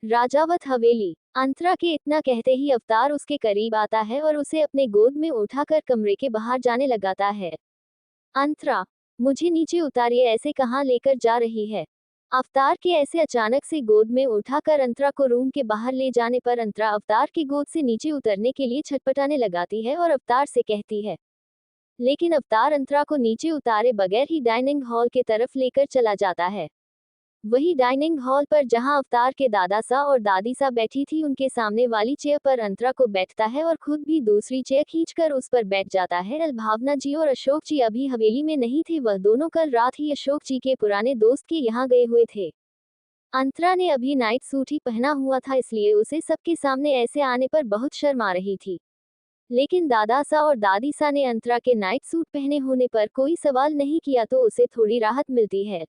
राजावत हवेली। अंतरा के इतना कहते ही अवतार उसके करीब आता है और उसे अपने गोद में उठाकर कमरे के बाहर जाने लगाता है। अंतरा, मुझे नीचे उतारिए, ऐसे कहाँ लेकर जा रही है? अवतार के ऐसे अचानक से गोद में उठाकर अंतरा को रूम के बाहर ले जाने पर अंतरा अवतार की गोद से नीचे उतरने के लिए छटपटाने लगाती है और अवतार से कहती है, लेकिन अवतार अंतरा को नीचे उतारे बगैर ही डाइनिंग हॉल के तरफ लेकर चला जाता है। वही डाइनिंग हॉल पर जहां अवतार के दादा सा और दादी सा बैठी थी, उनके सामने वाली चेयर पर अंतरा को बैठता है और खुद भी दूसरी चेयर खींचकर उस पर बैठ जाता है। भावना जी और अशोक जी अभी हवेली में नहीं थे, वह दोनों कल रात ही अशोक जी के पुराने दोस्त के यहाँ गए हुए थे। अंतरा ने अभी नाइट सूट ही पहना हुआ था, इसलिए उसे सबके सामने ऐसे आने पर बहुत शर्म आ रही थी। लेकिन दादा सा और दादी सा ने अंतरा के नाइट सूट पहने होने पर कोई सवाल नहीं किया, तो उसे थोड़ी राहत मिलती है।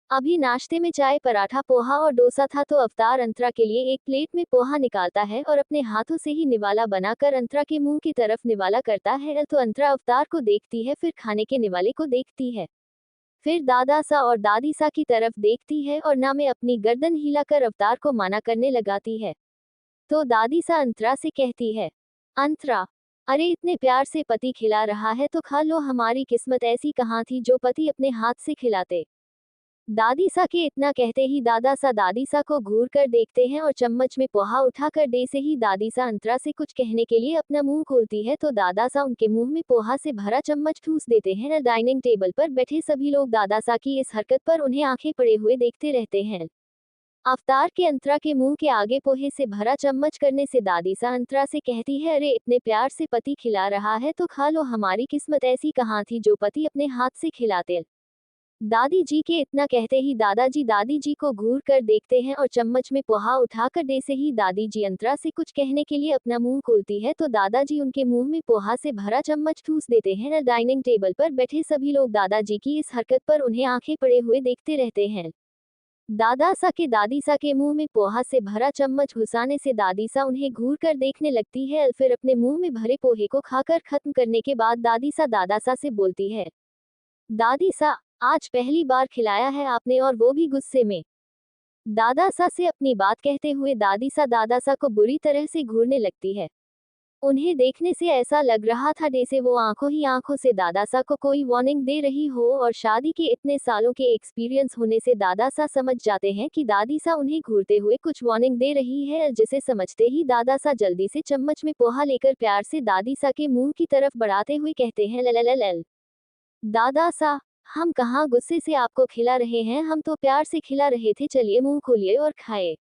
अभी नाश्ते में चाय, पराठा, पोहा और डोसा था, तो अवतार अंतरा के लिए एक प्लेट में पोहा निकालता है और अपने हाथों से ही निवाला बनाकर अंतरा के मुंह की तरफ निवाला करता है। तो अंतरा अवतार को देखती है, फिर खाने के निवाले को देखती है, फिर दादा सा और दादी सा की तरफ देखती है और ना में अपनी गर्दन हिलाकर अवतार को माना करने लगाती है। तो दादी सा अंतरा से कहती है, अंतरा, अरे इतने प्यार से पति खिला रहा है तो खा लो, हमारी किस्मत ऐसी कहाँ थी जो पति अपने हाथ से खिलाते। दादी सा के इतना कहते ही दादा सा दादी सा को घूर कर देखते हैं और चम्मच में पोहा उठाकर दे से ही दादी सा अंतरा से कुछ कहने के लिए अपना मुंह खोलती है, तो दादा सा उनके मुंह में पोहा से भरा चम्मच ठूस देते हैं। डाइनिंग टेबल पर बैठे सभी लोग दादा सा की इस हरकत पर उन्हें आंखें पड़े हुए देखते रहते हैं। अवतार के अंतरा के मुंह के आगे पोहे से भरा चम्मच करने से दादी सा अंतरा से कहती है, अरे इतने प्यार से पति खिला रहा है तो खा लो, हमारी किस्मत ऐसी कहाँ थी जो पति अपने हाथ से खिलाते। दादी जी के इतना कहते ही दादाजी दादी जी को घूर कर देखते हैं और चम्मच में पोहा उठाकर दे से ही दादी जी अंतरा से कुछ कहने के लिए अपना मुंह खोलती है, तो दादाजी उनके मुंह में पोहा से भरा चम्मच ठूस देते हैं। डाइनिंग टेबल पर बैठे सभी लोग दादाजी की इस हरकत पर उन्हें आंखें पड़े हुए देखते रहते हैं। दादा सा के दादी सा के मुंह में पोहा से भरा चम्मच घुसाने से दादी सा उन्हें घूर कर देखने लगती है, फिर अपने मुंह में भरे पोहे को खाकर खत्म करने के बाद दादी सा दादा सा से बोलती है, दादी सा, आज पहली बार खिलाया है आपने और वो भी गुस्से में। दादा सा से अपनी बात कहते हुए दादी सा दादा सा को बुरी तरह से घूरने लगती है। उन्हें देखने से ऐसा लग रहा था जैसे वो आंखों ही आंखों से दादा सा को कोई वार्निंग दे रही हो, और शादी के इतने सालों के एक्सपीरियंस होने से दादा सा समझ जाते हैं कि दादी सा उन्हें घूरते हुए कुछ वार्निंग दे रही है, जिसे समझते ही दादा सा जल्दी से चम्मच में पोहा लेकर प्यार से दादी सा के मुंह की तरफ बढ़ाते हुए कहते हैं, ललललल। दादा सा, हम कहाँ गुस्से से आपको खिला रहे हैं, हम तो प्यार से खिला रहे थे, चलिए मुंह खोलिए और खाए।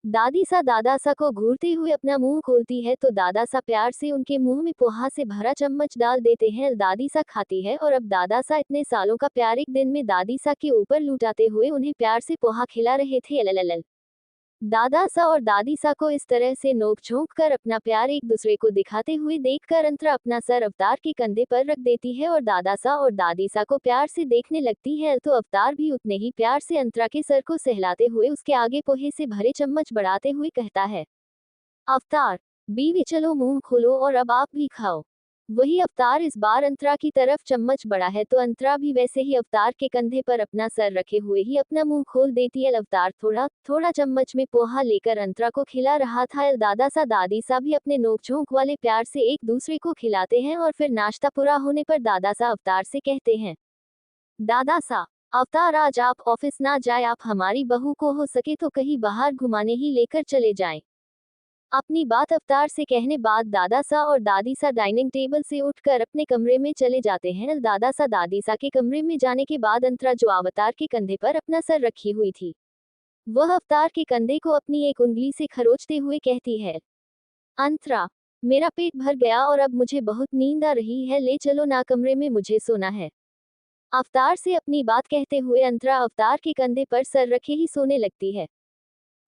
दादी सा दादा सा को घूरते हुए अपना मुंह खोलती है, तो दादा सा प्यार से उनके मुंह में पोहा से भरा चम्मच डाल देते हैं। दादी सा खाती है और अब दादा सा इतने सालों का प्यार एक दिन में दादी सा के ऊपर लुटाते हुए उन्हें प्यार से पोहा खिला रहे थे। लललल। दादा सा और दादी सा को इस तरह से नोक झोंक कर अपना प्यार एक दूसरे को दिखाते हुए देखकर अंतरा अपना सर अवतार के कंधे पर रख देती है और दादा सा और दादी सा को प्यार से देखने लगती है, तो अवतार भी उतने ही प्यार से अंतरा के सर को सहलाते हुए उसके आगे पोहे से भरे चम्मच बढ़ाते हुए कहता है, अवतार, बीवी चलो मुंह खोलो और अब आप भी खाओ। वही अवतार इस बार अंतरा की तरफ चम्मच बढ़ा है, तो अंतरा भी वैसे ही अवतार के कंधे पर अपना सर रखे हुए ही अपना मुंह खोल देती है। अवतार थोड़ा थोड़ा चम्मच में पोहा लेकर अंतरा को खिला रहा था। दादा सा दादी सा भी अपने नोकझोंक वाले प्यार से एक दूसरे को खिलाते हैं, और फिर नाश्ता पूरा होने पर दादा सा अवतार से कहते हैं, दादा सा, अवतार आज आप ऑफिस ना जाए, आप हमारी बहू को हो सके तो कहीं बाहर घुमाने ही लेकर चले जाएं। अपनी बात अवतार से कहने बाद दादा सा और दादी सा डाइनिंग टेबल से उठकर अपने कमरे में चले जाते हैं। दादा सा दादी सा के कमरे में जाने के बाद अंतरा जो अवतार के कंधे पर अपना सर रखी हुई थी, वह अवतार के कंधे को अपनी एक उंगली से खरोचते हुए कहती है, अंतरा, मेरा पेट भर गया और अब मुझे बहुत नींद आ रही है, ले चलो ना कमरे में, मुझे सोना है। अवतार से अपनी बात कहते हुए अंतरा अवतार के कंधे पर सर रखे ही सोने लगती है।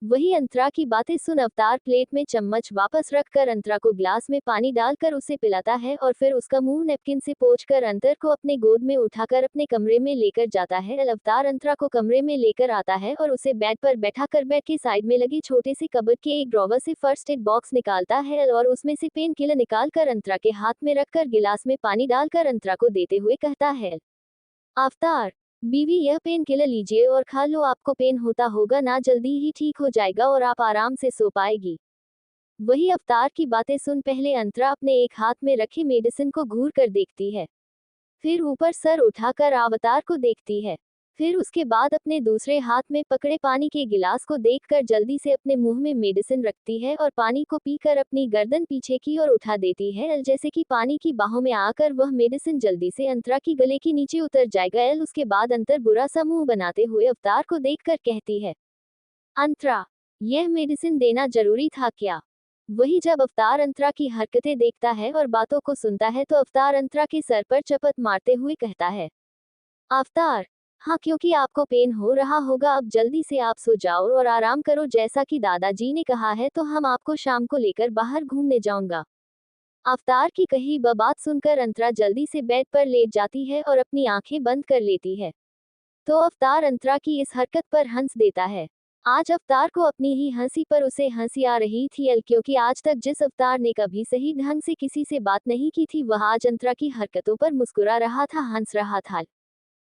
वही अंतरा की बातें सुन अवतार प्लेट में चम्मच वापस रखकर अंतरा को ग्लास में पानी डालकर उसे पिलाता है, और फिर उसका मुंह नैपकिन से पोंछकर अंतर को अपने गोद में उठाकर अपने कमरे में लेकर जाता है। अवतार अंतरा को कमरे में लेकर आता है और उसे बेड पर बैठाकर बेड के साइड में लगी छोटे से कबर्ड के एक ड्रॉवर से फर्स्ट एड बॉक्स निकालता है और उसमें से पेन किलर निकालकर अंतरा के हाथ में रखकर गिलास में पानी डालकर अंतरा को देते हुए कहता है, अवतार, बीवी, यह पेन किलर लीजिए और खा लो, आपको पेन होता होगा ना, जल्दी ही ठीक हो जाएगा और आप आराम से सो पाएगी। वही अवतार की बातें सुन पहले अंतरा अपने एक हाथ में रखी मेडिसिन को घूर कर देखती है, फिर ऊपर सर उठाकर अवतार को देखती है, फिर उसके बाद अपने दूसरे हाथ में पकड़े पानी के गिलास को देखकर जल्दी से अपने मुंह में मेडिसिन रखती है और पानी को पीकर अपनी गर्दन पीछे की ओर उठा देती है, जैसे कि पानी की बाहों में आकर वह मेडिसिन जल्दी से अंतरा की गले के नीचे उतर जाएगा। उसके बाद अंतर बुरा सा मुंह बनाते हुए अवतार को देखकर कहती है, अंतरा, यह मेडिसिन देना जरूरी था क्या? वही जब अवतार अंतरा की हरकतें देखता है और बातों को सुनता है तो अवतार अंतरा के सर पर चपत मारते हुए कहता है, अवतार, हाँ, क्योंकि आपको पेन हो रहा होगा, अब जल्दी से आप सो जाओ और आराम करो, जैसा कि दादाजी ने कहा है तो हम आपको शाम को लेकर बाहर घूमने जाऊंगा। अवतार की कही बात सुनकर अंतरा जल्दी से बेड पर लेट जाती है और अपनी आंखें बंद कर लेती है। तो अवतार अंतरा की इस हरकत पर हंस देता है। आज अवतार को अपनी ही हंसी पर उसे हंसी आ रही थी, क्योंकि आज तक जिस अवतार ने कभी सही ढंग से किसी से बात नहीं की थी, वह आज अंतरा की हरकतों पर मुस्कुरा रहा था, हंस रहा था।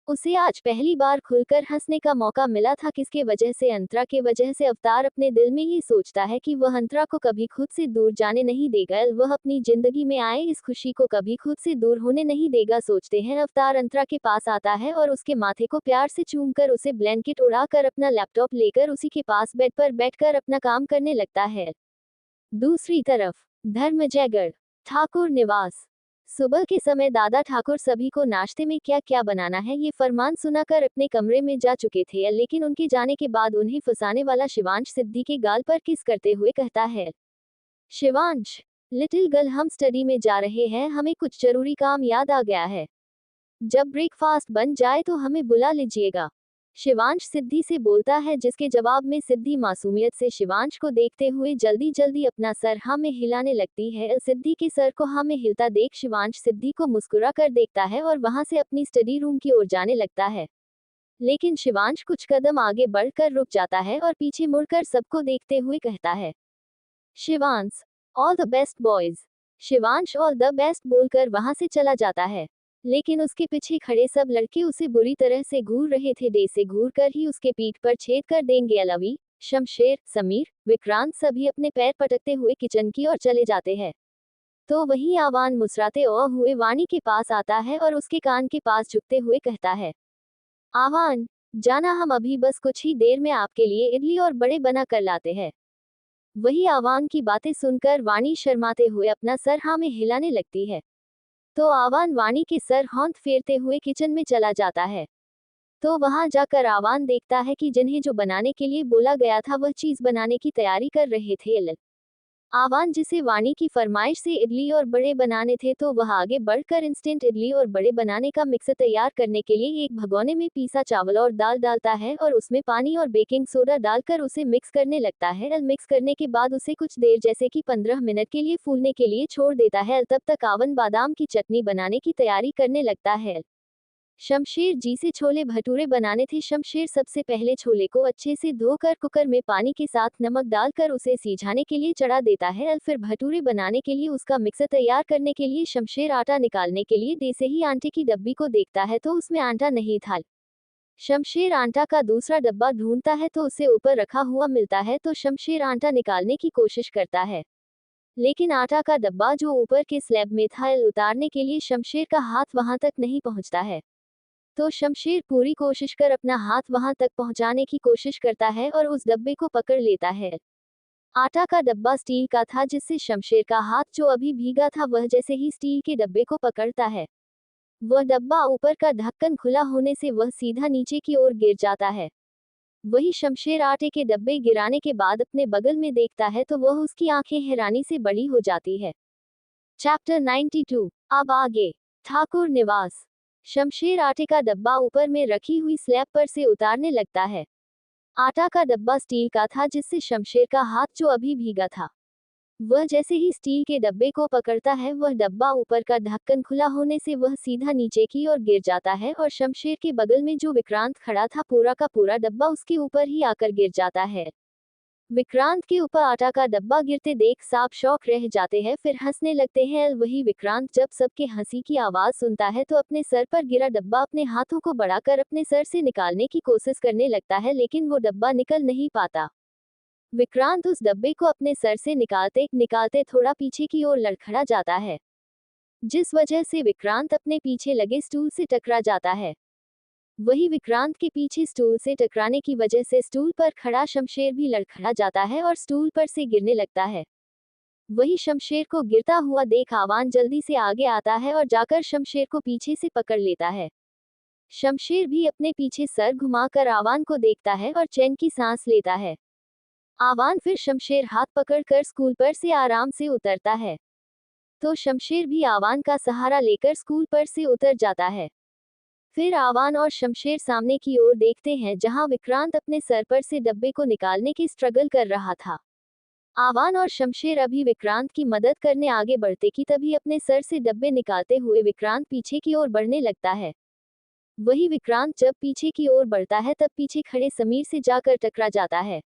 उसे आज पहली बार खुलकर हंसने का मौका मिला था, किसके वजह से? अंतरा के वजह से। अवतार अपने दिल में ही सोचता है कि वह अंतरा को कभी खुद से दूर जाने नहीं देगा, वह अपनी जिंदगी में आए इस खुशी को कभी खुद से दूर होने नहीं देगा। सोचते हैं अवतार अंतरा के पास आता है और उसके माथे को प्यार से चूमकर उसे ब्लैंकेट उड़ाकर अपना लैपटॉप लेकर उसी के पास बेड पर बैठकर अपना काम करने लगता है। दूसरी तरफ धर्मजयगढ़ ठाकुर निवास। सुबह के समय दादा ठाकुर सभी को नाश्ते में क्या क्या बनाना है ये फरमान सुनाकर अपने कमरे में जा चुके थे, लेकिन उनके जाने के बाद उन्हें फंसाने वाला शिवांश सिद्धि के गाल पर किस करते हुए कहता है, शिवांश, लिटिल गर्ल, हम स्टडी में जा रहे हैं, हमें कुछ जरूरी काम याद आ गया है, जब ब्रेकफास्ट बन जाए तो हमें बुला लीजिएगा। शिवांश सिद्धि से बोलता है, जिसके जवाब में सिद्धि मासूमियत से शिवांश को देखते हुए जल्दी जल्दी अपना सर हाँ में हिलाने लगती है। सिद्धि के सर को हाँ में हिलता देख शिवांश सिद्धि को मुस्कुरा कर देखता है और वहां से अपनी स्टडी रूम की ओर जाने लगता है, लेकिन शिवांश कुछ कदम आगे बढ़कर रुक जाता है और पीछे मुड़कर सबको देखते हुए कहता है, Shivansh, all the best boys. Shivansh all the best बोलकर वहां से चला जाता है, लेकिन उसके पीछे खड़े सब लड़के उसे बुरी तरह से घूर रहे थे। डे से घूर कर ही उसके पीठ पर छेद कर देंगे। अलवी, शमशेर, समीर, विक्रांत सभी अपने पैर पटकते हुए किचन की ओर चले जाते हैं। तो वही आवान मुस्कुराते हुए वाणी के पास आता है और उसके कान के पास झुकते हुए कहता है, आवान, जाना, हम अभी बस कुछ ही देर में आपके लिए इडली और बड़े बना कर लाते हैं। वही आवान की बातें सुनकर वाणी शर्माते हुए अपना सर हाँ में हिलाने लगती है। तो आवान वाणी के सर हौंद फेरते हुए किचन में चला जाता है। तो वहां जाकर आवान देखता है कि जिन्हें जो बनाने के लिए बोला गया था वह चीज बनाने की तैयारी कर रहे थे। आवान, जिसे वाणी की फरमाइश से इडली और बड़े बनाने थे, तो वह आगे बढ़कर इंस्टेंट इडली और बड़े बनाने का मिक्सर तैयार करने के लिए एक भगोने में पीसा चावल और दाल डालता है और उसमें पानी और बेकिंग सोडा डालकर उसे मिक्स करने लगता है। मिक्स करने के बाद उसे कुछ देर जैसे कि 15 मिनट के लिए फूलने के लिए छोड़ देता है। तब तक आवन बादाम की चटनी बनाने की तैयारी करने लगता है। शमशेर जी से छोले भटूरे बनाने थे। शमशेर सबसे पहले छोले को अच्छे से धोकर कुकर में पानी के साथ नमक डालकर उसे सिझाने के लिए चढ़ा देता है। फिर भटूरे बनाने के लिए उसका मिक्सर तैयार करने के लिए शमशेर आटा निकालने के लिए देसे ही आटे की डब्बी को देखता है तो उसमें आटा नहीं था। शमशेर आटा का दूसरा डब्बा ढूंढता है तो उसे ऊपर रखा हुआ मिलता है, तो शमशेर आटा निकालने की कोशिश करता है, लेकिन आटा का डब्बा जो ऊपर के स्लैब में था उतारने के लिए शमशेर का हाथ वहां तक नहीं पहुंचता है। तो शमशेर पूरी कोशिश कर अपना हाथ वहां तक पहुंचाने की कोशिश करता है और उस डब्बे को पकड़ लेता है। आटा का डब्बा स्टील का था, जिससे शमशेर का हाथ जो अभी भीगा था वह जैसे ही स्टील के डब्बे को पकड़ता है, वह डब्बा ऊपर का ढक्कन खुला होने से वह सीधा नीचे की ओर गिर जाता है। वही शमशेर आटे के डब्बे गिराने के बाद अपने बगल में देखता है तो वह उसकी आंखें हैरानी से बड़ी हो जाती है। चैप्टर 92। अब आगे। ठाकुर निवास। शमशेर आटे का डब्बा ऊपर में रखी हुई स्लैब पर से उतारने लगता है। आटा का डब्बा स्टील का था, जिससे शमशेर का हाथ जो अभी भीगा था, वह जैसे ही स्टील के डब्बे को पकड़ता है वह डब्बा ऊपर का ढक्कन खुला होने से वह सीधा नीचे की ओर गिर जाता है और शमशेर के बगल में जो विक्रांत खड़ा था पूरा का पूरा डब्बा उसके ऊपर ही आकर गिर जाता है। विक्रांत के ऊपर आटा का डब्बा गिरते देख सब शौक रह जाते हैं, फिर हंसने लगते हैं। वही विक्रांत जब सबके हंसी की आवाज सुनता है तो अपने सर पर गिरा डब्बा अपने हाथों को बढ़ाकर अपने सर से निकालने की कोशिश करने लगता है, लेकिन वो डब्बा निकल नहीं पाता। विक्रांत उस डब्बे को अपने सर से निकालते निकालते थोड़ा पीछे की ओर लड़खड़ा जाता है, जिस वजह से विक्रांत अपने पीछे लगे स्टूल से टकरा जाता है। वही विक्रांत के पीछे स्टूल से टकराने की वजह से स्टूल पर खड़ा शमशेर भी लड़खड़ा जाता है और स्टूल पर से गिरने लगता है। वही शमशेर को गिरता हुआ देख आवान जल्दी से आगे आता है और जाकर शमशेर को पीछे से पकड़ लेता है। शमशेर भी अपने पीछे सर घुमाकर आवान को देखता है और चैन की सांस लेता है। आवान फिर शमशेर हाथ पकड़कर स्कूल पर से आराम से उतरता है, तो शमशेर भी आवान का सहारा लेकर स्कूल पर से उतर जाता है। फिर आवान और शमशेर सामने की ओर देखते हैं, जहां विक्रांत अपने सर पर से डब्बे को निकालने की स्ट्रगल कर रहा था। आवान और शमशेर अभी विक्रांत की मदद करने आगे बढ़ते कि तभी अपने सर से डब्बे निकालते हुए विक्रांत पीछे की ओर बढ़ने लगता है। वही विक्रांत जब पीछे की ओर बढ़ता है तब पीछे खड़े समीर से जाकर टकरा जाता है।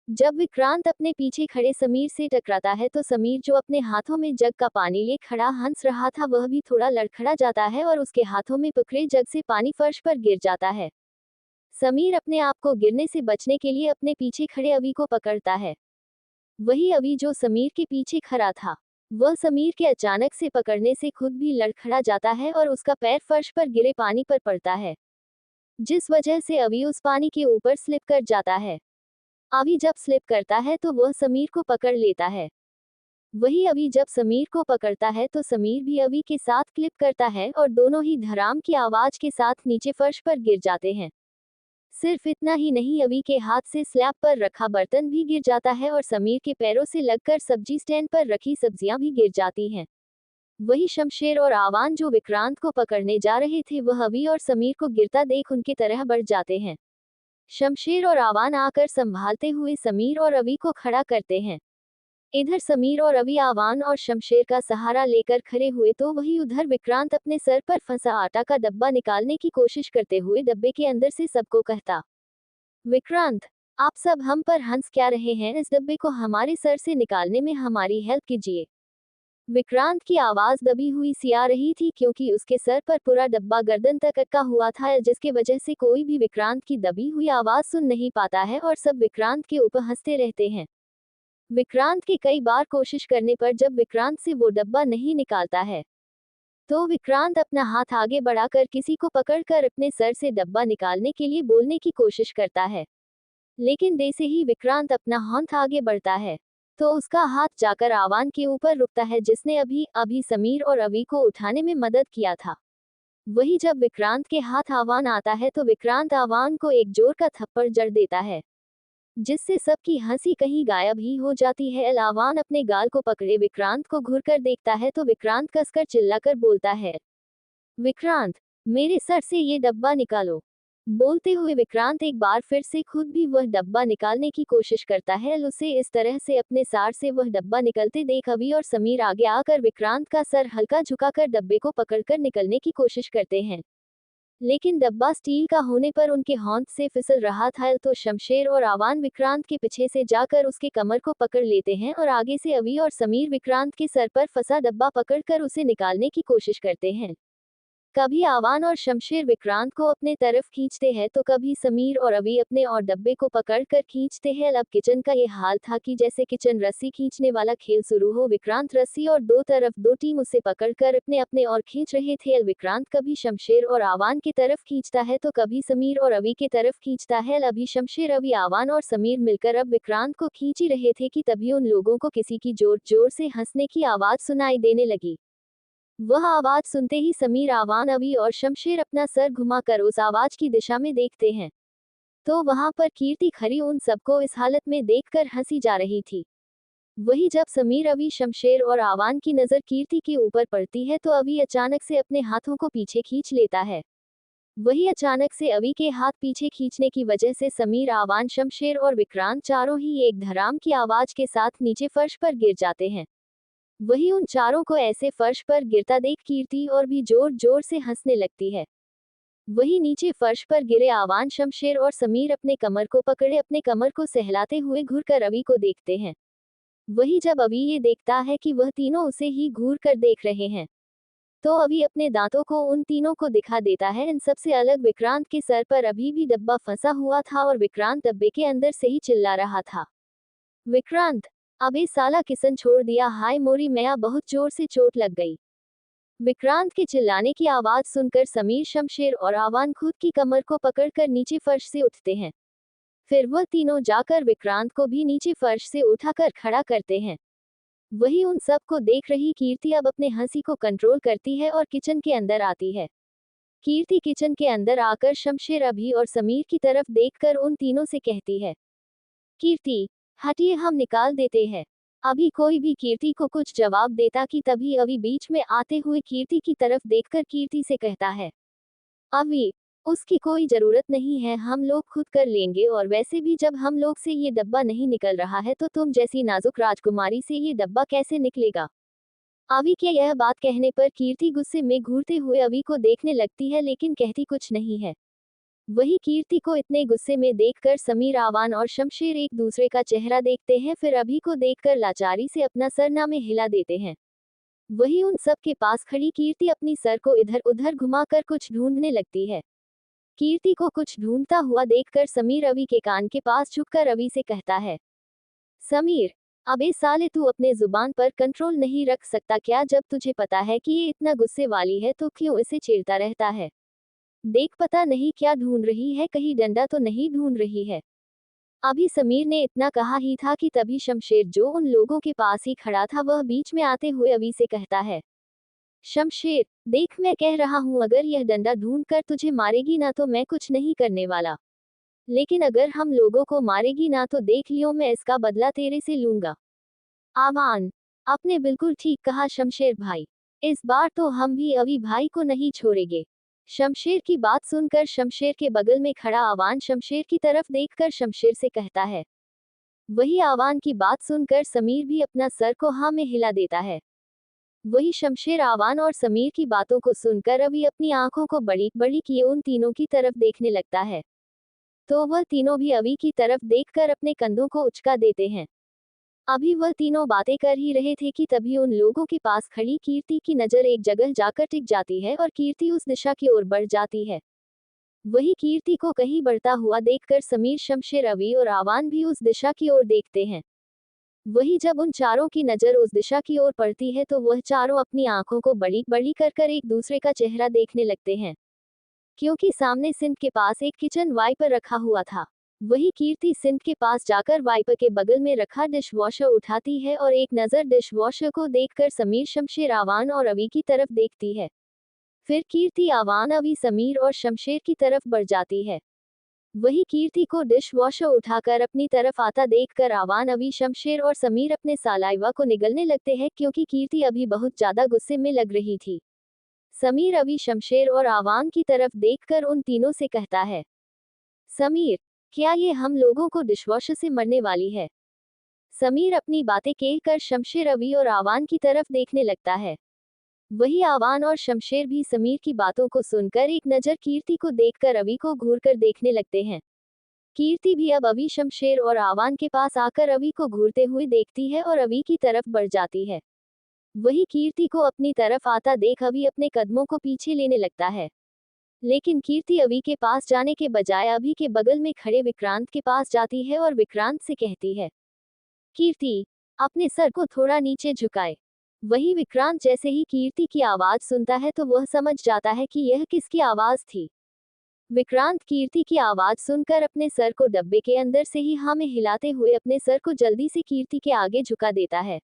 जब विक्रांत अपने पीछे खड़े समीर से टकराता है तो समीर, जो अपने हाथों में जग का पानी ले खड़ा हंस रहा था, वह भी थोड़ा लड़खड़ा जाता है और उसके हाथों में पकड़े जग से पानी फर्श पर गिर जाता है। समीर अपने आप को गिरने से बचने के लिए अपने पीछे खड़े अवी को पकड़ता है। वही अवी, जो समीर के पीछे खड़ा था, वह समीर के अचानक से पकड़ने से खुद भी लड़खड़ा जाता है और उसका पैर फर्श पर गिरे पानी पर पड़ता है, जिस वजह से अवी उस पानी के ऊपर स्लिप कर जाता है। अवी जब स्लिप करता है तो वह समीर को पकड़ लेता है। वही अवी जब समीर को पकड़ता है तो समीर भी अवी के साथ क्लिप करता है और दोनों ही धड़ाम की आवाज के साथ नीचे फर्श पर गिर जाते हैं। सिर्फ इतना ही नहीं, अवी के हाथ से स्लैब पर रखा बर्तन भी गिर जाता है और समीर के पैरों से लगकर सब्जी स्टैंड पर रखी सब्जियां भी गिर जाती हैं। वही शमशेर और आवान, जो विक्रांत को पकड़ने जा रहे थे, वह अवी और समीर को गिरता देख उनकी तरह बढ़ जाते हैं। शमशेर और आवान आकर संभालते हुए समीर और अवी को खड़ा करते हैं। इधर समीर और अवी आवान और शमशेर का सहारा लेकर खड़े हुए तो वही उधर विक्रांत अपने सर पर फंसा आटा का डब्बा निकालने की कोशिश करते हुए डब्बे के अंदर से सबको कहता, विक्रांत, आप सब हम पर हंस क्या रहे हैं? इस डब्बे को हमारे सर से निकालने में हमारी हेल्प कीजिए। विक्रांत की आवाज दबी हुई सी आ रही थी, क्योंकि उसके सर पर पूरा डब्बा गर्दन तक अटका हुआ था, जिसके वजह से कोई भी विक्रांत की दबी हुई आवाज सुन नहीं पाता है और सब विक्रांत के ऊपर हंसते रहते हैं। विक्रांत के कई बार कोशिश करने पर जब विक्रांत से वो डब्बा नहीं निकालता है, तो विक्रांत अपना हाथ आगे बढ़ाकर किसी को पकड़कर अपने सर से डब्बा निकालने के लिए बोलने की कोशिश करता है। लेकिन जैसे ही विक्रांत अपना हाथ आगे बढ़ता है, तो उसका हाथ जाकर आवान के ऊपर रुकता है, जिसने अभी अभी समीर और अवी को उठाने में मदद किया था। वही जब विक्रांत के हाथ आवान आता है तो विक्रांत आवान को एक जोर का थप्पड़ जड़ देता है, जिससे सबकी हंसी कहीं गायब ही हो जाती है। आवान अपने गाल को पकड़े विक्रांत को घूरकर देखता है तो विक्रांत कसकर चिल्लाकर बोलता है, विक्रांत, मेरे सर से ये डब्बा निकालो। बोलते हुए विक्रांत एक बार फिर से खुद भी वह डब्बा निकालने की कोशिश करता है। उसे इस तरह से अपने सार से वह डब्बा निकलते देख अवी और समीर आगे आकर विक्रांत का सर हल्का झुकाकर डब्बे को पकड़कर निकलने की कोशिश करते हैं, लेकिन डब्बा स्टील का होने पर उनके हाथ से फिसल रहा था। तो शमशेर और आवान विक्रांत के पीछे से जाकर उसके कमर को पकड़ लेते हैं और आगे से अवी और समीर विक्रांत के सर पर फंसा डब्बा पकड़कर उसे निकालने की कोशिश करते हैं। कभी आवान और शमशेर विक्रांत को अपने तरफ खींचते हैं तो कभी समीर और अवी अपने और डब्बे को पकड़कर खींचते हैं। अब किचन का ये हाल था कि जैसे किचन रस्सी खींचने वाला खेल शुरू हो। विक्रांत रस्सी और दो तरफ दो टीम उसे पकड़कर अपने और खींच रहे थे। विक्रांत कभी शमशेर और आवान की तरफ खींचता है तो कभी समीर और अवी की तरफ खींचता है। अभी शमशेर, अवी, आवान और समीर मिलकर अब विक्रांत को खींच ही रहे थे कि तभी उन लोगों को किसी की जोर जोर से हंसने की आवाज सुनाई देने लगी। वह आवाज सुनते ही समीर, आवान, अवी और शमशेर अपना सर घुमाकर उस आवाज की दिशा में देखते हैं, तो वहां पर कीर्ति खरी उन सबको इस हालत में देखकर हंसी जा रही थी। वही जब समीर, अवी, शमशेर और आवान की नजर कीर्ति के ऊपर पड़ती है तो अवी अचानक से अपने हाथों को पीछे खींच लेता है। वही अचानक से अवी के हाथ पीछे खींचने की वजह से समीर, आवान, शमशेर और विक्रांत चारों ही एक धड़ाम की आवाज के साथ नीचे फर्श पर गिर जाते हैं। वही उन चारों को ऐसे फर्श पर गिरता देख कीर्ति और भी जोर जोर से हंसने लगती है। वही नीचे फर्श पर गिरे आवान, शमशेर और समीर अपने कमर को पकड़े अपने कमर को सहलाते हुए घूरकर अवी को देखते हैं। वही जब अवी ये देखता है कि वह तीनों उसे ही घूर कर देख रहे हैं, तो अभी अपने दांतों को उन तीनों को दिखा देता है। इन सबसे अलग विक्रांत के सर पर अभी भी डब्बा फंसा हुआ था और विक्रांत डब्बे के अंदर से ही चिल्ला रहा था, विक्रांत, अबे साला किसन छोड़ दिया, हाय मोरी मैया, बहुत जोर से चोट लग गई। विक्रांत के चिल्लाने की आवाज सुनकर समीर, शमशेर और आवान खुद की कमर को पकड़कर नीचे फर्श से उठते हैं। फिर वह तीनों जाकर विक्रांत को भी नीचे फर्श से उठाकर खड़ा करते हैं। वही उन सब को देख रही कीर्ति अब अपने हंसी को कंट्रोल करती है और किचन के अंदर आती है। कीर्ति किचन के अंदर आकर शमशेर, अभी और समीर की तरफ देखकर उन तीनों से कहती है, कीर्ति, हटिए, हम निकाल देते हैं। अभी कोई भी कीर्ति को कुछ जवाब देता कि तभी अभी बीच में आते हुए कीर्ति की तरफ देखकर कीर्ति से कहता है, अभी उसकी कोई जरूरत नहीं है, हम लोग खुद कर लेंगे, और वैसे भी जब हम लोग से ये डब्बा नहीं निकल रहा है तो तुम जैसी नाजुक राजकुमारी से ये डब्बा कैसे निकलेगा। अवी के यह बात कहने पर कीर्ति गुस्से में घूरते हुए अवी को देखने लगती है, लेकिन कहती कुछ नहीं है। वही कीर्ति को इतने गुस्से में देखकर समीर, आवान और शमशेर एक दूसरे का चेहरा देखते हैं, फिर अभी को देखकर लाचारी से अपना सरनामे हिला देते हैं। वही उन सब के पास खड़ी कीर्ति अपनी सर को इधर उधर घुमाकर कुछ ढूंढने लगती है। कीर्ति को कुछ ढूंढता हुआ देखकर समीर अवी के कान के पास झुककर अवी से कहता है, समीर, अबे साले, तू अपने जुबान पर कंट्रोल नहीं रख सकता क्या? जब तुझे पता है कि ये इतना गुस्से वाली है तो क्यों इसे छेड़ता रहता है? देख, पता नहीं क्या ढूंढ रही है, कहीं डंडा तो नहीं ढूंढ रही है। अभी समीर ने इतना कहा ही था कि तभी शमशेर, जो उन लोगों के पास ही खड़ा था, वह बीच में आते हुए अवी से कहता है, शमशेर, देख, मैं कह रहा हूं, अगर यह डंडा ढूंढ कर तुझे मारेगी ना तो मैं कुछ नहीं करने वाला, लेकिन अगर हम लोगों को मारेगी ना तो देख लियो, मैं इसका बदला तेरे से लूंगा। आवान, आपने बिल्कुल ठीक कहा शमशेर भाई, इस बार तो हम भी अवी भाई को नहीं छोड़ेंगे। शमशेर की बात सुनकर शमशेर के बगल में खड़ा आवान शमशेर की तरफ देखकर शमशेर से कहता है। वही आवान की बात सुनकर समीर भी अपना सर को हाँ में हिला देता है। वही शमशेर, आवान और समीर की बातों को सुनकर अभी अपनी आंखों को बड़ी बड़ी किए उन तीनों की तरफ देखने लगता है, तो वह तीनों भी अभी की तरफ देखकर अपने कंधों को उचका देते हैं। अभी वह तीनों बातें कर ही रहे थे कि तभी उन लोगों के पास खड़ी कीर्ति की नजर एक जगह जाकर टिक जाती है और कीर्ति उस दिशा की ओर बढ़ जाती है। वही कीर्ति को कहीं बढ़ता हुआ देखकर समीर, शमशेर, अवी और आवान भी उस दिशा की ओर देखते हैं। वही जब उन चारों की नजर उस दिशा की ओर पड़ती है तो वह चारों अपनी आंखों को बड़ी बड़ी कर एक दूसरे का चेहरा देखने लगते हैं, क्योंकि सामने सिंक के पास एक किचन वाइपर रखा हुआ था। वही कीर्ति सिंक के पास जाकर वाइपर के बगल में रखा डिश वॉशर उठाती है और एक नज़र डिश वॉशर को देखकर समीर, शमशेर, आवान और अवी की तरफ देखती है। फिर कीर्ति, आवान, अवी, समीर और शमशेर की तरफ बढ़ जाती है। वही कीर्ति को डिश वॉशर उठाकर अपनी तरफ आता देखकर आवान, अवी, शमशेर और समीर अपने सालाइवा को निगलने लगते हैं, क्योंकि कीर्ति अभी बहुत ज्यादा गुस्से में लग रही थी। समीर अभी शमशेर और आवान की तरफ देखकर उन तीनों से कहता है, समीर, क्या ये हम लोगों को डिशवॉशर से मरने वाली है? समीर अपनी बातें कहकर शमशेर, अवी और आवान की तरफ देखने लगता है। वही आवान और शमशेर भी समीर की बातों को सुनकर एक नज़र कीर्ति को देखकर अवी को घूरकर देखने लगते हैं। कीर्ति भी अब अवी, शमशेर और आवान के पास आकर अवी को घूरते हुए देखती है और अवी की तरफ बढ़ जाती है। वही कीर्ति को अपनी तरफ आता देख अवी अपने कदमों को पीछे लेने लगता है, लेकिन कीर्ति अवी के पास जाने के बजाय अभी के बगल में खड़े विक्रांत के पास जाती है और विक्रांत से कहती है, कीर्ति, अपने सर को थोड़ा नीचे झुकाए। वही विक्रांत जैसे ही कीर्ति की आवाज सुनता है तो वह समझ जाता है कि यह किसकी आवाज थी। विक्रांत कीर्ति की आवाज सुनकर अपने सर को डब्बे के अंदर से ही हाँ में हिलाते हुए अपने सर को जल्दी से कीर्ति के आगे झुका देता है।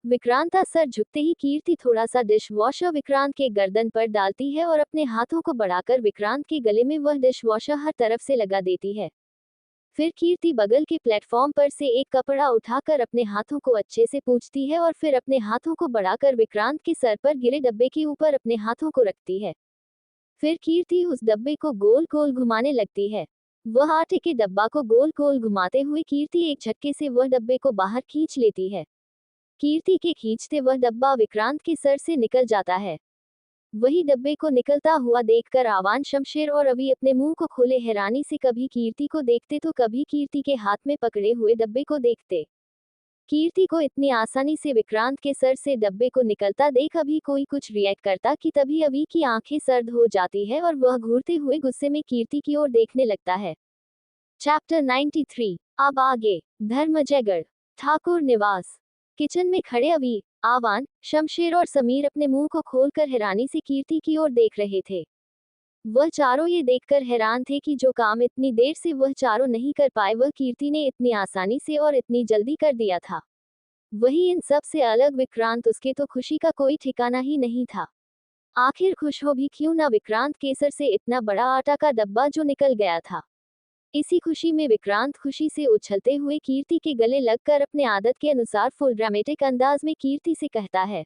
विक्रांत का सर झुकते ही कीर्ति थोड़ा सा डिश वॉशर विक्रांत के गर्दन पर डालती है और अपने हाथों को बढ़ाकर विक्रांत के गले में वह डिश वॉशर हर तरफ से लगा देती है। फिर कीर्ति बगल के प्लेटफॉर्म पर से एक कपड़ा उठाकर अपने हाथों को अच्छे से पोंछती है और फिर अपने हाथों को बढ़ाकर विक्रांत के सर पर गिरे डब्बे के ऊपर अपने हाथों को रखती है। फिर कीर्ति उस डब्बे को गोल गोल घुमाने लगती है। वह आटे के डब्बा को गोल गोल घुमाते हुए कीर्ति एक झटके से वह डब्बे को बाहर खींच लेती है। कीर्ति के खींचते वह डब्बा विक्रांत के सर से निकल जाता है। वही डब्बे को निकलता हुआ देखकर आवान, शमशेर और अवी अपने मुंह को खोले हैरानी से कभी कीर्ति को देखते तो कभी कीर्ति के हाथ में पकड़े हुए डब्बे को देखते। कीर्ति को इतनी आसानी से विक्रांत के सर से डब्बे को निकलता देख अभी कोई कुछ रिएक्ट करता कि तभी अवी की आंखें सर्द हो जाती है और वह घूरते हुए गुस्से में कीर्ति की ओर देखने लगता है। चैप्टर 93। अब आगे। धर्मजयगढ़ ठाकुर निवास। किचन में खड़े अवी, आवान, शमशेर और समीर अपने मुंह को खोलकर हैरानी से कीर्ति की ओर देख रहे थे। वह चारों ये देखकर हैरान थे कि जो काम इतनी देर से वह चारों नहीं कर पाए वह कीर्ति ने इतनी आसानी से और इतनी जल्दी कर दिया था। वही इन सब से अलग विक्रांत, उसके तो खुशी का कोई ठिकाना ही नहीं था। आखिर खुश हो भी क्यों ना विक्रांत के सर से इतना बड़ा आटा का डब्बा जो निकल गया था। इसी खुशी में विक्रांत खुशी से उछलते हुए कीर्ति के गले लगकर अपने आदत के अनुसार फुल ड्रामेटिक अंदाज में कीर्ति से कहता है,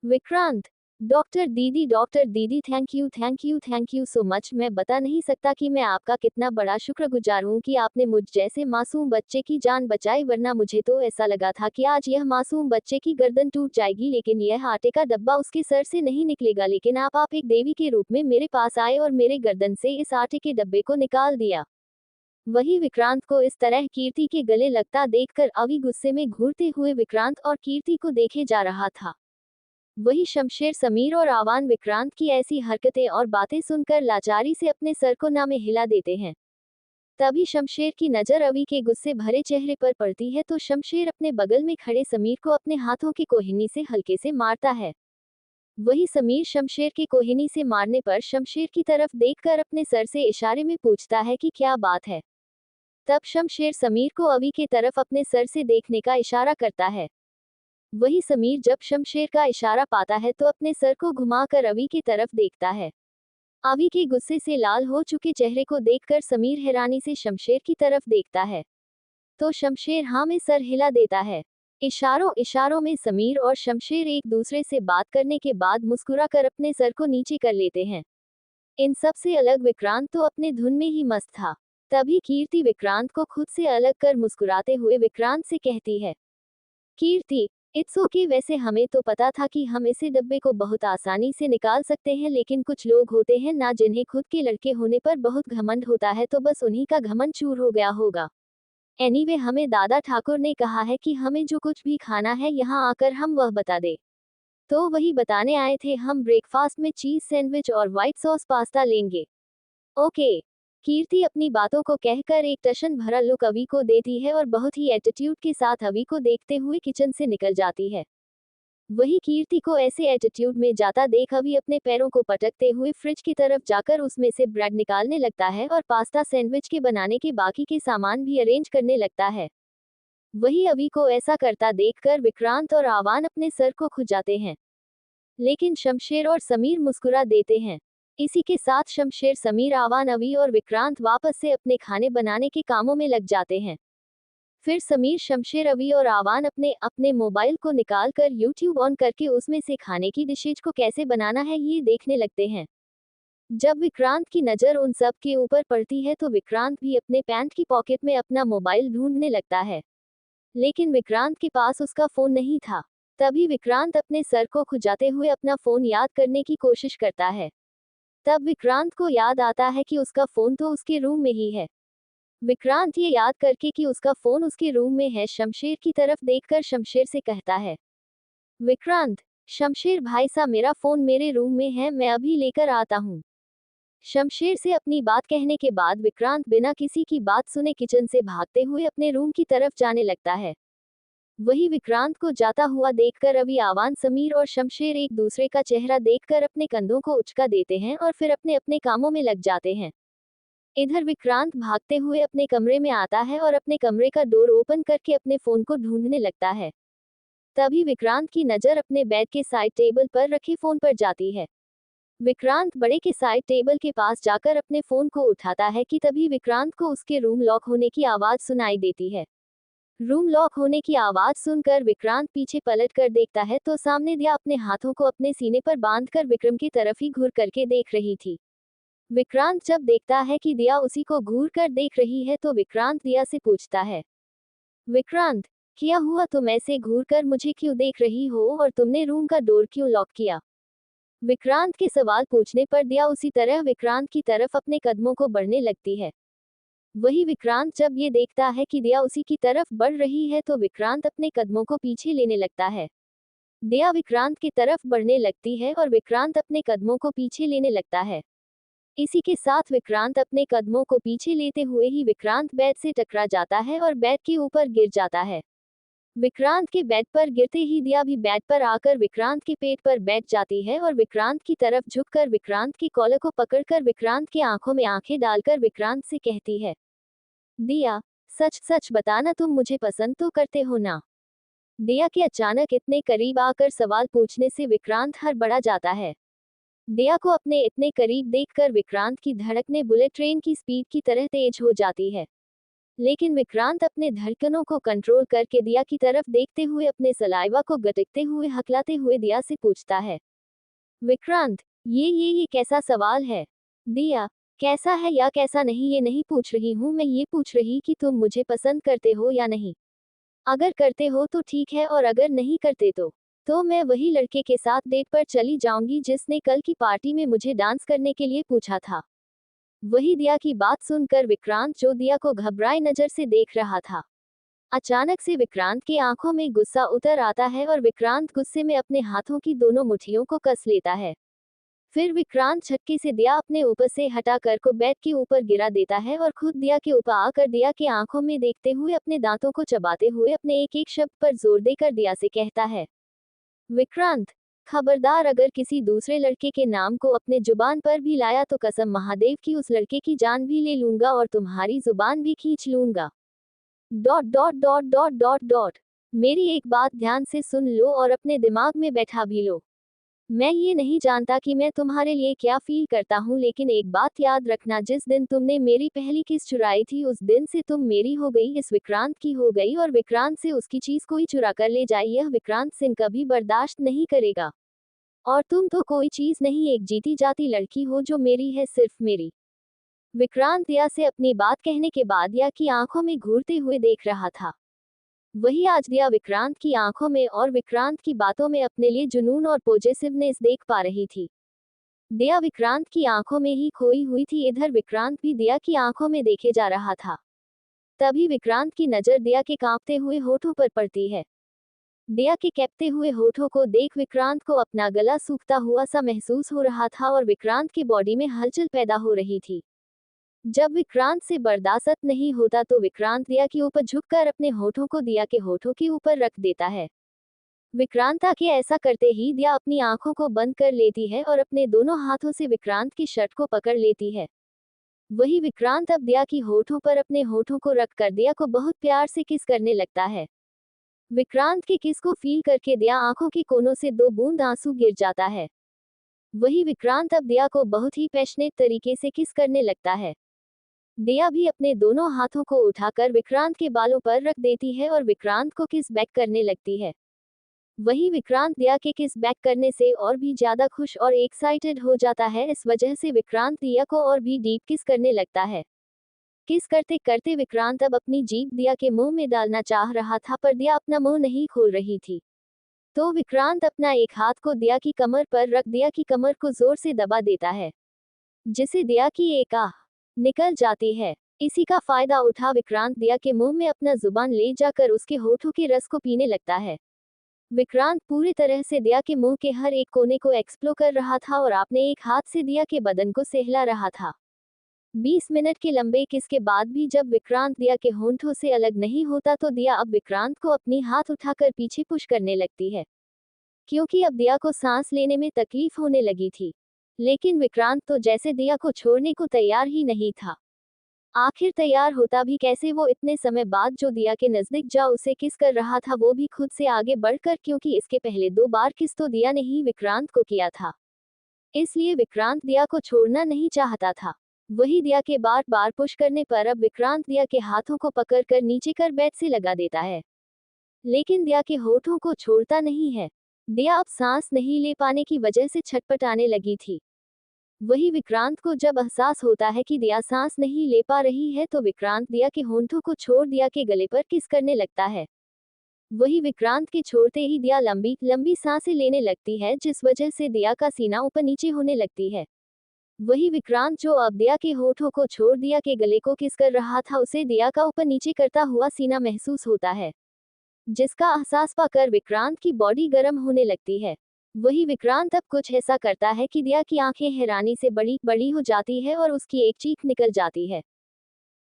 विक्रांत, डॉक्टर दीदी थैंक यू सो मच। मैं बता नहीं सकता कि मैं आपका कितना बड़ा शुक्रगुजार हूँ कि आपने मुझ जैसे मासूम बच्चे की जान बचाई, वरना मुझे तो ऐसा लगा था कि आज यह मासूम बच्चे की गर्दन टूट जाएगी, लेकिन यह आटे का डब्बा उसके सर से नहीं निकलेगा। लेकिन आप एक देवी के रूप में मेरे पास आए और मेरे गर्दन से इस आटे के डब्बे को निकाल दिया। वही विक्रांत को इस तरह कीर्ति के गले लगता देखकर अवी गुस्से में घूरते हुए विक्रांत और कीर्ति को देखे जा रहा था। वही शमशेर, समीर और आवान विक्रांत की ऐसी हरकतें और बातें सुनकर लाचारी से अपने सर को ना में हिला देते हैं। तभी शमशेर की नजर अवी के गुस्से भरे चेहरे पर पड़ती है तो शमशेर अपने बगल में खड़े समीर को अपने हाथों की कोहिनी से हल्के से मारता है। वही समीर शमशेर के कोहिनी से मारने पर शमशेर की तरफ देखकर अपने सर से इशारे में पूछता है कि क्या बात है। तब शमशेर समीर को अवी के तरफ अपने सर से देखने का इशारा करता है। वही समीर जब शमशेर का इशारा पाता है तो अपने सर को घुमाकर अवी की तरफ देखता है। अवी के गुस्से से लाल हो चुके चेहरे को देखकर समीर हैरानी से शमशेर की तरफ देखता है तो शमशेर हाँ में सर हिला देता है। इशारों इशारों में समीर और शमशेर एक दूसरे से बात करने के बाद मुस्कुराकर अपने सर को नीचे कर लेते हैं। इन सब से अलग विक्रांत तो अपने धुन में ही मस्त था। तभी कीर्ति विक्रांत को खुद से अलग कर मुस्कुराते हुए विक्रांत से कहती है, कीर्ति, इट्स ओके, वैसे हमें तो पता था कि हम इसे डब्बे को बहुत आसानी से निकाल सकते हैं, लेकिन कुछ लोग होते हैं ना जिन्हें खुद के लड़के होने पर बहुत घमंड होता है, तो बस उन्हीं का घमंड चूर हो गया होगा। एनीवे, हमें दादा ठाकुर ने कहा है कि हमें जो कुछ भी खाना है यहाँ आकर हम वह बता दे। तो वही बताने आए थे, हम ब्रेकफास्ट में चीज सैंडविच और व्हाइट सॉस पास्ता लेंगे। ओके। कीर्ति अपनी बातों को कहकर एक टशन भरा लुक अवी को देती है और बहुत ही एटीट्यूड के साथ अवी को देखते हुए किचन से निकल जाती है। वही कीर्ति को ऐसे एटीट्यूड में जाता देख अवी अपने पैरों को पटकते हुए फ्रिज की तरफ जाकर उसमें से ब्रेड निकालने लगता है और पास्ता सैंडविच के बनाने के बाकी के सामान भी अरेंज करने लगता है। वही अवी को ऐसा करता देखकर विक्रांत और आवान अपने सर को खुजाते हैं, लेकिन शमशेर और समीर मुस्कुरा देते हैं। इसी के साथ शमशेर, समीर, आवान, अवी और विक्रांत वापस से अपने खाने बनाने के कामों में लग जाते हैं। फिर समीर, शमशेर, अवी और आवान अपने अपने मोबाइल को निकालकर यूट्यूब ऑन करके उसमें से खाने की डिशेज को कैसे बनाना है ये देखने लगते हैं। जब विक्रांत की नज़र उन सब के ऊपर पड़ती है तो विक्रांत भी अपने पैंट की पॉकेट में अपना मोबाइल ढूंढने लगता है, लेकिन विक्रांत के पास उसका फोन नहीं था। तभी विक्रांत अपने सर को खुजाते हुए अपना फोन याद करने की कोशिश करता है। तब विक्रांत को याद आता है कि उसका फोन तो उसके रूम में ही है। विक्रांत ये याद करके कि उसका फोन उसके रूम में है, शमशेर की तरफ देखकर शमशेर से कहता है, विक्रांत, शमशेर भाई साहब, मेरा फोन मेरे रूम में है, मैं अभी लेकर आता हूँ। शमशेर से अपनी बात कहने के बाद विक्रांत बिना किसी की बात सुने किचन से भागते हुए अपने रूम की तरफ जाने लगता है। वही विक्रांत को जाता हुआ देखकर अभी आवान, समीर और शमशेर एक दूसरे का चेहरा देखकर अपने कंधों को उचका देते हैं और फिर अपने अपने कामों में लग जाते हैं। इधर विक्रांत भागते हुए अपने कमरे में आता है और अपने कमरे का डोर ओपन करके अपने फोन को ढूंढने लगता है। तभी विक्रांत की नजर अपने बेड के साइड टेबल पर रखे फोन पर जाती है। विक्रांत बड़े के साइड टेबल के पास जाकर अपने फोन को उठाता है कि तभी विक्रांत को उसके रूम लॉक होने की आवाज सुनाई देती है। रूम लॉक होने की आवाज सुनकर विक्रांत पीछे पलट कर देखता है तो सामने दिया अपने हाथों को अपने सीने पर बांधकर विक्रम की तरफ ही घूर करके देख रही थी। विक्रांत जब देखता है कि दिया उसी को घूर कर देख रही है तो विक्रांत दिया से पूछता है, विक्रांत, क्या हुआ, तुम ऐसे घूर कर मुझे क्यों देख रही हो और तुमने रूम का डोर क्यों लॉक किया? विक्रांत के सवाल पूछने पर दिया उसी तरह विक्रांत की तरफ अपने कदमों को बढ़ने लगती है। वही विक्रांत जब ये देखता है कि दिया उसी की तरफ बढ़ रही है तो विक्रांत अपने कदमों को पीछे लेने लगता है। दिया विक्रांत की तरफ बढ़ने लगती है और विक्रांत अपने कदमों को पीछे लेने लगता है। इसी के साथ विक्रांत अपने कदमों को पीछे लेते हुए ही विक्रांत बेड से टकरा जाता है और बेड के ऊपर गिर जाता है। विक्रांत के बेड पर गिरते ही दिया भी बेड पर आकर विक्रांत के पेट पर बैठ जाती है और विक्रांत की तरफ झुककर विक्रांत की कॉलर को पकड़कर विक्रांत की आंखों में आंखें डालकर विक्रांत से कहती है, दिया, सच सच बताना तुम मुझे पसंद तो करते हो ना। दिया के अचानक इतने करीब आकर सवाल पूछने से विक्रांत हड़बड़ा जाता है। दिया को अपने इतने करीब देखकर विक्रांत की धड़कनें बुलेट ट्रेन की स्पीड की तरह तेज हो जाती है। लेकिन विक्रांत अपने धड़कनों को कंट्रोल करके दिया की तरफ देखते हुए अपने सलाइवा को गटकते हुए हकलाते हुए दिया से पूछता है, विक्रांत, ये कैसा सवाल है? दिया, कैसा है या कैसा नहीं ये नहीं पूछ रही हूँ मैं, ये पूछ रही कि तुम मुझे पसंद करते हो या नहीं। अगर करते हो तो ठीक है और अगर नहीं करते तो मैं वही लड़के के साथ डेट पर चली जाऊंगी जिसने कल की पार्टी में मुझे डांस करने के लिए पूछा था। वही दिया की बात सुनकर विक्रांत जो दिया को घबराई नजर से देख रहा था, अचानक से विक्रांत की आंखों में गुस्सा उतर आता है और विक्रांत गुस्से में अपने हाथों की दोनों मुट्ठियों को कस लेता है। फिर विक्रांत झटके से दिया अपने ऊपर से हटाकर को बेड के ऊपर गिरा देता है और खुद दिया के ऊपर आकर दिया की आंखों में देखते हुए अपने दांतों को चबाते हुए अपने एक एक शब्द पर जोर देकर दिया से कहता है, विक्रांत, खबरदार अगर किसी दूसरे लड़के के नाम को अपने जुबान पर भी लाया तो कसम महादेव की उस लड़के की जान भी ले लूंगा और तुम्हारी जुबान भी खींच लूंगा। Dot dot dot dot dot dot. मेरी एक बात ध्यान से सुन लो और अपने दिमाग में बैठा भी लो। मैं ये नहीं जानता कि मैं तुम्हारे लिए क्या फील करता हूँ, लेकिन एक बात याद रखना, जिस दिन तुमने मेरी पहली किस चुराई थी उस दिन से तुम मेरी हो गई, इस विक्रांत की हो गई और विक्रांत से उसकी चीज कोई चुरा कर ले जाए यह विक्रांत सिंह कभी बर्दाश्त नहीं करेगा। और तुम तो कोई चीज नहीं, एक जीती जाती लड़की हो जो मेरी है, सिर्फ मेरी। विक्रांत दिया से अपनी बात कहने के बाद दिया की आंखों में घूरते हुए देख रहा था। वही आज दिया विक्रांत की आंखों में और विक्रांत की बातों में अपने लिए जुनून और पॉजिटिवनेस देख पा रही थी। दिया विक्रांत की आंखों में ही खोई हुई थी, इधर विक्रांत भी दिया की आंखों में देखे जा रहा था। तभी विक्रांत की नजर दिया के कांपते हुए होठों पर पड़ती है। दिया के कैपते हुए होठों को देख विक्रांत को अपना गला सूखता हुआ सा महसूस हो रहा था और विक्रांत की बॉडी में हलचल पैदा हो रही थी। जब विक्रांत से बर्दाश्त नहीं होता तो विक्रांत दिया के ऊपर झुककर अपने होठों को दिया के होठों के ऊपर रख देता है। विक्रांत के ऐसा करते ही दिया अपनी आंखों को बंद कर लेती है और अपने दोनों हाथों से विक्रांत की शर्ट को पकड़ लेती है। वही विक्रांत अब दिया की होठों पर अपने होठों को रख कर दिया को बहुत प्यार से किस करने लगता है। विक्रांत के किस को फील करके दिया आंखों के कोनों से दो बूंद आंसू गिर जाता है। वही विक्रांत अब दिया को बहुत ही पैशनेट तरीके से किस करने लगता है। दिया भी अपने दोनों हाथों को उठाकर विक्रांत के बालों पर रख देती है और विक्रांत को किस बैक करने लगती है। वही विक्रांत दिया के किस बैक करने से और भी ज्यादा खुश और एक्साइटेड हो जाता है, इस वजह से विक्रांत दिया को और भी डीप किस करने लगता है। किस करते करते विक्रांत अब अपनी जीभ दिया के मुंह में डालना चाह रहा था पर दिया अपना मुंह नहीं खोल रही थी। तो विक्रांत अपना एक हाथ को दिया की कमर पर रख दिया की कमर को जोर से दबा देता है, जिसे दिया की एक आह निकल जाती है। इसी का फायदा उठा विक्रांत दिया के मुंह में अपना जुबान ले जाकर उसके होठों के रस को पीने लगता है। विक्रांत पूरी तरह से दिया के मुंह के हर एक कोने को एक्सप्लोर कर रहा था और अपने एक हाथ से दिया के बदन को सहला रहा था। 20 मिनट के लंबे किस के बाद भी जब विक्रांत दिया के होंठों से अलग नहीं होता तो दिया अब विक्रांत को अपनी हाथ उठाकर पीछे पुश करने लगती है, क्योंकि अब दिया को सांस लेने में तकलीफ होने लगी थी। लेकिन विक्रांत तो जैसे दिया को छोड़ने को तैयार ही नहीं था। आखिर तैयार होता भी कैसे, वो इतने समय बाद जो दिया के नजदीक जा उसे किस कर रहा था, वो भी खुद से आगे बढ़कर, क्योंकि इसके पहले 2 बार किस तो दिया ने ही विक्रांत को किया था। इसलिए विक्रांत दिया को छोड़ना नहीं चाहता था। वही दिया के बार बार पुश करने पर अब विक्रांत दिया के हाथों को पकड़कर नीचे कर बेड से लगा देता है, लेकिन दिया के होठों को छोड़ता नहीं है। दिया अब सांस नहीं ले पाने की वजह से छटपटाने लगी थी। वही विक्रांत को जब एहसास होता है कि दिया सांस नहीं ले पा रही है तो विक्रांत दिया के होंठों को छोड़ दिया के गले पर किस करने लगता है। वही विक्रांत के छोड़ते ही दिया लंबी लंबी सांसें लेने लगती है, जिस वजह से दिया का सीना ऊपर नीचे होने लगती है। वही विक्रांत जो अब दिया के होठों को छोड़ दिया के गले को किस कर रहा था, उसे दिया का ऊपर नीचे करता हुआ सीना महसूस होता है, जिसका एहसास पाकर विक्रांत की बॉडी गर्म होने लगती है। वही विक्रांत अब कुछ ऐसा करता है कि दिया की आंखें हैरानी से बड़ी बड़ी हो जाती है और उसकी एक चीख निकल जाती है।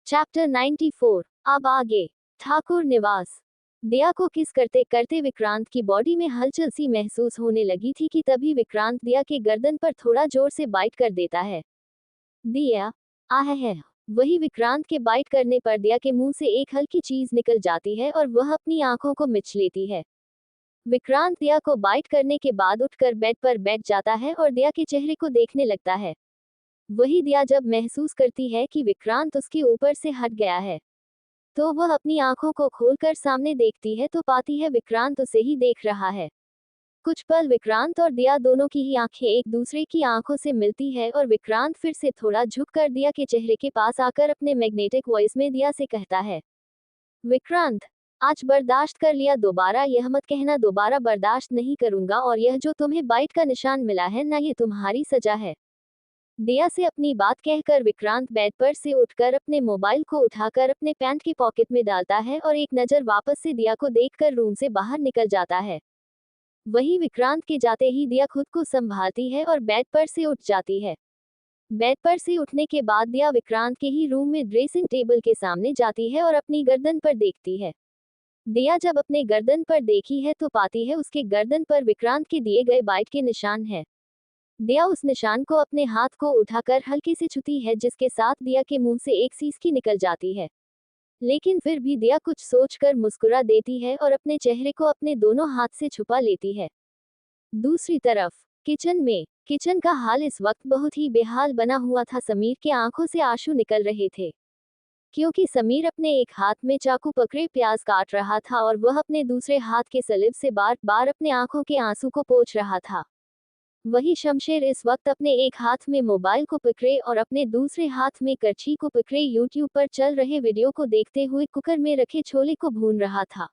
चैप्टर 94। अब आगे। ठाकुर निवास। दिया को किस करते करते विक्रांत की बॉडी में हलचल सी महसूस होने लगी थी कि तभी विक्रांत दिया के गर्दन पर थोड़ा जोर से बाइट कर देता है। दिया, आह है। वही विक्रांत के बाइट करने पर दिया के मुंह से एक हल्की चीज निकल जाती है और वह अपनी आंखों को मिच लेती है। विक्रांत दिया को बाइट करने के बाद उठकर बेड पर बैठ जाता है और दिया के चेहरे को देखने लगता है। वही दिया जब महसूस करती है कि विक्रांत उसके ऊपर से हट गया है, तो वह अपनी आंखों को खोलकर सामने देखती है तो पाती है विक्रांत उसे ही देख रहा है। कुछ पल विक्रांत और दिया दोनों की ही आंखें एक दूसरे की आंखों से मिलती है और विक्रांत फिर से थोड़ा झुककर दिया के चेहरे के पास आकर अपने मैग्नेटिक वॉइस में दिया से कहता है, विक्रांत, आज बर्दाश्त कर लिया, दोबारा यह मत कहना दोबारा बर्दाश्त नहीं करूंगा, और यह जो तुम्हें बाइट का निशान मिला है ना, ये तुम्हारी सजा है। दिया से अपनी बात कहकर विक्रांत बेड पर से उठकर अपने मोबाइल को उठाकर अपने पैंट के पॉकेट में डालता है और एक नज़र वापस से दिया को देखकर रूम से बाहर निकल जाता है। वही विक्रांत के जाते ही दिया खुद को संभालती है और बेड पर से उठ जाती है। बेड पर से उठने के बाद दिया विक्रांत के ही रूम में ड्रेसिंग टेबल के सामने जाती है और अपनी गर्दन पर देखती है। दिया जब अपने गर्दन पर देखी है तो पाती है उसके गर्दन पर विक्रांत के दिए गए बाइट के निशान है। दिया उस निशान को अपने हाथ को उठाकर हल्के से छूती है, जिसके साथ दिया के मुंह से एक सीसकी निकल जाती है। लेकिन फिर भी दिया कुछ सोचकर मुस्कुरा देती है और अपने चेहरे को अपने दोनों हाथ से छुपा लेती है। दूसरी तरफ किचन का हाल इस वक्त बहुत ही बेहाल बना हुआ था। समीर के आंखों से आंसू निकल रहे थे, क्योंकि समीर अपने एक हाथ में चाकू पकड़े प्याज काट रहा था और वह अपने दूसरे हाथ के सलीब से बार बार अपने आंखों के आंसू को पोंछ रहा था। वही शमशेर इस वक्त अपने एक हाथ में मोबाइल को पकड़े और अपने दूसरे हाथ में करछी को पकड़े यूट्यूब पर चल रहे वीडियो को देखते हुए कुकर में रखे छोले को भून रहा था।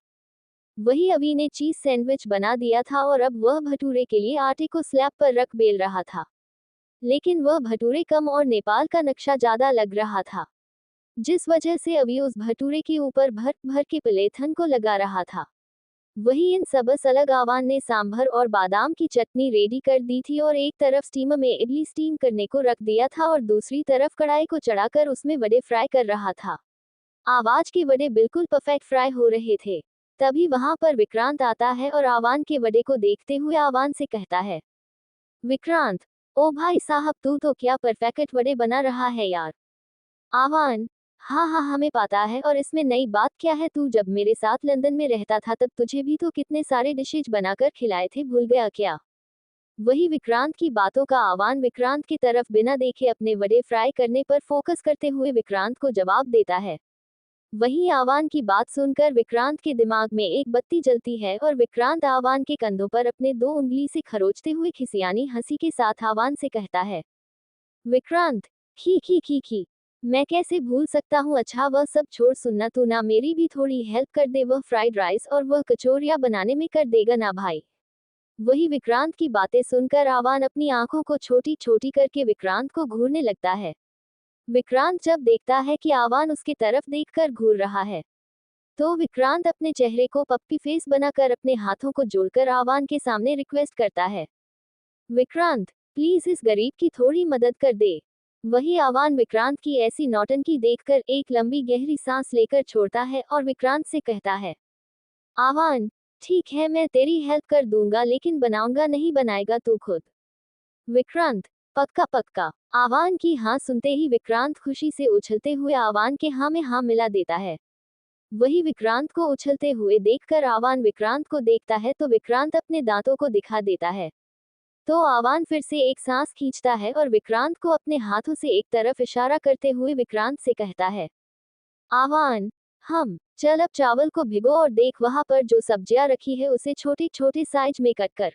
वही अभी ने चीज सैंडविच बना दिया था और अब वह भटूरे के लिए आटे को स्लैब पर रख बेल रहा था, लेकिन वह भटूरे कम और नेपाल का नक्शा ज्यादा लग रहा था, जिस वजह से अभी उस भटूरे के ऊपर भर भर के पलेथन को लगा रहा था। वही इन सबस अलग आवान ने सांभर और बादाम की चटनी रेडी कर दी थी और एक तरफ स्टीमर में इडली स्टीम करने को रख दिया था और दूसरी तरफ कढ़ाई को चढ़ाकर उसमें वड़े फ्राई कर रहा था। आवाज के वड़े बिल्कुल परफेक्ट फ्राई हो रहे थे। तभी वहां पर विक्रांत आता है और आवान के वड़े को देखते हुए आवान से कहता है, विक्रांत, ओ भाई साहब, तू तो क्या परफेक्ट वड़े बना रहा है यार। आवान, हाँ हाँ हमें पता है, और इसमें नई बात क्या है, तू जब मेरे साथ लंदन में रहता था तब तुझे भी तो कितने सारे डिशेज बनाकर खिलाए थे, भूल गया क्या। वही विक्रांत की बातों का आवान विक्रांत की तरफ बिना देखे अपने वड़े फ्राई करने पर फोकस करते हुए विक्रांत को जवाब देता है। वही आवान की बात सुनकर विक्रांत के दिमाग में एक बत्ती जलती है और विक्रांत आवान के कंधों पर अपने 2 उंगली से खरोचते हुए खिसियानी हंसी के साथ आवान से कहता है, विक्रांत, खी, मैं कैसे भूल सकता हूँ, अच्छा वह सब छोड़, सुनना, तू ना मेरी भी थोड़ी हेल्प कर दे, वह फ्राइड राइस और वह कचौरियाँ बनाने में कर देगा ना भाई। वही विक्रांत की बातें सुनकर आवान अपनी आंखों को छोटी छोटी करके विक्रांत को घूरने लगता है। विक्रांत जब देखता है कि आवान उसकी तरफ देखकर घूर रहा है, तो विक्रांत अपने चेहरे को पप्पी फेस बनाकर अपने हाथों को जोड़कर आवान के सामने रिक्वेस्ट करता है, विक्रांत, प्लीज इस गरीब की थोड़ी मदद कर दे। वही आवान विक्रांत की ऐसी नौटंकी देखकर एक लंबी गहरी सांस लेकर छोड़ता है और विक्रांत से कहता है, आवान, ठीक है मैं तेरी हेल्प कर दूंगा, लेकिन बनाऊंगा नहीं, बनाएगा तू खुद। विक्रांत, पक्का पक्का। आवान की हाँ सुनते ही विक्रांत खुशी से उछलते हुए आवान के हाँ में हाँ मिला देता है। वही विक्रांत को उछलते हुए देखकर आवान विक्रांत को देखता है तो विक्रांत अपने दांतों को दिखा देता है। तो आवान फिर से एक सांस खींचता है और विक्रांत को अपने हाथों से एक तरफ इशारा करते हुए विक्रांत से कहता है, आवान, चल अब चावल को भिगो और देख वहां पर जो सब्जियां रखी है उसे छोटे छोटे साइज में कट कर।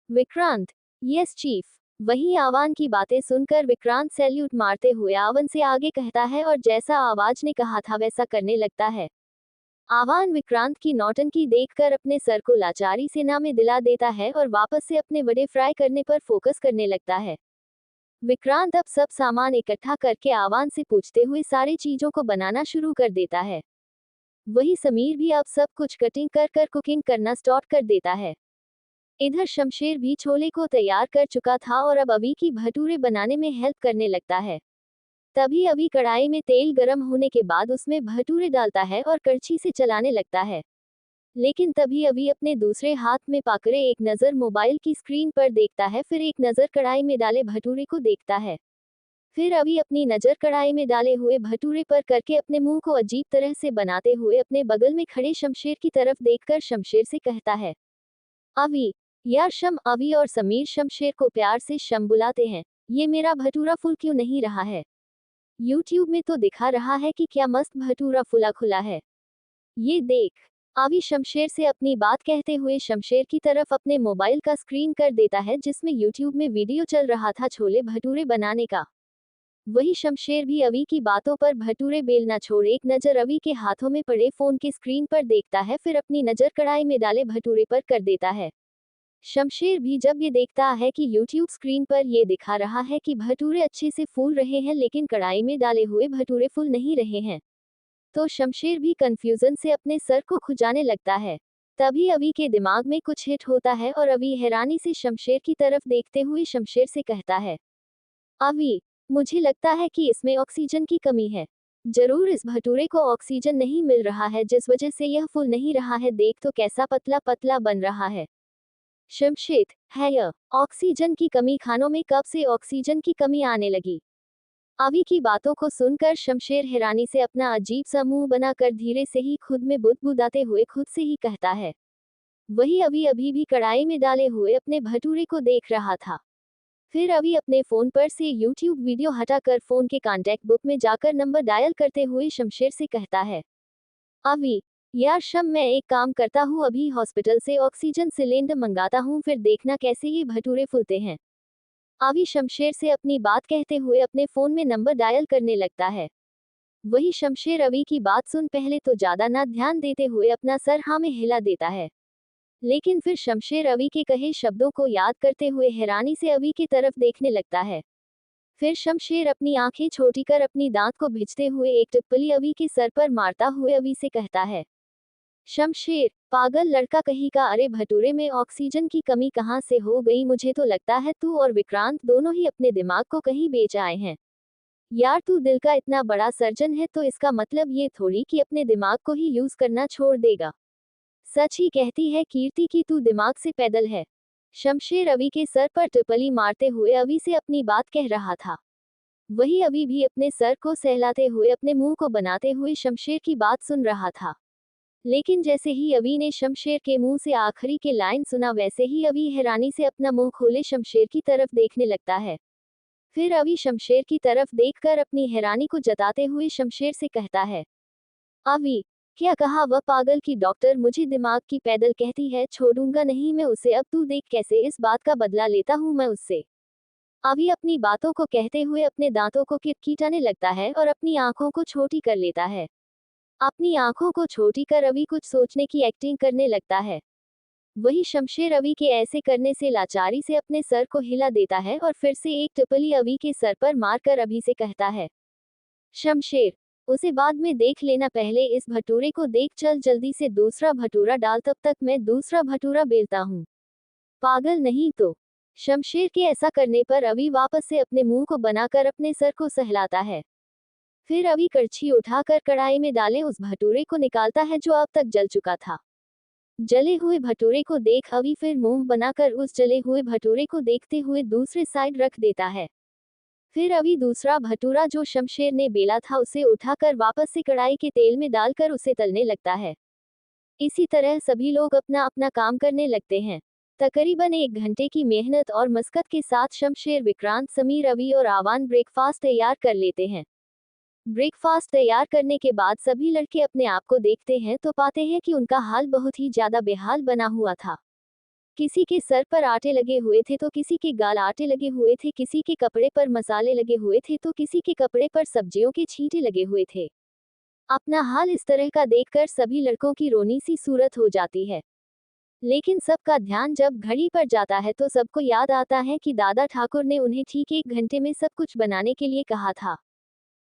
Vikrant, yes chief. वही आवान की बातें सुनकर विक्रांत सैल्यूट मारते हुए आवान से आगे कहता है और जैसा आवाज ने कहा था वैसा करने लगता है। आवान विक्रांत की नौटंकी देखकर अपने सर को लाचारी से नामे दिला देता है और वापस से अपने वड़े फ्राई करने पर फोकस करने लगता है। विक्रांत अब सब सामान इकट्ठा करके आवान से पूछते हुए सारी चीजों को बनाना शुरू कर देता है। वही समीर भी अब सब कुछ कटिंग कर कर कुकिंग करना स्टार्ट कर देता है। इधर शमशेर भी छोले को तैयार कर चुका था और अब अवी की भटूरे बनाने में हेल्प करने लगता है। तभी अवी कढ़ाई में तेल गरम होने के बाद उसमें भटूरे डालता है और कड़छी से चलाने लगता है। लेकिन तभी अवी अपने दूसरे हाथ में पकड़े एक नज़र मोबाइल की स्क्रीन पर देखता है, फिर एक नज़र कढ़ाई में डाले भटूरे को देखता है। फिर अवी अपनी नज़र कढ़ाई में डाले हुए भटूरे पर करके अपने मुंह को अजीब तरह से बनाते हुए अपने बगल में खड़े शमशेर की तरफ देखकर शमशेर से कहता है, अवी, यार शम। अवी और समीर शमशेर को प्यार से शम बुलाते हैं। ये मेरा भटूरा फुल क्यों नहीं रहा है? यूट्यूब में तो दिखा रहा है कि क्या मस्त भटूरा फुला खुला है। ये देख। अवी शमशेर से अपनी बात कहते हुए शमशेर की तरफ अपने मोबाइल का स्क्रीन कर देता है जिसमें यूट्यूब में वीडियो चल रहा था छोले भटूरे बनाने का। वही शमशेर भी अवी की बातों पर भटूरे बेलना छोड़ एक नज़र अवी के हाथों में पड़े फोन की स्क्रीन पर देखता है, फिर अपनी नज़र कढ़ाई में डाले भटूरे पर कर देता है। शमशेर भी जब ये देखता है कि यूट्यूब स्क्रीन पर ये दिखा रहा है कि भटूरे अच्छे से फूल रहे हैं लेकिन कढ़ाई में डाले हुए भटूरे फूल नहीं रहे हैं, तो शमशेर भी कंफ्यूजन से अपने सर को खुजाने लगता है। तभी अवी के दिमाग में कुछ हिट होता है और अवी हैरानी से शमशेर की तरफ देखते हुए शमशेर से कहता है, अवी, मुझे लगता है कि इसमें ऑक्सीजन की कमी है। जरूर इस भटूरे को ऑक्सीजन नहीं मिल रहा है जिस वजह से यह फूल नहीं रहा है। देख तो कैसा पतला पतला बन रहा है। शमशेद, है यह ऑक्सीजन की कमी? खानों में कब से ऑक्सीजन की कमी आने लगी? अवी की बातों को सुनकर शमशेर हैरानी से अपना अजीब सा मुंह बनाकर धीरे से ही खुद में बुदबुदाते हुए खुद से ही कहता है। वही अवी अभी भी कढ़ाई में डाले हुए अपने भटूरे को देख रहा था। फिर अवी अपने फोन पर से यूट्यूब वीडियो हटाकर फोन के कॉन्टैक्ट बुक में जाकर नंबर डायल करते हुए शमशेर से कहता है, अवी, यार शम, मैं एक काम करता हूँ, अभी हॉस्पिटल से ऑक्सीजन सिलेंडर मंगाता हूँ, फिर देखना कैसे ये भटूरे फूलते हैं। अवी शमशेर से अपनी बात कहते हुए अपने फोन में नंबर डायल करने लगता है। वही शमशेर अवी की बात सुन पहले तो ज्यादा ना ध्यान देते हुए अपना सर हाँ में हिला देता है, लेकिन फिर शमशेर अवी के कहे शब्दों को याद करते हुए हैरानी से अवी की तरफ देखने लगता है। फिर शमशेर अपनी आंखें छोटी कर अपनी दांत को भिजते हुए एक टिप्पली अवी के सर पर मारता हुए अवी से कहता है, शमशेर, पागल लड़का कहीं का, अरे भटूरे में ऑक्सीजन की कमी कहाँ से हो गई? मुझे तो लगता है तू और विक्रांत दोनों ही अपने दिमाग को कहीं बेच आए हैं। यार तू दिल का इतना बड़ा सर्जन है तो इसका मतलब ये थोड़ी कि अपने दिमाग को ही यूज करना छोड़ देगा। सच ही कहती है कीर्ति कि तू दिमाग से पैदल है। शमशेर अवी के सर पर टिप्पली मारते हुए अवी से अपनी बात कह रहा था। वही अवी भी अपने सर को सहलाते हुए अपने मुंह को बनाते हुए शमशेर की बात सुन रहा था। लेकिन जैसे ही अवी ने शमशेर के मुंह से आखिरी के लाइन सुना वैसे ही अवी हैरानी से अपना मुंह खोले शमशेर की तरफ देखने लगता है। फिर अवी शमशेर की तरफ देखकर अपनी हैरानी को जताते हुए शमशेर से कहता है, अवी, क्या कहा? वह पागल की डॉक्टर मुझे दिमाग की पैदल कहती है, छोड़ूंगा नहीं मैं उसे। अब तू देख कैसे इस बात का बदला लेता हूं मैं उससे। अवी अपनी बातों को कहते हुए अपने दांतों को किटकिटाने लगता है और अपनी आंखों को छोटी कर लेता है। अपनी आंखों को छोटी कर अवी कुछ सोचने की एक्टिंग करने लगता है। वही शमशेर अवी के ऐसे करने से लाचारी से अपने सर को हिला देता है और फिर से एक टिप्पली अवी के सर पर मारकर अभी से कहता है, शमशेर, उसे बाद में देख लेना, पहले इस भटूरे को देख, चल जल्दी से दूसरा भटूरा डाल, तब तक मैं दूसरा भटूरा बेलता हूँ। पागल नहीं तो। शमशेर के ऐसा करने पर अवी वापस से अपने मुंह को बनाकर अपने सर को सहलाता है। फिर अवी कड़छी उठाकर कढ़ाई में डाले उस भटूरे को निकालता है जो अब तक जल चुका था। जले हुए भटूरे को देख अवी फिर मुंह बनाकर उस जले हुए भटूरे को देखते हुए दूसरे साइड रख देता है। फिर अभी दूसरा भटूरा जो शमशेर ने बेला था उसे उठाकर वापस से कढ़ाई के तेल में डालकर उसे तलने लगता है। इसी तरह सभी लोग अपना अपना काम करने लगते हैं। तकरीबन 1 घंटे की मेहनत और मशक्कत के साथ शमशेर, विक्रांत, समीर, अवी और आवान ब्रेकफास्ट तैयार कर लेते हैं। ब्रेकफास्ट तैयार करने के बाद सभी लड़के अपने आप को देखते हैं तो पाते हैं कि उनका हाल बहुत ही ज्यादा बेहाल बना हुआ था। किसी के सर पर आटे लगे हुए थे तो किसी के गाल आटे लगे हुए थे, किसी के कपड़े पर मसाले लगे हुए थे तो किसी के कपड़े पर सब्जियों के छींटे लगे हुए थे। अपना हाल इस तरह का देखकर सभी लड़कों की रोनी सी सूरत हो जाती है। लेकिन सबका ध्यान जब घड़ी पर जाता है तो सबको याद आता है कि दादा ठाकुर ने उन्हें ठीक 1 घंटे में सब कुछ बनाने के लिए कहा था।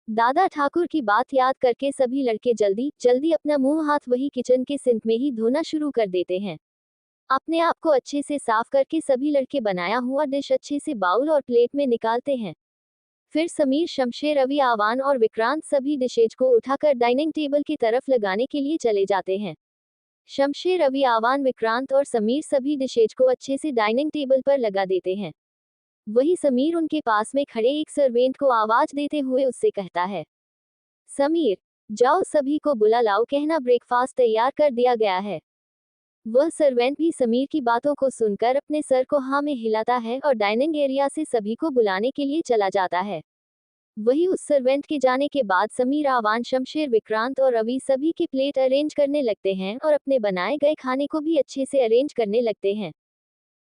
दादा ठाकुर की बात याद करके सभी लड़के जल्दी जल्दी अपना मुंह हाथ वही किचन के सिंक में ही धोना शुरू कर देते हैं। अपने आप को अच्छे से साफ करके सभी लड़के बनाया हुआ डिश अच्छे से बाउल और प्लेट में निकालते हैं। फिर समीर, शमशेर, रवि, आवान और विक्रांत सभी डिशेज को उठाकर डाइनिंग टेबल की तरफ लगाने के लिए चले जाते हैं। शमशेर, रवि, आवान, विक्रांत और समीर सभी डिशेज को अच्छे से डाइनिंग टेबल पर लगा देते हैं। वही समीर उनके पास में खड़े एक सर्वेंट को आवाज देते हुए उससे कहता है, समीर, जाओ सभी को बुला लाओ, कहना ब्रेकफास्ट तैयार कर दिया गया है। वह सर्वेंट भी समीर की बातों को सुनकर अपने सर को हाँ में हिलाता है और डाइनिंग एरिया से सभी को बुलाने के लिए चला जाता है। वही उस सर्वेंट के जाने के बाद समीर, आवान, शमशेर, विक्रांत और रवि सभी की प्लेट अरेंज करने लगते हैं और अपने बनाए गए खाने को भी अच्छे से अरेंज करने लगते हैं।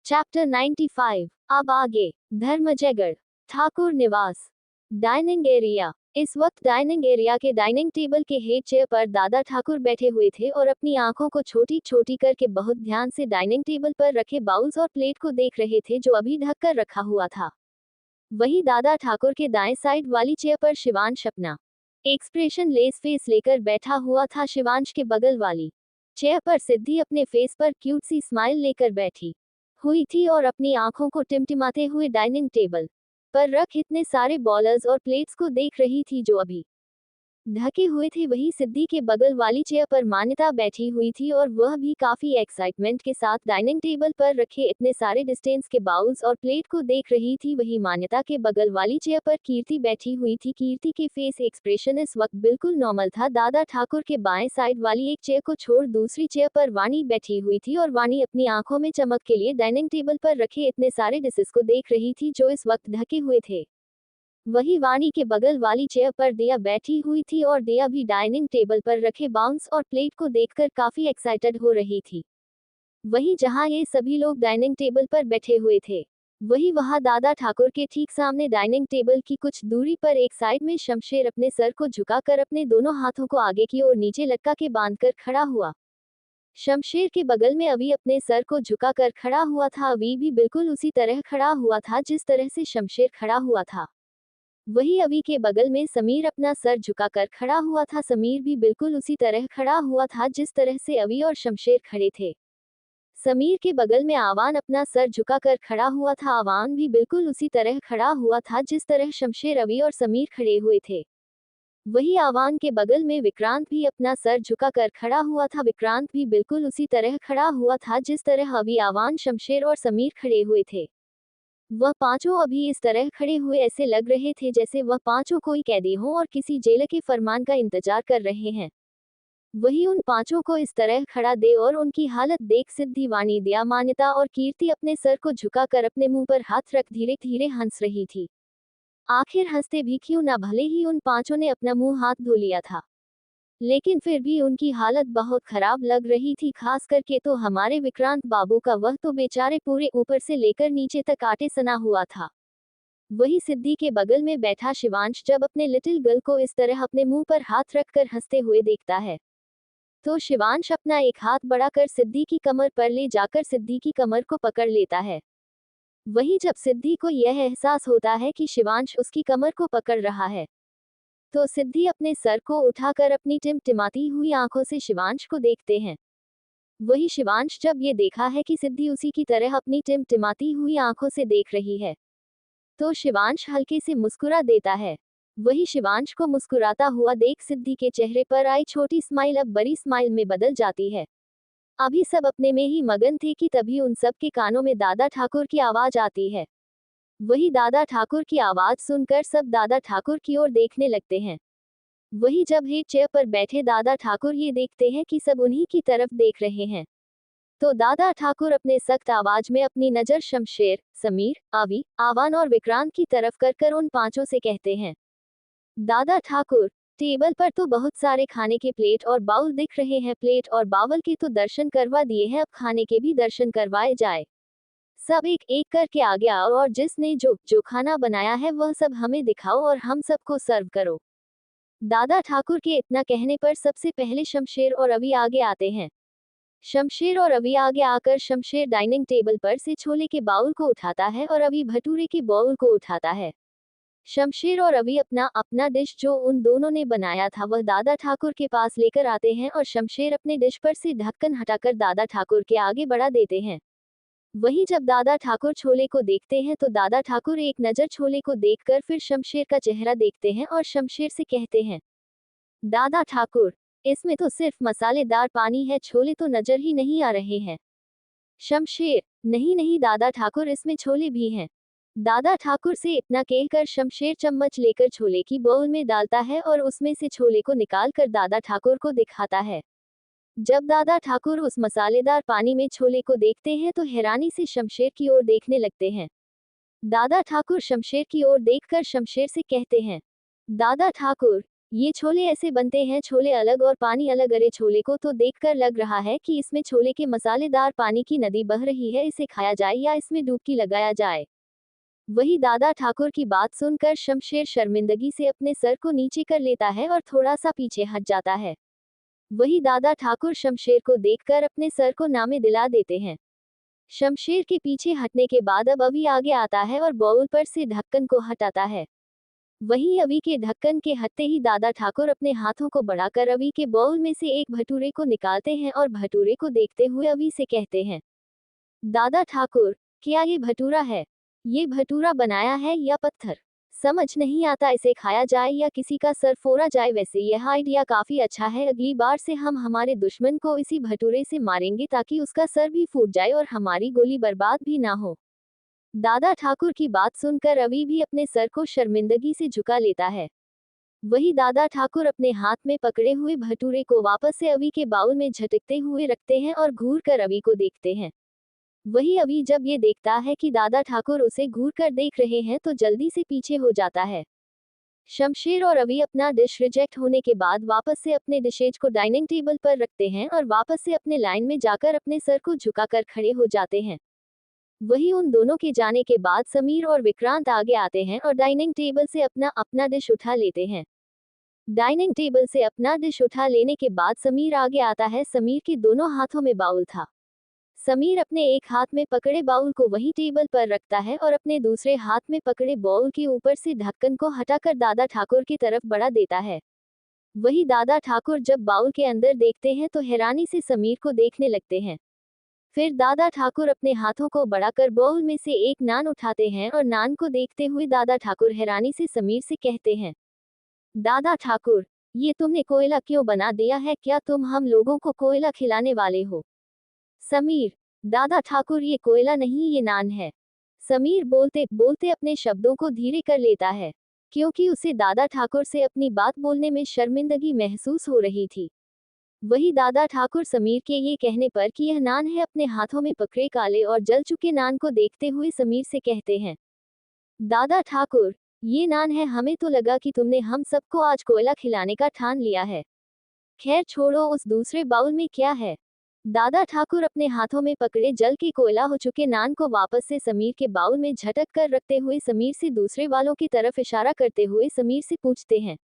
चैप्टर 95। अब आगे। धर्मजयगढ़ ठाकुर निवास डाइनिंग एरिया। इस वक्त डाइनिंग एरिया के डाइनिंग टेबल के हेड चेयर पर दादा ठाकुर बैठे हुए थे और अपनी आंखों को छोटी छोटी करके बहुत ध्यान से डाइनिंग टेबल पर रखे बाउल्स और प्लेट को देख रहे थे जो अभी ढककर रखा हुआ था। वही दादा ठाकुर के दाएं साइड वाली चेयर पर शिवांश अपना एक्सप्रेशन लेस फेस लेकर बैठा हुआ था। शिवांश के बगल वाली चेयर पर सिद्धि अपने फेस पर क्यूट सी स्माइल लेकर बैठी हुई थी और अपनी आंखों को टिमटिमाते हुए डाइनिंग टेबल पर रख इतने सारे बॉलर्स और प्लेट्स को देख रही थी जो अभी ढके हुए थे। वही सिद्धि के बगल वाली चेयर पर मान्यता बैठी हुई थी और वह भी काफी एक्साइटमेंट के साथ डाइनिंग टेबल पर रखे इतने सारे डिस्टेंस के बाउल्स और प्लेट को देख रही थी। वही मान्यता के बगल वाली चेयर पर कीर्ति बैठी हुई थी। कीर्ति के फेस एक्सप्रेशन इस वक्त बिल्कुल नॉर्मल था। दादा ठाकुर के बाएं साइड वाली एक चेयर को छोड़ दूसरी चेयर पर वाणी बैठी हुई थी और वाणी अपनी आंखों में चमक के लिए डाइनिंग टेबल पर रखे इतने सारे डिशेस को देख रही थी जो इस वक्त ढके हुए थे। वही वाणी के बगल वाली चेयर पर दिया बैठी हुई थी और दिया भी डाइनिंग टेबल पर रखे बाउंस और प्लेट को देखकर काफी एक्साइटेड हो रही थी। वही जहां ये सभी लोग डाइनिंग टेबल पर बैठे हुए थे, वही वहां दादा ठाकुर के ठीक सामने डाइनिंग टेबल की कुछ दूरी पर एक साइड में शमशेर अपने सर को झुकाकर अपने दोनों हाथों को आगे की ओर नीचे लटका के बांधकर खड़ा हुआ। शमशेर के बगल में अवी अपने सर को झुकाकर खड़ा हुआ था। अवी भी बिल्कुल उसी तरह खड़ा हुआ था जिस तरह से शमशेर खड़ा हुआ था। वही अवी के बगल में समीर अपना सर झुकाकर खड़ा हुआ था। समीर भी बिल्कुल उसी तरह खड़ा हुआ था जिस तरह से अवी और शमशेर खड़े थे। समीर के बगल में आवान अपना सर झुकाकर खड़ा हुआ था। आवान भी बिल्कुल उसी तरह खड़ा हुआ था जिस तरह शमशेर, अवी और समीर खड़े हुए थे। वही आवान के बगल में विक्रांत भी अपना सर झुकाकर खड़ा हुआ था। विक्रांत भी बिल्कुल उसी तरह खड़ा हुआ था जिस तरह अवी, आवान, शमशेर और समीर खड़े हुए थे। वह पांचों अभी इस तरह खड़े हुए ऐसे लग रहे थे जैसे वह पांचों कोई कैदी हों और किसी जेल के फरमान का इंतजार कर रहे हैं। वही उन पांचों को इस तरह खड़ा दे और उनकी हालत देख सिद्धि, वाणी, दिया, मान्यता और कीर्ति अपने सर को झुकाकर अपने मुंह पर हाथ रख धीरे धीरे हंस रही थी। आखिर हंसते भी क्यों ना, भले ही उन पांचों ने अपना मुंह हाथ धो लिया था, लेकिन फिर भी उनकी हालत बहुत खराब लग रही थी। खास करके तो हमारे विक्रांत बाबू का, वह तो बेचारे पूरे ऊपर से लेकर नीचे तक आटे सना हुआ था। वही सिद्धि के बगल में बैठा शिवांश जब अपने लिटिल गर्ल को इस तरह अपने मुंह पर हाथ रखकर हंसते हुए देखता है, तो शिवांश अपना एक हाथ बढ़ाकर सिद्धि की कमर पर ले जाकर सिद्धि की कमर को पकड़ लेता है। वही जब सिद्धि को यह एहसास होता है कि शिवांश उसकी कमर को पकड़ रहा है, तो सिद्धि अपने सर को उठाकर अपनी टिमटिमाती हुई आंखों से शिवांश को देखते हैं। वही शिवांश जब ये देखा है कि सिद्धि उसी की तरह अपनी टिमटिमाती हुई आंखों से देख रही है, तो शिवांश हल्के से मुस्कुरा देता है। वही शिवांश को मुस्कुराता हुआ देख सिद्धि के चेहरे पर आई छोटी स्माइल अब बड़ी स्माइल में बदल जाती है। अभी सब अपने में ही मगन थे कि तभी उन सब के कानों में दादा ठाकुर की आवाज आती है। वही दादा ठाकुर की आवाज सुनकर सब दादा ठाकुर की ओर देखने लगते हैं। वही जब हेड चेयर पर बैठे दादा ठाकुर ये देखते हैं कि सब उन्हीं की तरफ देख रहे हैं, तो दादा ठाकुर अपने सख्त आवाज में अपनी नजर शमशेर, समीर, अवी, आवान और विक्रांत की तरफ कर उन पांचों से कहते हैं, दादा ठाकुर, टेबल पर तो बहुत सारे खाने के प्लेट और बाउल दिख रहे हैं। प्लेट और बाउल के तो दर्शन करवा दिए हैं, अब खाने के भी दर्शन करवाए जाए। सब एक एक करके आगे आओ और जिसने जो जो खाना बनाया है वह सब हमें दिखाओ और हम सबको सर्व करो। दादा ठाकुर के इतना कहने पर सबसे पहले शमशेर और अभी आगे आते हैं। शमशेर और अभी आगे आकर शमशेर डाइनिंग टेबल पर से छोले के बाउल को उठाता है और अभी भटूरे के बाउल को उठाता है। शमशेर और अभी अपना अपना डिश जो उन दोनों ने बनाया था वह दादा ठाकुर के पास लेकर आते हैं और शमशेर अपने डिश पर से ढक्कन हटाकर दादा ठाकुर के आगे बढ़ा देते हैं। वहीं जब दादा ठाकुर छोले को देखते हैं तो दादा ठाकुर एक नज़र छोले को देखकर फिर शमशेर का चेहरा देखते हैं और शमशेर से कहते हैं, दादा ठाकुर, इसमें तो सिर्फ मसालेदार पानी है, छोले तो नजर ही नहीं आ रहे हैं। शमशेर, नहीं नहीं दादा ठाकुर, इसमें छोले भी हैं। दादा ठाकुर से इतना कहकर शमशेर चम्मच लेकर छोले की बाउल में डालता है और उसमें से छोले को निकाल कर दादा ठाकुर को दिखाता है। जब दादा ठाकुर उस मसालेदार पानी में छोले को देखते हैं तो हैरानी से शमशेर की ओर देखने लगते हैं। दादा ठाकुर शमशेर की ओर देखकर शमशेर से कहते हैं, दादा ठाकुर, ये छोले ऐसे बनते हैं, छोले अलग और पानी अलग। अरे छोले को तो देखकर लग रहा है कि इसमें छोले के मसालेदार पानी की नदी बह रही है, इसे खाया जाए या इसमें डुबकी लगाया जाए। वही दादा ठाकुर की बात सुनकर शमशेर शर्मिंदगी से अपने सर को नीचे कर लेता है और थोड़ा सा पीछे हट जाता है। वही दादा ठाकुर शमशेर को देखकर अपने सर को नामे दिला देते हैं। शमशेर के पीछे हटने के बाद अब अभी आगे आता है और बाउल पर से ढक्कन को हटाता है। वहीं अभी के ढक्कन के हटते ही दादा ठाकुर अपने हाथों को बढ़ाकर अभी के बाउल में से एक भटूरे को निकालते हैं और भटूरे को देखते हुए अभी से कहते हैं, दादा ठाकुर, क्या ये भटूरा है? ये भटूरा बनाया है या पत्थर? समझ नहीं आता, इसे खाया जाए या किसी का सर फोड़ा जाए। वैसे यह आइडिया काफी अच्छा है, अगली बार से हम हमारे दुश्मन को इसी भटूरे से मारेंगे ताकि उसका सर भी फूट जाए और हमारी गोली बर्बाद भी ना हो। दादा ठाकुर की बात सुनकर अभी भी अपने सर को शर्मिंदगी से झुका लेता है। वही दादा ठाकुर अपने हाथ में पकड़े हुए भटूरे को वापस से अभी के बाउल में झटकते हुए रखते हैं और घूर कर अभी को देखते हैं। वही अभी जब ये देखता है कि दादा ठाकुर उसे घूर कर देख रहे हैं तो जल्दी से पीछे हो जाता है। शमशेर और अभी अपना डिश रिजेक्ट होने के बाद वापस से अपने डिशेज को डाइनिंग टेबल पर रखते हैं और वापस से अपने लाइन में जाकर अपने सर को झुकाकर खड़े हो जाते हैं। वही उन दोनों के जाने के बाद समीर और विक्रांत आगे आते हैं और डाइनिंग टेबल से अपना अपना डिश उठा लेते हैं। डाइनिंग टेबल से अपना डिश उठा लेने के बाद समीर आगे आता है। समीर के दोनों हाथों में बाउल था। समीर अपने एक हाथ में पकड़े बाउल को वही टेबल पर रखता है और अपने दूसरे हाथ में पकड़े बाउल के ऊपर से ढक्कन को हटाकर दादा ठाकुर की तरफ बढ़ा देता है। वही दादा ठाकुर जब बाउल के अंदर देखते हैं तो हैरानी से समीर को देखने लगते हैं। फिर दादा ठाकुर अपने हाथों को बढ़ाकर बाउल में से एक नान उठाते हैं और नान को देखते हुए दादा ठाकुर हैरानी से समीर से कहते हैं, दादा ठाकुर, ये तुमने कोयला क्यों बना दिया है? क्या तुम हम लोगों को कोयला खिलाने वाले हो? समीर, दादा ठाकुर, ये कोयला नहीं, ये नान है। समीर बोलते बोलते अपने शब्दों को धीरे कर लेता है, क्योंकि उसे दादा ठाकुर से अपनी बात बोलने में शर्मिंदगी महसूस हो रही थी। वही दादा ठाकुर समीर के ये कहने पर कि यह नान है अपने हाथों में पकड़े काले और जल चुके नान को देखते हुए समीर से कहते हैं, दादा ठाकुर, ये नान है, हमें तो लगा कि तुमने हम सबको आज कोयला खिलाने का ठान लिया है। खैर छोड़ो, उस दूसरे बाउल में क्या है? दादा ठाकुर अपने हाथों में पकड़े जल के कोयला हो चुके नान को वापस से समीर के बाउल में झटक कर रखते हुए समीर से दूसरे वालों की तरफ इशारा करते हुए समीर से पूछते हैं।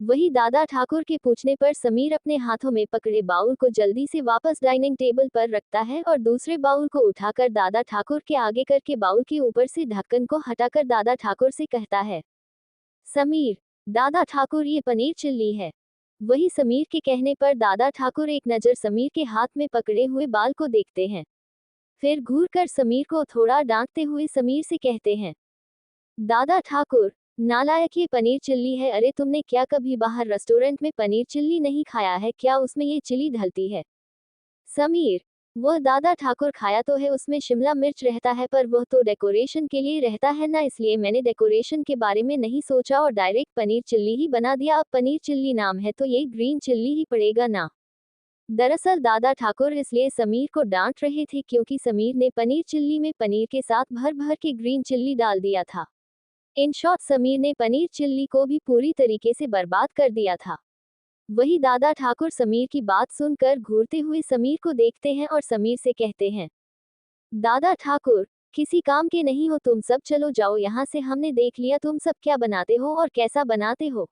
वही दादा ठाकुर के पूछने पर समीर अपने हाथों में पकड़े बाउल को जल्दी से वापस डाइनिंग टेबल पर रखता है और दूसरे बाउल को उठाकर दादा ठाकुर के आगे करके बाउल के ऊपर से ढक्कन को हटाकर दादा ठाकुर से कहता है, समीर, दादा ठाकुर, ये पनीर चिल्ली है। वही समीर के कहने पर दादा ठाकुर एक नज़र समीर के हाथ में पकड़े हुए बाल को देखते हैं। फिर घूर कर समीर को थोड़ा डांटते हुए समीर से कहते हैं, दादा ठाकुर, नालायक, ये पनीर चिल्ली है। अरे तुमने क्या कभी बाहर रेस्टोरेंट में पनीर चिल्ली नहीं खाया है क्या? उसमें ये चिली ढलती है। समीर, वह दादा ठाकुर, खाया तो है, उसमें शिमला मिर्च रहता है, पर वह तो डेकोरेशन के लिए रहता है ना, इसलिए मैंने डेकोरेशन के बारे में नहीं सोचा और डायरेक्ट पनीर चिल्ली ही बना दिया। अब पनीर चिल्ली नाम है तो ये ग्रीन चिल्ली ही पड़ेगा ना। दरअसल दादा ठाकुर इसलिए समीर को डांट रहे थे क्योंकि समीर ने पनीर चिल्ली में पनीर के साथ भर भर के ग्रीन चिल्ली डाल दिया था। इन शॉर्ट समीर ने पनीर चिल्ली को भी पूरी तरीके से बर्बाद कर दिया था। वही दादा ठाकुर समीर की बात सुनकर घूरते हुए समीर को देखते हैं और समीर से कहते हैं, दादा ठाकुर, किसी काम के नहीं हो तुम सब, चलो जाओ यहाँ से, हमने देख लिया तुम सब क्या बनाते हो और कैसा बनाते हो।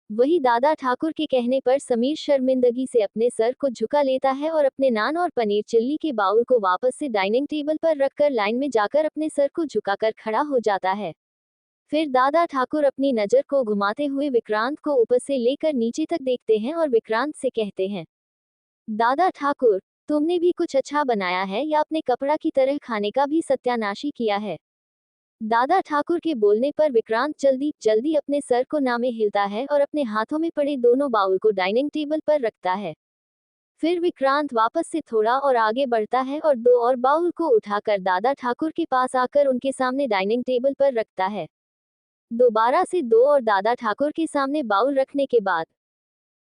वही दादा ठाकुर के कहने पर समीर शर्मिंदगी से अपने सर को झुका लेता है और अपने नान और पनीर चिल्ली के बाउल को वापस से डाइनिंग टेबल पर रखकर लाइन में जाकर अपने सर को झुकाकर खड़ा हो जाता है। फिर दादा ठाकुर अपनी नजर को घुमाते हुए विक्रांत को ऊपर से लेकर नीचे तक देखते हैं और विक्रांत से कहते हैं, दादा ठाकुर, तुमने भी कुछ अच्छा बनाया है या अपने कपड़ा की तरह खाने का भी सत्यानाशी किया है। दादा ठाकुर के बोलने पर विक्रांत जल्दी जल्दी अपने सर को नामे हिलता है और अपने हाथों में पड़े दोनों बाउल को डाइनिंग टेबल पर रखता है। फिर विक्रांत वापस से थोड़ा और आगे बढ़ता है और दो और बाउल को उठाकर दादा ठाकुर के पास आकर उनके सामने डाइनिंग टेबल पर रखता है। दोबारा से दो और दादा ठाकुर के सामने बाउल रखने के बाद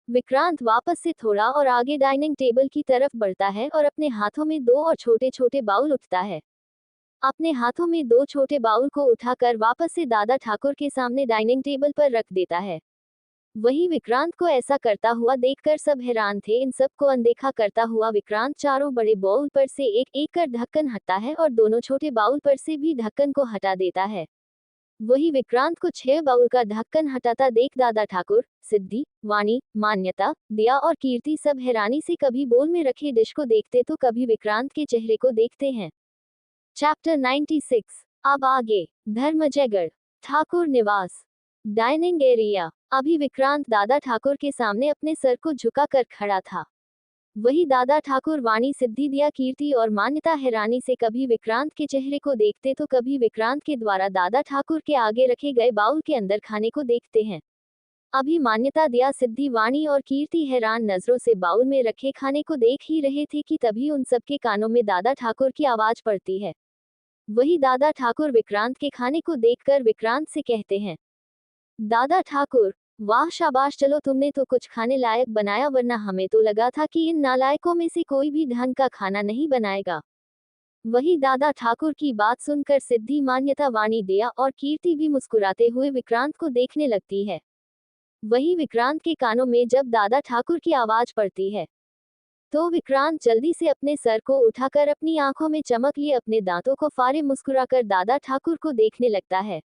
विक्रांत वापस से थोड़ा और आगे डाइनिंग टेबल की तरफ बढ़ता है और अपने हाथों में दो और छोटे छोटे बाउल उठता है। अपने हाथों में दो छोटे बाउल को उठाकर वापस से दादा ठाकुर के सामने डाइनिंग टेबल पर रख देता है। वहीं विक्रांत को ऐसा करता हुआ देखकर सब हैरान थे। इन सब को अनदेखा करता हुआ विक्रांत चारों बड़े बाउल पर से एक एक कर ढक्कन हटाता है और दोनों छोटे बाउल पर से भी ढक्कन को हटा देता है। वही विक्रांत को 6 बाउल का ढक्कन हटाता देख दादा ठाकुर, सिद्धि, वाणी, मान्यता, दिया और कीर्ति सब हैरानी से कभी बोल में रखे डिश को देखते तो कभी विक्रांत के चेहरे को देखते हैं। चैप्टर 96। अब आगे। धर्मजयगढ़, ठाकुर निवास, डाइनिंग एरिया। अभी विक्रांत दादा ठाकुर के सामने अपने सर को झुकाकर खड़ा था। वही दादा ठाकुर, वाणी, सिद्धि, दिया, कीर्ति और मान्यता हैरानी से कभी विक्रांत के चेहरे को देखते तो कभी विक्रांत के द्वारा दादा ठाकुर के आगे रखे गए बाउल के अंदर खाने को देखते हैं। अभी मान्यता, दिया, सिद्धि, वाणी और कीर्ति हैरान नजरों से बाउल में रखे खाने को देख ही रहे थे कि तभी उन सबके कानों में दादा ठाकुर की आवाज पड़ती है। वही दादा ठाकुर विक्रांत के खाने को देखकर विक्रांत से कहते हैं, दादा ठाकुर, वाह शाबाश, चलो तुमने तो कुछ खाने लायक बनाया, वरना हमें तो लगा था कि इन नालायकों में से कोई भी ढंग का खाना नहीं बनाएगा। वही दादा ठाकुर की बात सुनकर सिद्धि, मान्यता, वाणी, दिया और कीर्ति भी मुस्कुराते हुए विक्रांत को देखने लगती है। वही विक्रांत के कानों में जब दादा ठाकुर की आवाज पड़ती है तो विक्रांत जल्दी से अपने सर को उठाकर अपनी आंखों में चमक लिए अपने दांतों को फाड़े मुस्कुराकर दादा ठाकुर को देखने लगता है।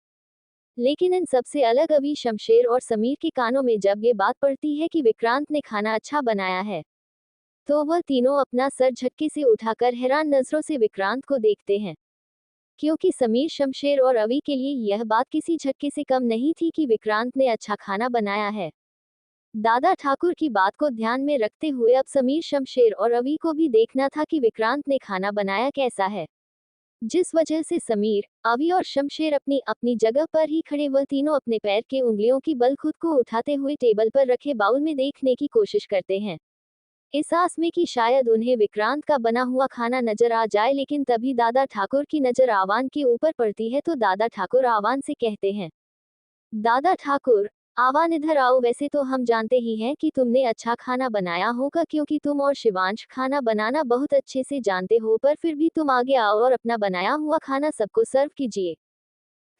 लेकिन इन सबसे अलग अभी शमशेर और समीर के कानों में जब ये बात पड़ती है कि विक्रांत ने खाना अच्छा बनाया है तो वह तीनों अपना सर झटके से उठाकर हैरान नजरों से विक्रांत को देखते हैं। क्योंकि समीर, शमशेर और अवी के लिए यह बात किसी झटके से कम नहीं थी कि विक्रांत ने अच्छा खाना बनाया है। दादा ठाकुर की बात को ध्यान में रखते हुए अब समीर, शमशेर और अवी को भी देखना था कि विक्रांत ने खाना बनाया कैसा है। जिस वजह से समीर, अवी और शमशेर अपनी अपनी जगह पर ही खड़े वह तीनों अपने पैर के उंगलियों की बल खुद को उठाते हुए टेबल पर रखे बाउल में देखने की कोशिश करते हैं, इस आस में कि शायद उन्हें विक्रांत का बना हुआ खाना नजर आ जाए। लेकिन तभी दादा ठाकुर की नजर आवान के ऊपर पड़ती है तो दादा ठाकुर आवान से कहते हैं, दादा ठाकुर, आवान इधर आओ। वैसे तो हम जानते ही हैं कि तुमने अच्छा खाना बनाया होगा क्योंकि तुम और शिवांश खाना बनाना बहुत अच्छे से जानते हो, पर फिर भी तुम आगे आओ और अपना बनाया हुआ खाना सबको सर्व कीजिए।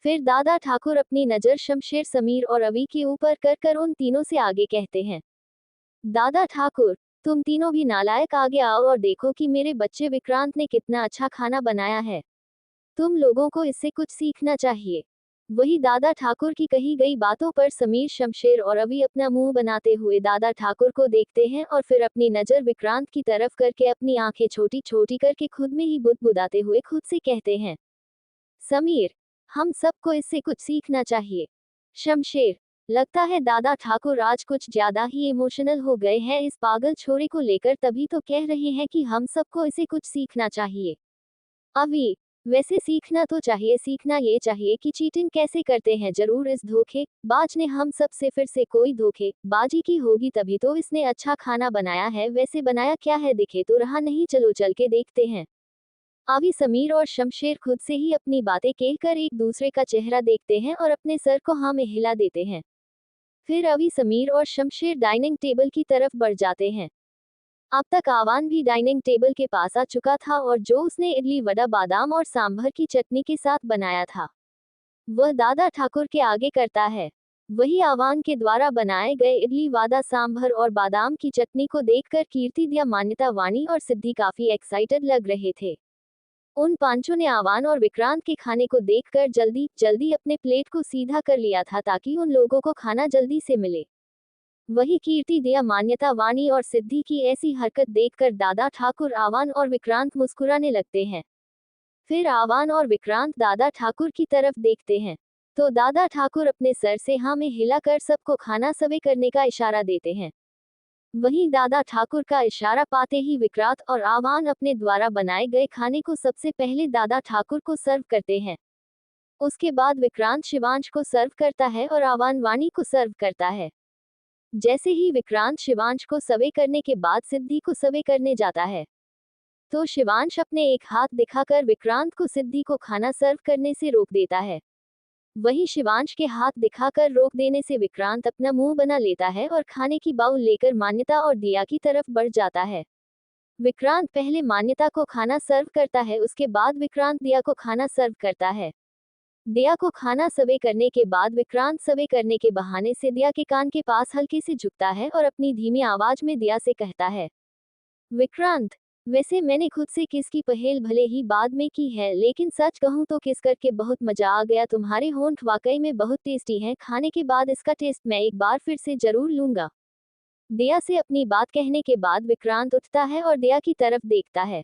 फिर दादा ठाकुर अपनी नजर शमशेर, समीर और अवी के ऊपर कर कर उन तीनों से आगे कहते हैं, दादा ठाकुर, तुम तीनों भी नालायक आगे आओ और देखो कि मेरे बच्चे विक्रांत ने कितना अच्छा खाना बनाया है। तुम लोगों को इससे कुछ सीखना चाहिए। वही दादा ठाकुर की कही गई बातों पर समीर, शमशेर और अवी अपना मुंह बनाते हुए दादा ठाकुर को देखते हैं और फिर अपनी नजर विक्रांत की तरफ करके अपनी आंखें छोटी छोटी करके खुद में ही बुदबुदाते हुए खुद से कहते हैं, समीर, हम सबको इससे कुछ सीखना चाहिए। शमशेर, लगता है दादा ठाकुर आज कुछ ज्यादा ही इमोशनल हो गए हैं इस पागल छोरे को लेकर, तभी तो कह रहे हैं कि हम सबको इसे कुछ सीखना चाहिए। अभी वैसे सीखना तो चाहिए, सीखना ये चाहिए कि चीटिंग कैसे करते हैं। जरूर इस धोखे बाज ने हम सब से फिर से कोई धोखे बाजी की होगी, तभी तो इसने अच्छा खाना बनाया है। वैसे बनाया क्या है दिखे तो रहा नहीं, चलो चल के देखते हैं। अभी समीर और शमशेर खुद से ही अपनी बातें कहकर एक दूसरे का चेहरा देखते हैं और अपने सर को हाँ में हिला देते हैं। फिर अभी समीर और शमशेर डाइनिंग टेबल की तरफ बढ़ जाते हैं। अब तक आवान भी डाइनिंग टेबल के पास आ चुका था और जो उसने इडली, वड़ा, बादाम और सांभर की चटनी के साथ बनाया था वह दादा ठाकुर के आगे करता है। वही आवान के द्वारा बनाए गए इडली, वड़ा, सांभर और बादाम की चटनी को देखकर कीर्ति, दिया, मान्यता, वाणी और सिद्धि काफी एक्साइटेड लग रहे थे। उन पांचों ने आवान और विक्रांत के खाने को देखकर जल्दी जल्दी अपने प्लेट को सीधा कर लिया था ताकि उन लोगों को खाना जल्दी से मिले। वही कीर्ति, दया, मान्यता, वाणी और सिद्धि की ऐसी हरकत देखकर दादा ठाकुर, आवान और विक्रांत मुस्कुराने लगते हैं। फिर आवान और विक्रांत दादा ठाकुर की तरफ देखते हैं तो दादा ठाकुर अपने सर से हाँ में हिलाकर सबको खाना सर्व करने का इशारा देते हैं। वहीं दादा ठाकुर का इशारा पाते ही विक्रांत और आवान अपने द्वारा बनाए गए खाने को सबसे पहले दादा ठाकुर को सर्व करते हैं। उसके बाद विक्रांत शिवांश को सर्व करता है और आवान वाणी को सर्व करता है। जैसे ही विक्रांत शिवांश को सर्व करने के बाद सिद्धि को सर्व करने जाता है तो शिवांश अपने एक हाथ दिखाकर विक्रांत को सिद्धि को खाना सर्व करने से रोक देता है। वहीं शिवांश के हाथ दिखाकर रोक देने से विक्रांत अपना मुंह बना लेता है और खाने की बाउल लेकर मान्यता और दिया की तरफ बढ़ जाता है। विक्रांत पहले मान्यता को खाना सर्व करता है, उसके बाद विक्रांत दिया को खाना सर्व करता है। दिया को खाना सर्व करने के बाद विक्रांत सर्व करने के बहाने से दिया के कान के पास हल्के से झुकता है और अपनी धीमी आवाज में दिया से कहता है, विक्रांत, वैसे मैंने खुद से किस की पहेल भले ही बाद में की है, लेकिन सच कहूँ तो किस करके बहुत मजा आ गया। तुम्हारे होंठ वाकई में बहुत टेस्टी हैं। खाने के बाद इसका टेस्ट मैं एक बार फिर से जरूर लूंगा। दिया से अपनी बात कहने के बाद विक्रांत उठता है और दिया की तरफ देखता है।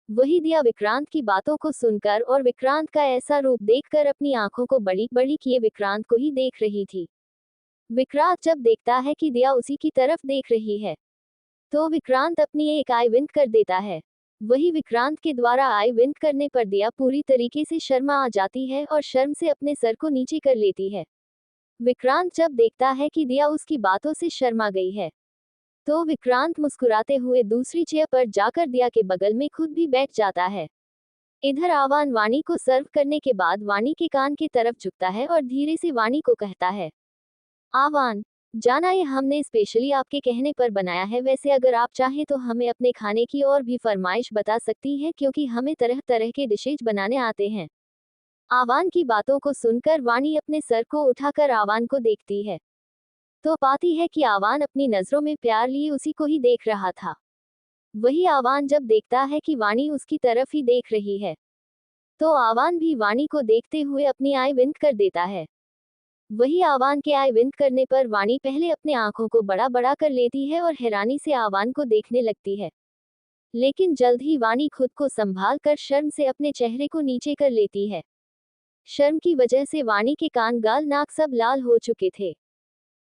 वही दिया विक्रांत की बातों को सुनकर और विक्रांत का ऐसा रूप देखकर अपनी आंखों को बड़ी बड़ी किए विक्रांत को ही देख रही थी। विक्रांत जब देखता है कि दिया उसी की तरफ देख रही है तो विक्रांत अपनी एक आई विंक कर देता है। वही विक्रांत के द्वारा आई विंक करने पर दिया पूरी तरीके से शर्मा आ जाती है और शर्म से अपने सर को नीचे कर लेती है। विक्रांत जब देखता है कि दिया उसकी बातों से शर्मा गई है तो विक्रांत मुस्कुराते हुए दूसरी चेयर पर जाकर दिया के बगल में खुद भी बैठ जाता है। इधर आवान वाणी को सर्व करने के बाद वाणी के कान की तरफ झुकता है और धीरे से वाणी को कहता है, आवान, जाना ये हमने स्पेशली आपके कहने पर बनाया है। वैसे अगर आप चाहें तो हमें अपने खाने की और भी फरमाइश बता सकती हैं, क्योंकि हमें तरह तरह के डिशेज बनाने आते हैं। आवान की बातों को सुनकर वाणी अपने सर को उठाकर आवान को देखती है तो पाती है कि आवान अपनी नजरों में प्यार लिए उसी को ही देख रहा था। वही आवान जब देखता है कि वाणी उसकी तरफ ही देख रही है तो आवान भी वाणी को देखते हुए अपनी आई विंक कर देता है। वही आवान के आई विंक करने पर वाणी पहले अपने आंखों को बड़ा बड़ा कर लेती है और हैरानी से आवान को देखने लगती है, लेकिन जल्द ही वाणी खुद को संभाल कर शर्म से अपने चेहरे को नीचे कर लेती है। शर्म की वजह से वाणी के कान, गाल, नाक सब लाल हो चुके थे।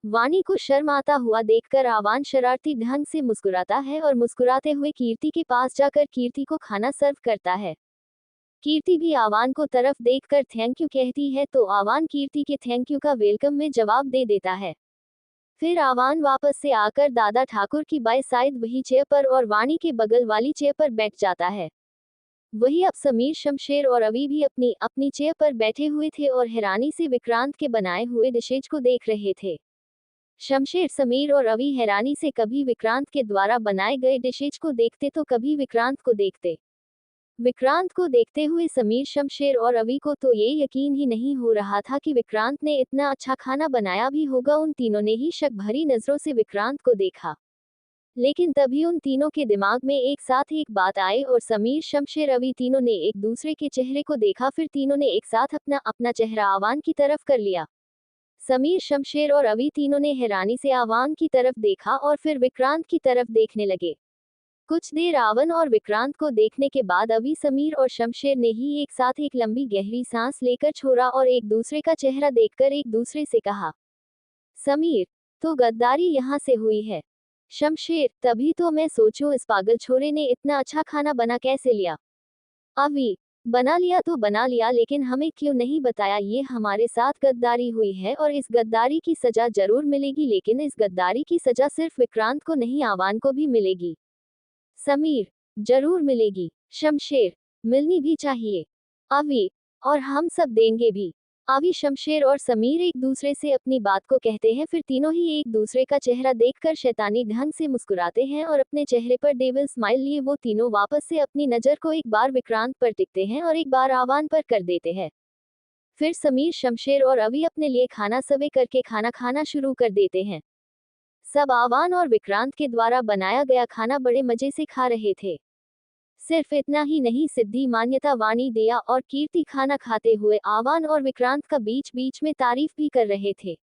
वाणी को शर्म आता हुआ देखकर आवान शरारती ढंग से मुस्कुराता है और मुस्कुराते हुए कीर्ति के पास जाकर कीर्ति को खाना सर्व करता है। कीर्ति भी आवान को तरफ देखकर थैंक यू कहती है तो आवान कीर्ति के थैंक यू का वेलकम में जवाब दे देता है। फिर आवान वापस से आकर दादा ठाकुर की बाएं साइड वही चेयर पर और वाणी के बगल वाली चेयर पर बैठ जाता है। वही अब समीर, शमशेर और अवी भी अपनी अपनी चेयर पर बैठे हुए थे और हैरानी से विक्रांत के बनाए हुए डिशेज को देख रहे थे। शमशेर, समीर और अवी हैरानी से कभी विक्रांत के द्वारा बनाए गए डिशेज को देखते तो कभी विक्रांत को देखते। विक्रांत को देखते हुए समीर, शमशेर और अवी को तो ये यकीन ही नहीं हो रहा था कि विक्रांत ने इतना अच्छा खाना बनाया भी होगा। उन तीनों ने ही शक भरी नजरों से विक्रांत को देखा, लेकिन तभी उन तीनों के दिमाग में एक साथ एक बात आई और समीर, शमशेर, अवी तीनों ने एक दूसरे के चेहरे को देखा। फिर तीनों ने एक साथ अपना अपना चेहरा आवान की तरफ कर लिया। समीर, शमशेर और अवी तीनों ने हैरानी से आवान की तरफ देखा और फिर विक्रांत की तरफ देखने लगे। कुछ देर आवन और विक्रांत को देखने के बाद अभी, समीर और शमशेर ने ही एक साथ एक लंबी गहरी सांस लेकर छोड़ा और एक दूसरे का चेहरा देखकर एक दूसरे से कहा, समीर, तो गद्दारी यहाँ से हुई है। शमशेर, तभी तो मैं सोचूं इस पागल छोरे ने इतना अच्छा खाना बना कैसे लिया। अभी, बना लिया तो बना लिया, लेकिन हमें क्यों नहीं बताया। ये हमारे साथ गद्दारी हुई है और इस गद्दारी की सजा जरूर मिलेगी, लेकिन इस गद्दारी की सजा सिर्फ विक्रांत को नहीं, आवान को भी मिलेगी। समीर, जरूर मिलेगी। शमशेर, मिलनी भी चाहिए। अभी, और हम सब देंगे भी। अभी, शमशेर और समीर एक दूसरे से अपनी बात को कहते हैं। फिर तीनों ही एक दूसरे का चेहरा देखकर शैतानी ढंग से मुस्कुराते हैं और अपने चेहरे पर डेविल स्माइल लिए वो तीनों वापस से अपनी नजर को एक बार विक्रांत पर टिकते हैं और एक बार आवान पर कर देते हैं। फिर समीर, शमशेर और अभी अपने लिए खाना सर्व करके खाना खाना शुरू कर देते हैं। सब आवान और विक्रांत के द्वारा बनाया गया खाना बड़े मजे से खा रहे थे। सिर्फ इतना ही नहीं, सिद्धि, मान्यता, वाणी, दया और कीर्ति खाना खाते हुए आवान और विक्रांत का बीच बीच में तारीफ भी कर रहे थे।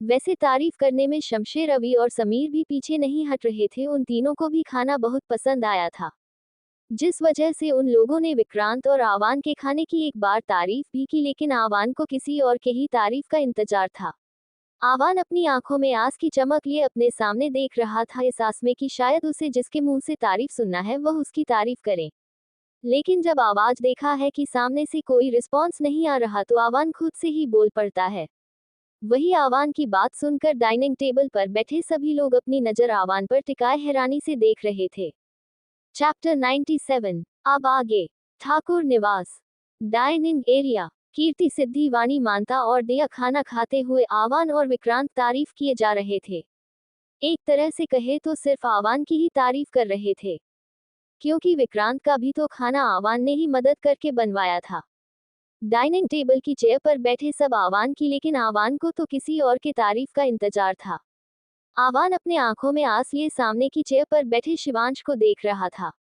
वैसे तारीफ करने में शमशेर, अवी और समीर भी पीछे नहीं हट रहे थे। उन तीनों को भी खाना बहुत पसंद आया था, जिस वजह से उन लोगों ने विक्रांत और आवान के खाने की एक बार तारीफ भी की, लेकिन आवान को किसी और के ही तारीफ का इंतजार था। आवान अपनी आंखों में आस की चमक लिए अपने सामने देख रहा था, इस आस में कि शायद उसे जिसके मुंह से तारीफ सुनना है वह उसकी तारीफ करे। लेकिन जब आवाज देखा है कि सामने से कोई रिस्पॉन्स नहीं आ रहा तो आवान खुद से ही बोल पड़ता है। वही आवान की बात सुनकर डाइनिंग टेबल पर बैठे सभी लोग अपनी नजर आवान पर टिकाए हैरानी से देख रहे थे। चैप्टर 97। अब आगे। ठाकुर निवास। Dining area. कीर्ति, सिद्धि, वाणी, मानता और दिया खाना खाते हुए आवान और विक्रांत तारीफ किए जा रहे थे। एक तरह से कहे तो सिर्फ आवान की ही तारीफ कर रहे थे, क्योंकि विक्रांत का भी तो खाना आवान ने ही मदद करके बनवाया था। डाइनिंग टेबल की चेयर पर बैठे सब आवान की, लेकिन आवान को तो किसी और के तारीफ का इंतजार था। आवान अपने आंखों में आंस लिए सामने की चेयर पर बैठे शिवांश को देख रहा था।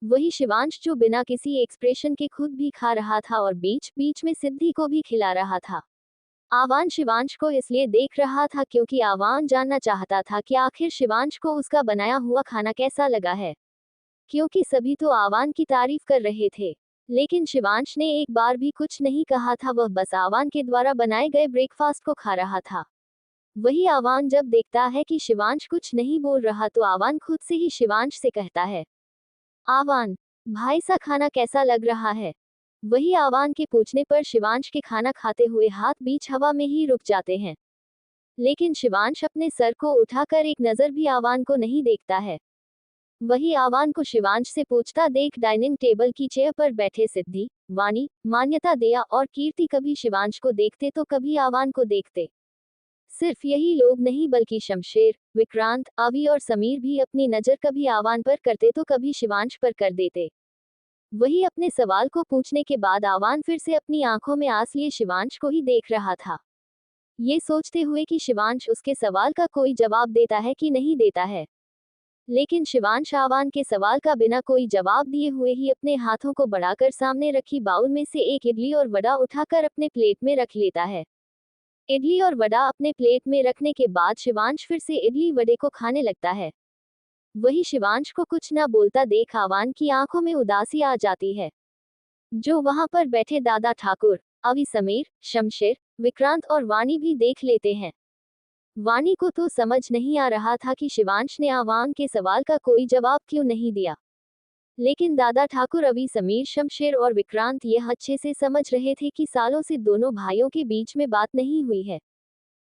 वही शिवांश जो बिना किसी एक्सप्रेशन के खुद भी खा रहा था और बीच बीच में सिद्धि को भी खिला रहा था। आवान शिवांश को इसलिए देख रहा था क्योंकि आवान जानना चाहता था कि आखिर शिवांश को उसका बनाया हुआ खाना कैसा लगा है, क्योंकि सभी तो आवान की तारीफ कर रहे थे। लेकिन शिवांश ने एक बार भी कुछ नहीं कहा था, वह बस आवान के द्वारा बनाए गए ब्रेकफास्ट को खा रहा था। वही आवान जब देखता है कि शिवांश कुछ नहीं बोल रहा तो आवान खुद से ही शिवांश से कहता है, आवान भाई सा खाना कैसा लग रहा है। वही आवान के पूछने पर शिवांश के खाना खाते हुए हाथ बीच हवा में ही रुक जाते हैं। लेकिन शिवांश अपने सर को उठाकर एक नजर भी आवान को नहीं देखता है। वही आवान को शिवांश से पूछता देख डाइनिंग टेबल की चेयर पर बैठे सिद्धि, वाणी, मान्यता, दया और कीर्ति कभी शिवांश को देखते तो कभी आवान को देखते। सिर्फ यही लोग नहीं बल्कि शमशेर, विक्रांत, अवी और समीर भी अपनी नजर कभी आवान पर करते तो कभी शिवांश पर कर देते। वही अपने सवाल को पूछने के बाद आवान फिर से अपनी आंखों में आंस लिए शिवांश को ही देख रहा था, ये सोचते हुए कि शिवांश उसके सवाल का कोई जवाब देता है कि नहीं देता है। लेकिन शिवांश आवान के सवाल का बिना कोई जवाब दिए हुए ही अपने हाथों को बढ़ाकर सामने रखी बाउल में से एक इडली और वड़ा उठाकर अपने प्लेट में रख लेता है। इडली और वड़ा अपने प्लेट में रखने के बाद शिवांश फिर से इडली वड़े को खाने लगता है। वही शिवांश को कुछ ना बोलता देख आवान की आंखों में उदासी आ जाती है, जो वहां पर बैठे दादा ठाकुर, अवी, समीर, शमशेर, विक्रांत और वाणी भी देख लेते हैं। वाणी को तो समझ नहीं आ रहा था कि शिवांश ने आवान के सवाल का कोई जवाब क्यों नहीं दिया, लेकिन दादा ठाकुर, अवी, समीर, शमशेर और विक्रांत यह अच्छे से समझ रहे थे कि सालों से दोनों भाइयों के बीच में बात नहीं हुई है।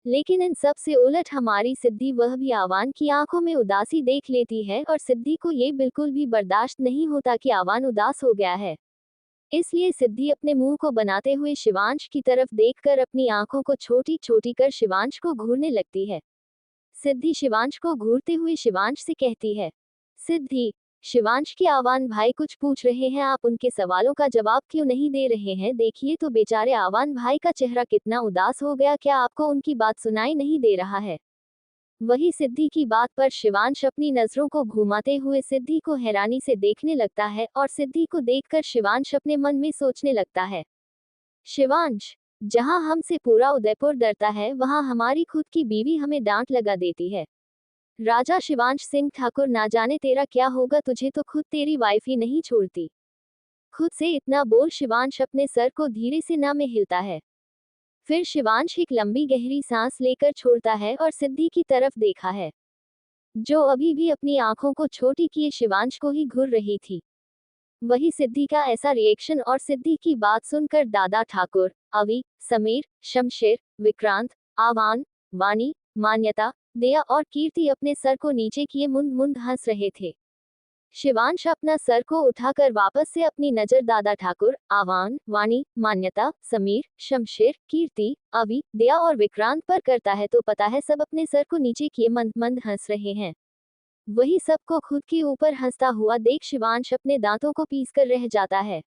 लेकिन इन सब से उलट हमारी सिद्धि, वह भी आवान की आंखों में उदासी देख लेती है और सिद्धि को ये बिल्कुल भी बर्दाश्त नहीं होता कि आवान उदास हो गया है। इसलिए सिद्धि अपने मुंह को बनाते हुए शिवांश की तरफ देखकर अपनी आंखों को छोटी छोटी कर शिवांश को घूरने लगती है। सिद्धि शिवांश को घूरते हुए शिवांश से कहती है, सिद्धि, शिवांश की आवान भाई कुछ पूछ रहे हैं, आप उनके सवालों का जवाब क्यों नहीं दे रहे हैं। देखिए तो बेचारे आवान भाई का चेहरा कितना उदास हो गया, क्या आपको उनकी बात सुनाई नहीं दे रहा है। वही सिद्धि की बात पर शिवांश अपनी नजरों को घुमाते हुए सिद्धि को हैरानी से देखने लगता है और सिद्धि को देखकर शिवांश अपने मन में सोचने लगता है, शिवांश, जहां हमसे पूरा उदयपुर डरता है वहां हमारी खुद की बीवी हमें डांट लगा देती है। राजा शिवांश सिंह ठाकुर, ना जाने तेरा क्या होगा, तुझे तो खुद तेरी वाइफ ही नहीं छोड़ती। खुद से इतना बोल शिवांश अपने सर को धीरे से ना में हिलता है। फिर शिवांश एक लंबी गहरी सांस लेकर छोड़ता है और सिद्धि की तरफ देखा है, जो अभी भी अपनी आंखों को छोटी किए शिवांश को ही घूर रही थी। वही सिद्धि का ऐसा रिएक्शन और सिद्धि की बात सुनकर दादा ठाकुर, अवी, समीर, शमशेर, विक्रांत, आवान, वाणी, मान्यता, दया और कीर्ति अपने सर को नीचे किए मुंद मुंद हंस रहे थे। शिवांश अपना सर को उठाकर वापस से अपनी नजर दादा ठाकुर, आवान, वाणी, मान्यता, समीर, शमशेर, कीर्ति, अवी, दया और विक्रांत पर करता है तो पता है सब अपने सर को नीचे किए मंद मंद हंस रहे हैं। वही सबको खुद के ऊपर हंसता हुआ देख शिवांश अपने दांतों को पीसकर रह जाता है,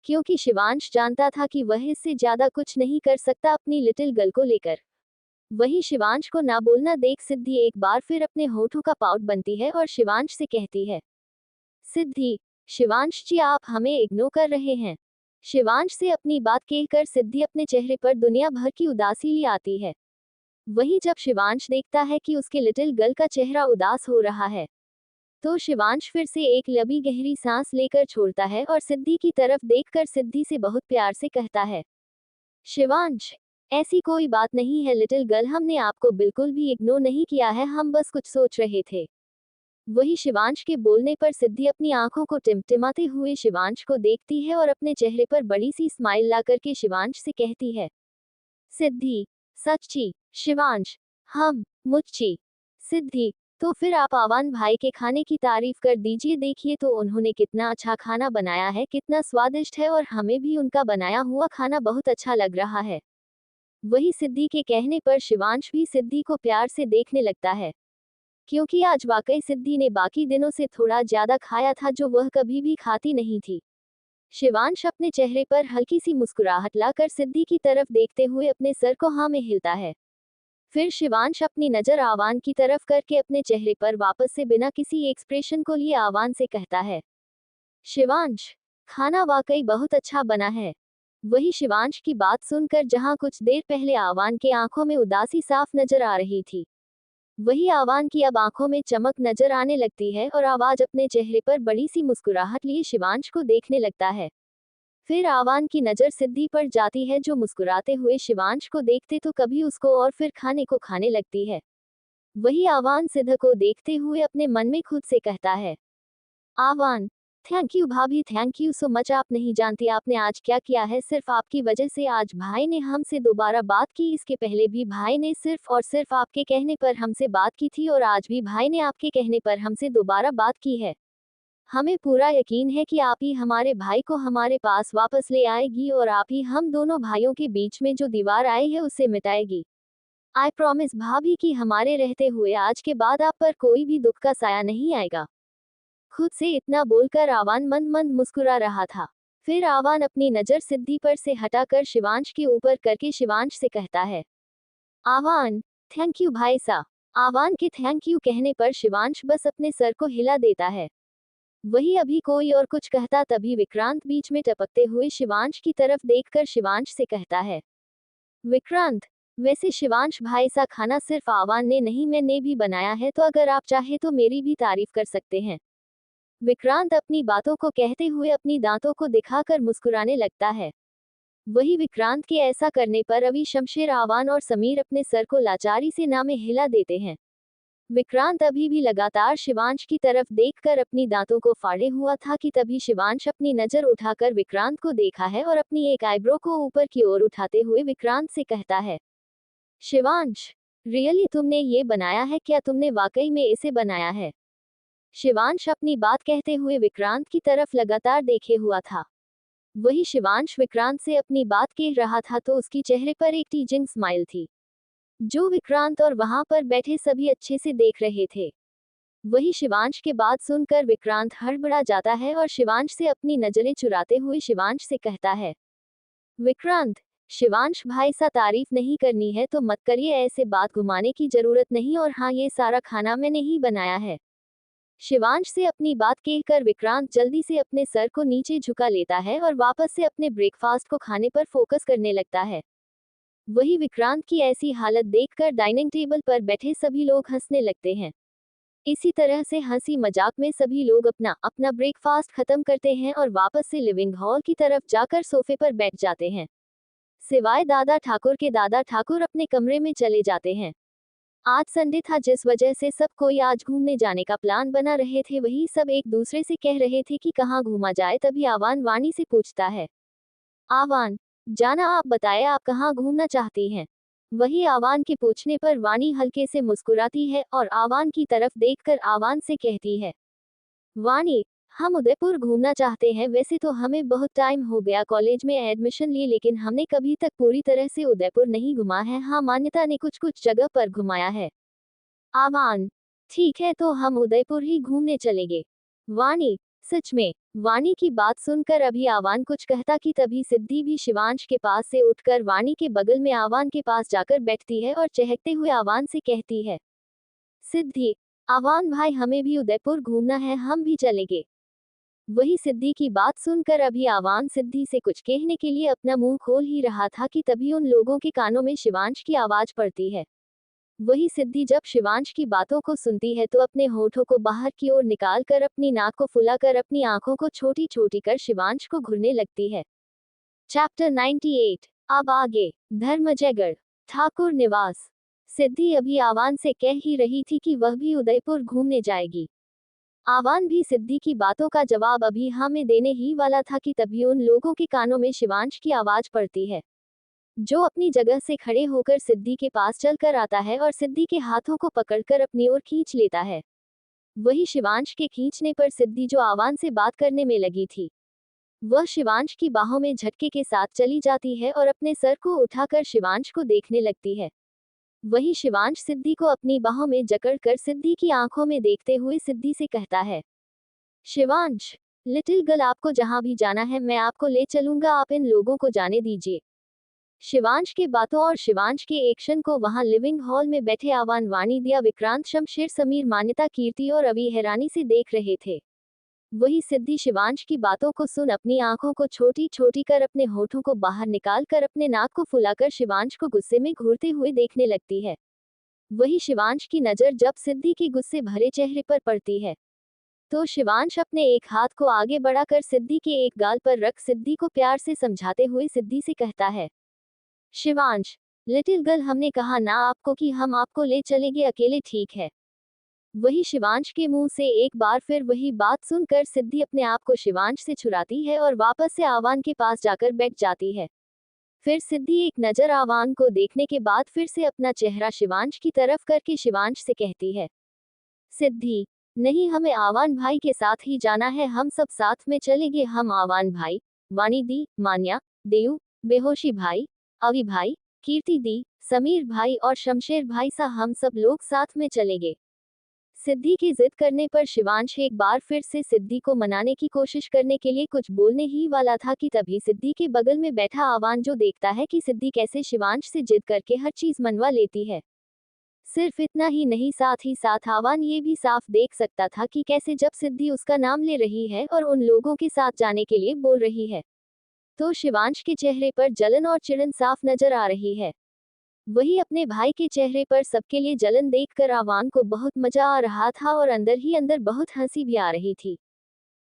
क्योंकि शिवांश जानता था कि वह इससे ज्यादा कुछ नहीं कर सकता अपनी लिटिल गर्ल को लेकर। वही शिवांश को ना बोलना देख सिद्धि एक बार फिर अपने होठों का पाउट बनती है और शिवांश से कहती है, सिद्धि, शिवांश जी आप हमें इग्नोर कर रहे हैं। शिवांश से अपनी बात कहकर सिद्धि अपने चेहरे पर दुनिया भर की उदासी ली आती है। वहीं जब शिवांश देखता है कि उसके लिटिल गर्ल का चेहरा उदास हो रहा है, तो शिवांश फिर से एक लंबी गहरी सांस लेकर छोड़ता है और सिद्धि की तरफ देखकर सिद्धि से बहुत प्यार से कहता है, शिवांश, ऐसी कोई बात नहीं है लिटिल गर्ल, हमने आपको बिल्कुल भी इग्नोर नहीं किया है, हम बस कुछ सोच रहे थे। वही शिवांश के बोलने पर सिद्धि अपनी आंखों को टिमटिमाते हुए शिवांश को देखती है और अपने चेहरे पर बड़ी सी स्माइल ला करके शिवांश से कहती है, सिद्धि, सच्ची, शिवांश, हम, मुच्ची, सिद्धि, तो फिर आप आवान भाई के खाने की तारीफ कर दीजिए, देखिए तो उन्होंने कितना अच्छा खाना बनाया है, कितना स्वादिष्ट है और हमें भी उनका बनाया हुआ खाना बहुत अच्छा लग रहा है। वही सिद्धि के कहने पर शिवांश भी सिद्धि को प्यार से देखने लगता है, क्योंकि आज वाकई सिद्धि ने बाकी दिनों से थोड़ा ज्यादा खाया था जो वह कभी भी खाती नहीं थी। शिवांश अपने चेहरे पर हल्की सी मुस्कुराहट लाकर सिद्धि की तरफ देखते हुए अपने सर को हाँ में हिलता है। फिर शिवांश अपनी नजर आवान की तरफ करके अपने चेहरे पर वापस से बिना किसी एक्सप्रेशन को लिए आवान से कहता है, शिवांश, खाना वाकई बहुत अच्छा बना है। वही शिवांश की बात सुनकर जहां कुछ देर पहले आवान के आंखों में उदासी साफ नजर आ रही थी, वही आवान की अब आंखों में चमक नजर आने लगती है और आवाज अपने चेहरे पर बड़ी सी मुस्कुराहट लिए शिवांश को देखने लगता है। फिर आवान की नजर सिद्धि पर जाती है जो मुस्कुराते हुए शिवांश को देखते तो कभी उसको और फिर खाने को खाने लगती है। वही आवान सिद्ध को देखते हुए अपने मन में खुद से कहता है, आवान, थैंक यू भाभी, थैंक यू सो मच, आप नहीं जानती आपने आज क्या किया है, सिर्फ आपकी वजह से आज भाई ने हमसे दोबारा बात की, इसके पहले भी भाई ने सिर्फ और सिर्फ आपके कहने पर हमसे बात की थी और आज भी भाई ने आपके कहने पर हमसे दोबारा बात की है। हमें पूरा यकीन है कि आप ही हमारे भाई को हमारे पास वापस ले आएगी और आप ही हम दोनों भाइयों के बीच में जो दीवार आई है उसे मिटाएगी। आई प्रॉमिस भाभी कि हमारे रहते हुए आज के बाद आप पर कोई भी दुख का साया नहीं आएगा। खुद से इतना बोलकर आवान मंद मंद मुस्कुरा रहा था। फिर आवान अपनी नजर सिद्धि पर से हटाकर शिवांश के ऊपर करके शिवांश से कहता है, आवान, थैंक यू भाई सा। आवान के थैंक यू कहने पर शिवांश बस अपने सर को हिला देता है। वही अभी कोई और कुछ कहता तभी विक्रांत बीच में टपकते हुए शिवांश की तरफ देखकर शिवांश से कहता है, विक्रांत, वैसे शिवांश भाई सा खाना सिर्फ आवान ने नहीं मैंने भी बनाया है, तो अगर आप चाहे तो मेरी भी तारीफ कर सकते हैं। विक्रांत अपनी बातों को कहते हुए अपनी दांतों को दिखाकर मुस्कुराने लगता है। वही विक्रांत के ऐसा करने पर अभी शमशेर, आवान और समीर अपने सर को लाचारी से ना में हिला देते हैं। विक्रांत अभी भी लगातार शिवांश की तरफ देखकर अपनी दांतों को फाड़े हुआ था कि तभी शिवांश अपनी नजर उठाकर विक्रांत को देखा है और अपनी एक आईब्रो को ऊपर की ओर उठाते हुए विक्रांत से कहता है, शिवांश, रियली तुमने ये बनाया है क्या, तुमने वाकई में इसे बनाया है? शिवांश अपनी बात कहते हुए विक्रांत की तरफ लगातार देखे हुआ था। वही शिवांश विक्रांत से अपनी बात कह रहा था तो उसकी चेहरे पर एक टीजिंग स्माइल थी, जो विक्रांत और वहां पर बैठे सभी अच्छे से देख रहे थे। वही शिवांश के बात सुनकर विक्रांत हड़बड़ा जाता है और शिवांश से अपनी नजरें चुराते हुए शिवांश से कहता है, विक्रांत, शिवांश भाई सा तारीफ नहीं करनी है तो मत करिए, ऐसे बात घुमाने की जरूरत नहीं, और हाँ ये सारा खाना मैंने ही बनाया है। शिवांश से अपनी बात कहकर विक्रांत जल्दी से अपने सर को नीचे झुका लेता है और वापस से अपने ब्रेकफास्ट को खाने पर फोकस करने लगता है। वही विक्रांत की ऐसी हालत देखकर डाइनिंग टेबल पर बैठे सभी लोग हंसने लगते हैं। इसी तरह से हंसी मजाक में सभी लोग अपना अपना ब्रेकफास्ट खत्म करते हैं और वापस से लिविंग हॉल की तरफ जाकर सोफे पर बैठ जाते हैं। सिवाय दादा ठाकुर के, दादा ठाकुर अपने कमरे में चले जाते हैं। आज संडे था जिस वजह से सब कोई आज घूमने जाने का प्लान बना रहे थे। वही सब एक दूसरे से कह रहे थे कि कहाँ घूमा जाए, तभी आवान वाणी से पूछता है, आवान, जाना आप बताएं आप कहाँ घूमना चाहती हैं? वही आवान के पूछने पर वाणी हल्के से मुस्कुराती है और आवान की तरफ देखकर आवान से कहती है, वाणी, हम उदयपुर घूमना चाहते हैं। वैसे तो हमें बहुत टाइम हो गया कॉलेज में एडमिशन लिए, लेकिन हमने कभी तक पूरी तरह से उदयपुर नहीं घुमा है। हाँ, मान्यता ने कुछ कुछ जगह पर घुमाया है। आवान, ठीक है तो हम उदयपुर ही घूमने चलेंगे। वाणी, सच में? वाणी की बात सुनकर अभी आवान कुछ कहता कि तभी सिद्धि भी शिवांश के पास से उठकर वाणी के बगल में आवान के पास जाकर बैठती है और चहकते हुए आवान से कहती है, सिद्धि, आवान भाई हमें भी उदयपुर घूमना है, हम भी चलेंगे। वही सिद्धि की बात सुनकर अभी आवान सिद्धि से कुछ कहने के लिए अपना मुंह खोल ही रहा था कि तभी उन लोगों के कानों में शिवांश की आवाज पड़ती है। वही सिद्धि जब शिवांश की बातों को सुनती है तो अपने होठों को बाहर की ओर निकाल कर अपनी नाक को फुलाकर अपनी आंखों को छोटी छोटी कर शिवांश को घूरने लगती है। चैप्टर 98। अब आगे। धर्मजयगढ़ ठाकुर निवास। सिद्धि अभी आवान से कह ही रही थी कि वह भी उदयपुर घूमने जाएगी। आवान भी सिद्धि की बातों का जवाब अभी हाँ में देने ही वाला था कि तभी उन लोगों के कानों में शिवांश की आवाज पड़ती है, जो अपनी जगह से खड़े होकर सिद्धि के पास चलकर आता है और सिद्धि के हाथों को पकड़कर अपनी ओर खींच लेता है। वही शिवांश के खींचने पर सिद्धि जो आवान से बात करने में लगी थी, वह शिवांश की बाहों में झटके के साथ चली जाती है और अपने सर को उठाकर शिवांश को देखने लगती है। वही शिवांश सिद्धि को अपनी बाहों में जकड़कर सिद्धि की आंखों में देखते हुए सिद्धि से कहता है, शिवांश, लिटिल गर्ल, आपको जहां भी जाना है मैं आपको ले चलूंगा, आप इन लोगों को जाने दीजिए। शिवांश के बातों और शिवांश के एक्शन को वहां लिविंग हॉल में बैठे आवान, वाणी, दिया, विक्रांत, शमशेर, समीर, मान्यता, कीर्ति और अभी हैरानी से देख रहे थे। वही सिद्धि शिवांश की बातों को सुन अपनी आंखों को छोटी छोटी कर अपने होठों को बाहर निकाल कर अपने नाक को फुलाकर शिवांश को गुस्से में घूरते हुए देखने लगती है। वही शिवांश की नजर जब सिद्धि के गुस्से भरे चेहरे पर पड़ती है, तो शिवांश अपने एक हाथ को आगे बढ़ाकर सिद्धि के एक गाल पर रख सिद्धि को प्यार से समझाते हुए सिद्धि से कहता है, शिवांश, लिटिल गर्ल, हमने कहा ना आपको कि हम आपको ले चलेंगे अकेले, ठीक है? वही शिवांश के मुंह से एक बार फिर वही बात सुनकर सिद्धि अपने आप को शिवांश से छुड़ाती है और वापस से आवान के पास जाकर बैठ जाती है। फिर सिद्धि एक नजर आवान को देखने के बाद फिर से अपना चेहरा शिवांश की तरफ करके शिवांश से कहती है, सिद्धि, नहीं, हमें आवान भाई के साथ ही जाना है, हम सब साथ में चलेंगे। हम आवान भाई, वानी दी, मान्या, देव, बेहोशी भाई, अवी भाई, कीर्ति दी, समीर भाई और शमशेर भाई सा हम सब लोग साथ में चलेंगे। सिद्धि की जिद करने पर शिवांश एक बार फिर से सिद्धि को मनाने की कोशिश करने के लिए कुछ बोलने ही वाला था कि तभी सिद्धि के बगल में बैठा आवान जो देखता है कि सिद्धि कैसे शिवांश से जिद करके हर चीज मनवा लेती है। सिर्फ इतना ही नहीं, साथ ही साथ आवान ये भी साफ देख सकता था कि कैसे जब सिद्धि उसका नाम ले रही है और उन लोगों के साथ जाने के लिए बोल रही है, तो शिवांश के चेहरे पर जलन और चिढ़न साफ नजर आ रही है। वही अपने भाई के चेहरे पर सबके लिए जलन देखकर आवान को बहुत मजा आ रहा था और अंदर ही अंदर बहुत हंसी भी आ रही थी,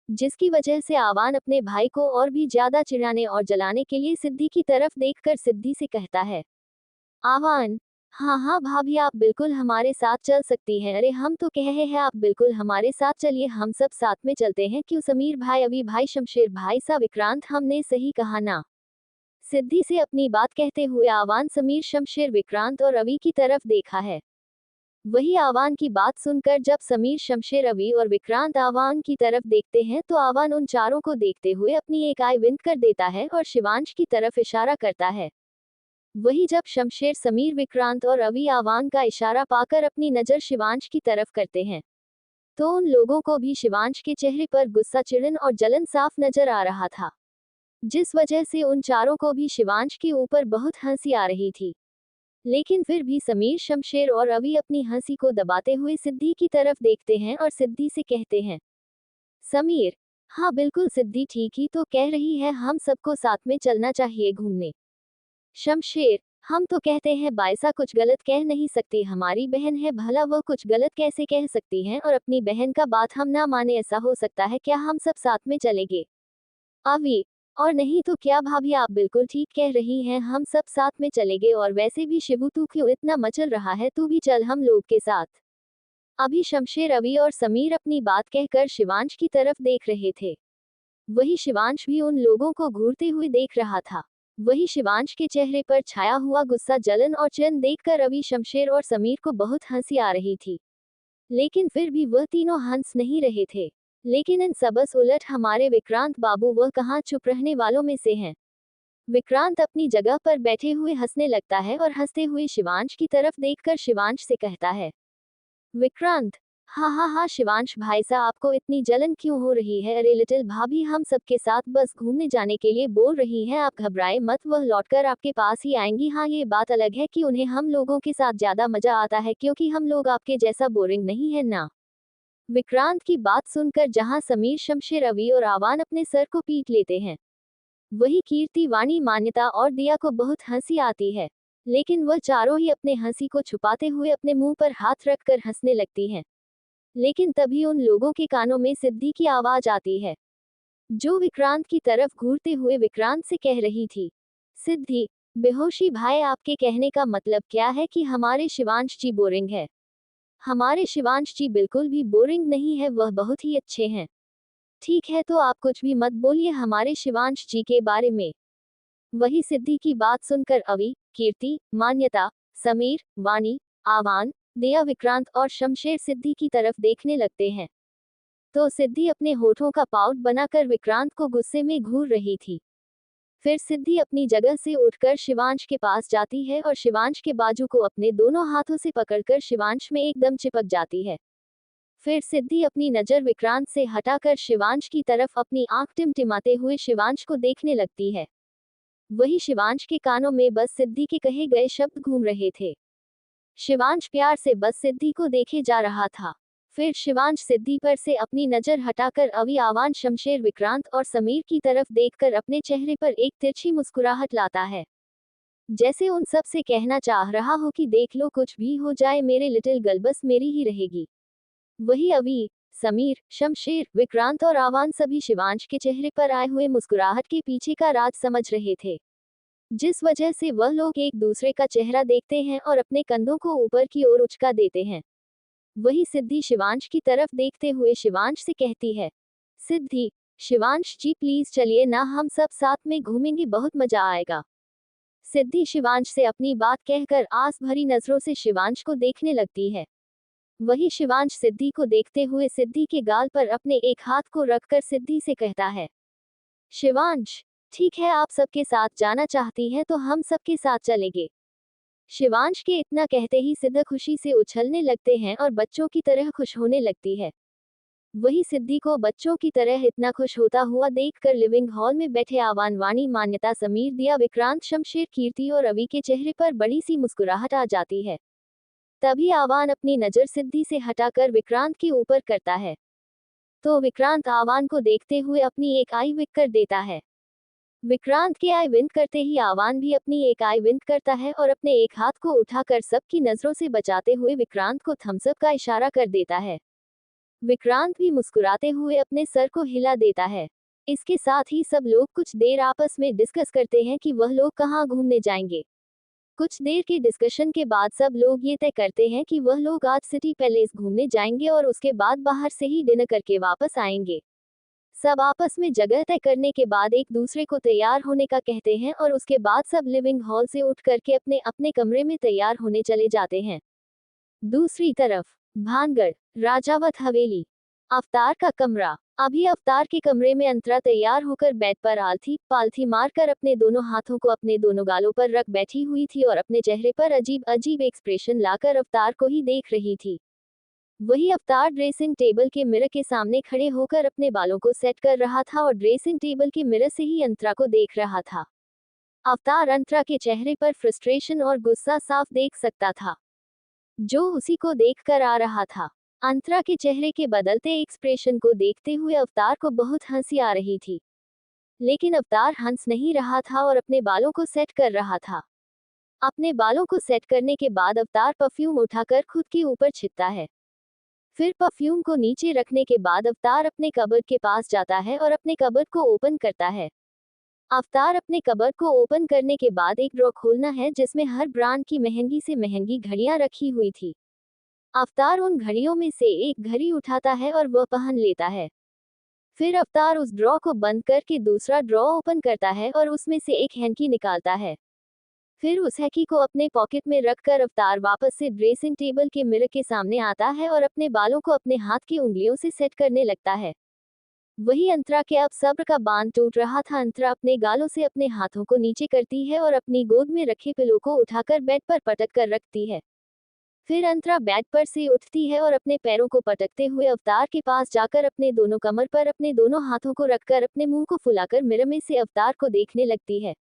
जिसकी वजह से आवान अपने भाई को और भी ज्यादा चिढ़ाने और जलाने के लिए सिद्धि की तरफ देखकर सिद्धि से कहता है, आवान, हाँ हाँ भाभी, आप बिल्कुल हमारे साथ चल सकती हैं, अरे हम तो कह रहे हैं आप बिल्कुल हमारे साथ चलिए, हम सब साथ में चलते हैं, क्यों समीर भाई, अभी भाई, शमशेर भाई सा, विक्रांत, हमने सही कहा ना? सिद्धि से अपनी बात कहते हुए आवान समीर, शमशेर, विक्रांत और अवी की तरफ देखा है। वही आवान की बात सुनकर जब समीर, शमशेर, अवी और विक्रांत आवान की तरफ देखते हैं तो आवान उन चारों को देखते हुए अपनी एक आई विंक कर देता है और शिवांश की तरफ इशारा करता है। वही जब शमशेर, समीर, विक्रांत और अवी आवान का इशारा पाकर अपनी नजर शिवांश की तरफ करते हैं, तो उन लोगों को भी शिवांश के चेहरे पर गुस्सा, चिढ़न और जलन साफ नजर आ रहा था, जिस वजह से उन चारों को भी शिवांश के ऊपर बहुत हंसी आ रही थी। लेकिन फिर भी समीर, शमशेर और अवी अपनी हंसी को दबाते हुए सिद्धि की तरफ देखते हैं और सिद्धि से कहते हैं, समीर, हाँ बिल्कुल सिद्धि ठीक ही तो कह रही है, हम सबको साथ में चलना चाहिए घूमने। शमशेर, हम तो कहते हैं बायसा कुछ गलत कह नहीं सकती, हमारी बहन है, भला वह कुछ गलत कैसे कह सकती हैं, और अपनी बहन का बात हम ना माने ऐसा हो सकता है क्या, हम सब साथ में चलेंगे? अवी, और नहीं तो क्या भाभी, आप बिल्कुल ठीक कह रही हैं, हम सब साथ में चलेंगे, और वैसे भी शिबू तू क्यों इतना मचल रहा है, तू भी चल हम लोग के साथ। अभी शमशेर, अवी और समीर अपनी बात कहकर शिवांश की तरफ देख रहे थे। वही शिवांश भी उन लोगों को घूरते हुए देख रहा था। वही शिवांश के चेहरे पर छाया हुआ गुस्सा, जलन और चिढ़न देखकर अभी, शमशेर और समीर को बहुत हंसी आ रही थी। लेकिन फिर भी वह तीनों हंस नहीं रहे थे। लेकिन इन सबस उलट हमारे विक्रांत बाबू, वह कहाँ चुप रहने वालों में से हैं। विक्रांत अपनी जगह पर बैठे हुए हंसने लगता है और हंसते हुए शिवांश की तरफ देखकर शिवांश से कहता है, विक्रांत, हाँ हाँ हाँ शिवांश भाई सा, आपको इतनी जलन क्यों हो रही है, अरे लिटिल भाभी हम सबके साथ बस घूमने जाने के लिए बोल रही हैं, आप घबराए मत, वह लौटकर आपके पास ही आएंगी। हाँ ये बात अलग है कि उन्हें हम लोगों के साथ ज्यादा मजा आता है, क्योंकि हम लोग आपके जैसा बोरिंग नहीं है ना। विक्रांत की बात सुनकर जहां समीर, शमशेर, अवी और आवान अपने सर को पीट लेते हैं, वही कीर्ति, वाणी, मान्यता और दिया को बहुत हंसी आती है। लेकिन वह चारों ही अपने हंसी को छुपाते हुए अपने मुंह पर हाथ रखकर हंसने लगती हैं। लेकिन तभी उन लोगों के कानों में सिद्धि की आवाज आती है, जो विक्रांत की तरफ घूरते हुए विक्रांत से कह रही थी, सिद्धि, बेहोशी भाई, आपके कहने का मतलब क्या है कि हमारे शिवांश जी बोरिंग है? हमारे शिवांश जी बिल्कुल भी बोरिंग नहीं है, वह बहुत ही अच्छे हैं। ठीक है, तो आप कुछ भी मत बोलिए हमारे शिवांश जी के बारे में। वही सिद्धि की बात सुनकर अवि, कीर्ति, मान्यता, समीर, वाणी, आवान, दिया, विक्रांत और शमशेर सिद्धि की तरफ देखने लगते हैं। तो सिद्धि अपने होठों का पाउट बनाकर विक्रांत को गुस्से में घूर रही थी। फिर सिद्धि अपनी जगह से उठकर शिवांश के पास जाती है और शिवांश के बाजू को अपने दोनों हाथों से पकड़कर शिवांश में एकदम चिपक जाती है। फिर सिद्धि अपनी नजर विक्रांत से हटाकर शिवांश की तरफ अपनी आंख टिमटिमाते हुए शिवांश को देखने लगती है। वही शिवांश के कानों में बस सिद्धि के कहे गए शब्द घूम रहे थे। शिवांश प्यार से बस सिद्धि को देखे जा रहा था। फिर शिवांश सिद्धि पर से अपनी नजर हटाकर अवि, आवान, शमशेर, विक्रांत और समीर की तरफ देखकर अपने चेहरे पर एक तिरछी मुस्कुराहट लाता है, जैसे उन सब से कहना चाह रहा हो कि देख लो, कुछ भी हो जाए मेरे लिटिल गर्ल बस मेरी ही रहेगी। वही अवि, समीर, शमशेर, विक्रांत और आवान सभी शिवांश के चेहरे पर आए हुए मुस्कुराहट के पीछे का राज समझ रहे थे, जिस वजह से वह लोग एक दूसरे का चेहरा देखते हैं और अपने कंधों को ऊपर की ओर उचका देते हैं। वही सिद्धि शिवांश की तरफ देखते हुए शिवांश से कहती है, सिद्धि, शिवांश जी प्लीज चलिए ना, हम सब साथ में घूमेंगे, बहुत मजा आएगा। सिद्धि शिवांश से अपनी बात कहकर आस भरी नजरों से शिवांश को देखने लगती है। वही शिवांश सिद्धि को देखते हुए सिद्धि के गाल पर अपने एक हाथ को रखकर सिद्धि से कहता है, शिवांश, ठीक है, आप सबके साथ जाना चाहती हैं तो हम सबके साथ चलेंगे। शिवांश के इतना कहते ही सिद्ध खुशी से उछलने लगते हैं और बच्चों की तरह खुश होने लगती है। वही सिद्धि को बच्चों की तरह इतना खुश होता हुआ देखकर लिविंग हॉल में बैठे आवान, वाणी, मान्यता, समीर, दिया, विक्रांत, शमशेर, कीर्ति और अवि के चेहरे पर बड़ी सी मुस्कुराहट आ जाती है। तभी आवान अपनी नजर सिद्धि से हटाकर विक्रांत के ऊपर करता है, तो विक्रांत आवान को देखते हुए अपनी एक आई विक कर देता है। विक्रांत के आई विंक करते ही आवान भी अपनी एक आई विंक करता है और अपने एक हाथ को उठाकर सबकी नजरों से बचाते हुए विक्रांत को थम्स अप का इशारा कर देता है। विक्रांत भी मुस्कुराते हुए अपने सर को हिला देता है। इसके साथ ही सब लोग कुछ देर आपस में डिस्कस करते हैं कि वह लोग कहाँ घूमने जाएंगे। कुछ देर के डिस्कशन के बाद सब लोग ये तय करते हैं कि वह लोग आज सिटी पैलेस घूमने जाएंगे और उसके बाद बाहर से ही डिनर करके वापस आएंगे। सब आपस में जगह तय करने के बाद एक दूसरे को तैयार होने का कहते हैं और उसके बाद सब लिविंग हॉल से उठ करके अपने अपने कमरे में तैयार होने चले जाते हैं। दूसरी तरफ भानगढ़, राजावत हवेली, अवतार का कमरा। अभी अवतार के कमरे में अंतरा तैयार होकर बेड पर आलथी पालथी मारकर अपने दोनों हाथों को अपने दोनों गालों पर रख बैठी हुई थी और अपने चेहरे पर अजीब अजीब एक्सप्रेशन लाकर अवतार को ही देख रही थी। वही अवतार ड्रेसिंग टेबल के मिरर के सामने खड़े होकर अपने बालों को सेट कर रहा था और ड्रेसिंग टेबल के मिरर से ही अंतरा को देख रहा था। अवतार अंतरा के चेहरे पर फ्रस्ट्रेशन और गुस्सा साफ देख सकता था, जो उसी को देखकर आ रहा था। अंतरा के चेहरे के बदलते एक्सप्रेशन को देखते हुए अवतार को बहुत हंसी आ रही थी, लेकिन अवतार हंस नहीं रहा था और अपने बालों को सेट कर रहा था। अपने बालों को सेट करने के बाद अवतार परफ्यूम उठाकर खुद के ऊपर छिड़कता है। फिर परफ्यूम को नीचे रखने के बाद अवतार अपने कबर्ड के पास जाता है और अपने कबर्ड को ओपन करता है। अवतार अपने कबर्ड को ओपन करने के बाद एक ड्रॉ खोलना है जिसमें हर ब्रांड की महंगी से महंगी घड़ियां रखी हुई थी। अवतार उन घड़ियों में से एक घड़ी उठाता है और वह पहन लेता है। फिर अवतार उस ड्रॉ को बंद करके दूसरा ड्रॉ ओपन करता है और उसमें से एक हैंकी निकालता है। फिर उस हैकी को अपने पॉकेट में रखकर अवतार वापस से ड्रेसिंग टेबल के मिरर के सामने आता है और अपने बालों को अपने हाथ की उंगलियों से सेट करने लगता है। वही अंतरा के अब सब्र का बांध टूट रहा था। अंतरा अपने गालों से अपने हाथों को नीचे करती है और अपनी गोद में रखे पिलो को उठाकर बेड पर पटक कर रखती है। फिर अंतरा बेड पर से उठती है और अपने पैरों को पटकते हुए अवतार के पास जाकर अपने दोनों कमर पर अपने दोनों हाथों को रखकर अपने मुंह को फुलाकर मिरर में से अवतार को देखने लगती है।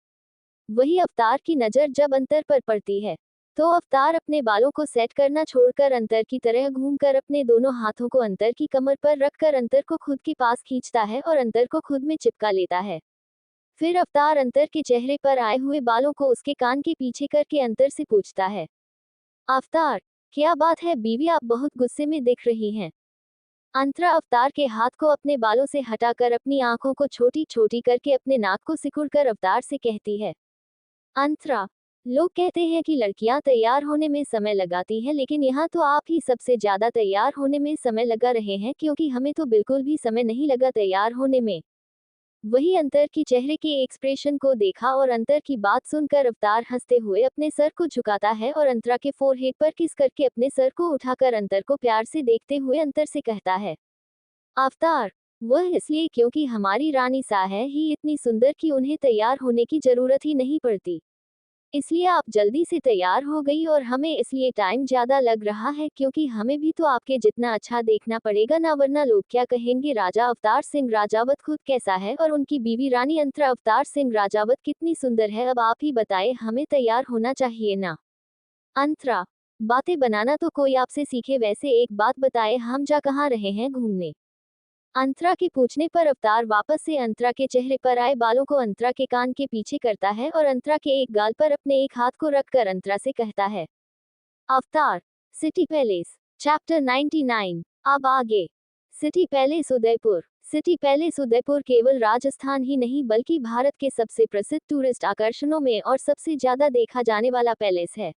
वही अवतार की नजर जब अंतर पर पड़ती है, तो अवतार अपने बालों को सेट करना छोड़कर अंतर की तरह घूमकर अपने दोनों हाथों को अंतर की कमर पर रखकर अंतर को खुद के पास खींचता है और अंतर को खुद में चिपका लेता है। फिर अवतार अंतर के चेहरे पर आए हुए बालों को उसके कान के पीछे करके अंतर से पूछता है, अवतार, क्या बात है बीवी, आप बहुत गुस्से में दिख रही हैं। अंतरा अवतार के हाथ को अपने बालों से हटाकर अपनी आंखों को छोटी छोटी करके अपने नाक को सिकुड़कर अवतार से कहती है, अंतरा, लोग कहते हैं कि लड़कियां तैयार होने में समय लगाती हैं, लेकिन यहाँ तो आप ही सबसे ज्यादा तैयार होने में समय लगा रहे हैं, क्योंकि हमें तो बिल्कुल भी समय नहीं लगा तैयार होने में। वही अंतर की चेहरे के एक्सप्रेशन को देखा और अंतर की बात सुनकर अवतार हंसते हुए अपने सर को झुकाता है और अंतरा के फोरहेड पर किस करके अपने सर को उठाकर अंतर को प्यार से देखते हुए अंतर से कहता है, अवतार, वह इसलिए क्योंकि हमारी रानी सा है ही इतनी सुंदर कि उन्हें तैयार होने की जरूरत ही नहीं पड़ती। इसलिए आप जल्दी से तैयार हो गई और हमें इसलिए टाइम ज्यादा लग रहा है, क्योंकि हमें भी तो आपके जितना अच्छा देखना पड़ेगा ना, वरना लोग क्या कहेंगे। राजा अवतार सिंह राजावत खुद कैसा है और उनकी बीवी रानी अंतरा अवतार सिंह राजावत कितनी सुंदर है, अब आप ही बताएं, हमें तैयार होना चाहिए ना। अंतरा, बातें बनाना तो कोई आपसे सीखे, वैसे एक बात बताए, हम जा कहाँ रहे हैं घूमने। अंतरा के पूछने पर अवतार वापस से अंतरा के चेहरे पर आए बालों को अंतरा के कान के पीछे करता है और अंतरा के एक गाल पर अपने एक हाथ को रखकर अंतरा से कहता है, अवतार, सिटी पैलेस, चैप्टर 99। अब आगे। City palace Udaipur. City palace Udaipur केवल राजस्थान ही नहीं बल्कि भारत के सबसे प्रसिद्ध टूरिस्ट आकर्षणों में और सबसे ज्यादा देखा जाने वाला पैलेस है।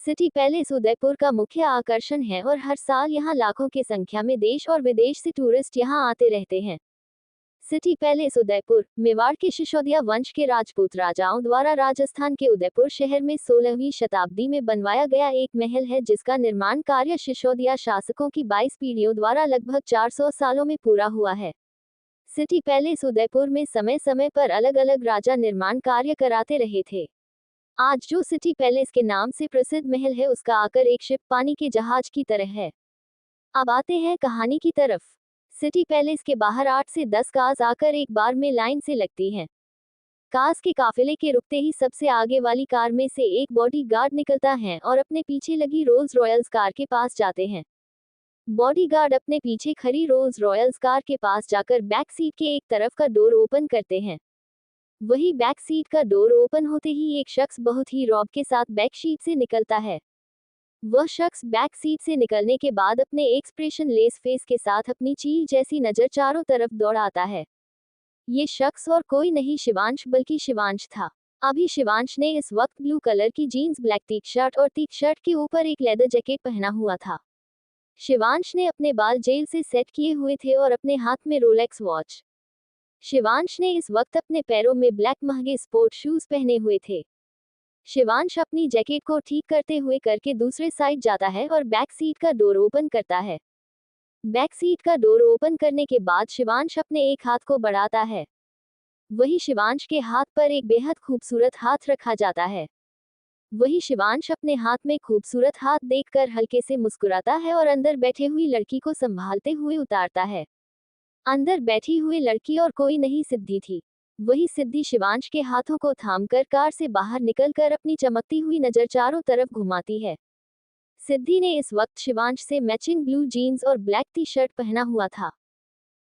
सिटी पैलेस उदयपुर का मुख्य आकर्षण है और हर साल यहाँ लाखों की संख्या में देश और विदेश से टूरिस्ट यहाँ आते रहते हैं। सिटी पैलेस उदयपुर मेवाड़ के सिसोदिया वंश के राजपूत राजाओं द्वारा राजस्थान के उदयपुर शहर में 16वीं शताब्दी में बनवाया गया एक महल है, जिसका निर्माण कार्य सिसोदिया शासकों की 22 पीढ़ियों द्वारा लगभग 400 सालों में पूरा हुआ है। सिटी पैलेस उदयपुर में समय समय पर अलग अलग राजा निर्माण कार्य कराते रहे थे। आज जो सिटी पैलेस के नाम से प्रसिद्ध महल है, उसका आकार एक शिप पानी के जहाज की तरह है। अब आते हैं कहानी की तरफ। सिटी पैलेस के बाहर 8 से 10 कार्स आकर एक बार में लाइन से लगती हैं। कार्स के काफिले के रुकते ही सबसे आगे वाली कार में से एक बॉडी गार्ड निकलता है और अपने पीछे लगी रोल्स रॉयल्स कार के पास जाते हैं। बॉडी गार्ड अपने पीछे खड़ी रोल्स रॉयल्स कार के पास जाकर बैक सीट के एक तरफ का डोर ओपन करते हैं। वही बैक सीट का डोर ओपन होते ही एक शख्स बहुत ही रौब के साथ बैक सीट से निकलता है। वह शख्स बैक सीट से निकलने के बाद अपने एक्सप्रेशन लेस फेस के साथ अपनी चील जैसी नजर चारों तरफ दौड़ाता है। ये शख्स और कोई नहीं शिवांश बल्कि शिवांश था। अभी शिवांश ने इस वक्त ब्लू कलर की जीन्स, ब्लैक टी शर्ट और टी शर्ट के ऊपर एक लेदर जैकेट पहना हुआ था। शिवांश ने अपने बाल जेल से सेट किए हुए थे और अपने हाथ में रोलेक्स वॉच। शिवांश ने इस वक्त अपने पैरों में ब्लैक महंगे स्पोर्ट शूज पहने हुए थे। शिवांश अपनी जैकेट को ठीक करते हुए करके दूसरे साइड जाता है और बैक सीट का डोर ओपन करता है। बैक सीट का डोर ओपन करने के बाद शिवांश अपने एक हाथ को बढ़ाता है। वही शिवांश के हाथ पर एक बेहद खूबसूरत हाथ रखा जाता है। वही शिवांश अपने हाथ में खूबसूरत हाथ देखकर हल्के से मुस्कुराता है और अंदर बैठे हुई लड़की को संभालते हुए उतारता है। अंदर बैठी हुई लड़की और कोई नहीं, सिद्धि थी। वही सिद्धि शिवांश के हाथों को थामकर कार से बाहर निकलकर अपनी चमकती हुई नजर चारों तरफ घुमाती है। सिद्धि ने इस वक्त शिवांश से मैचिंग ब्लू जीन्स और ब्लैक टी शर्ट पहना हुआ था।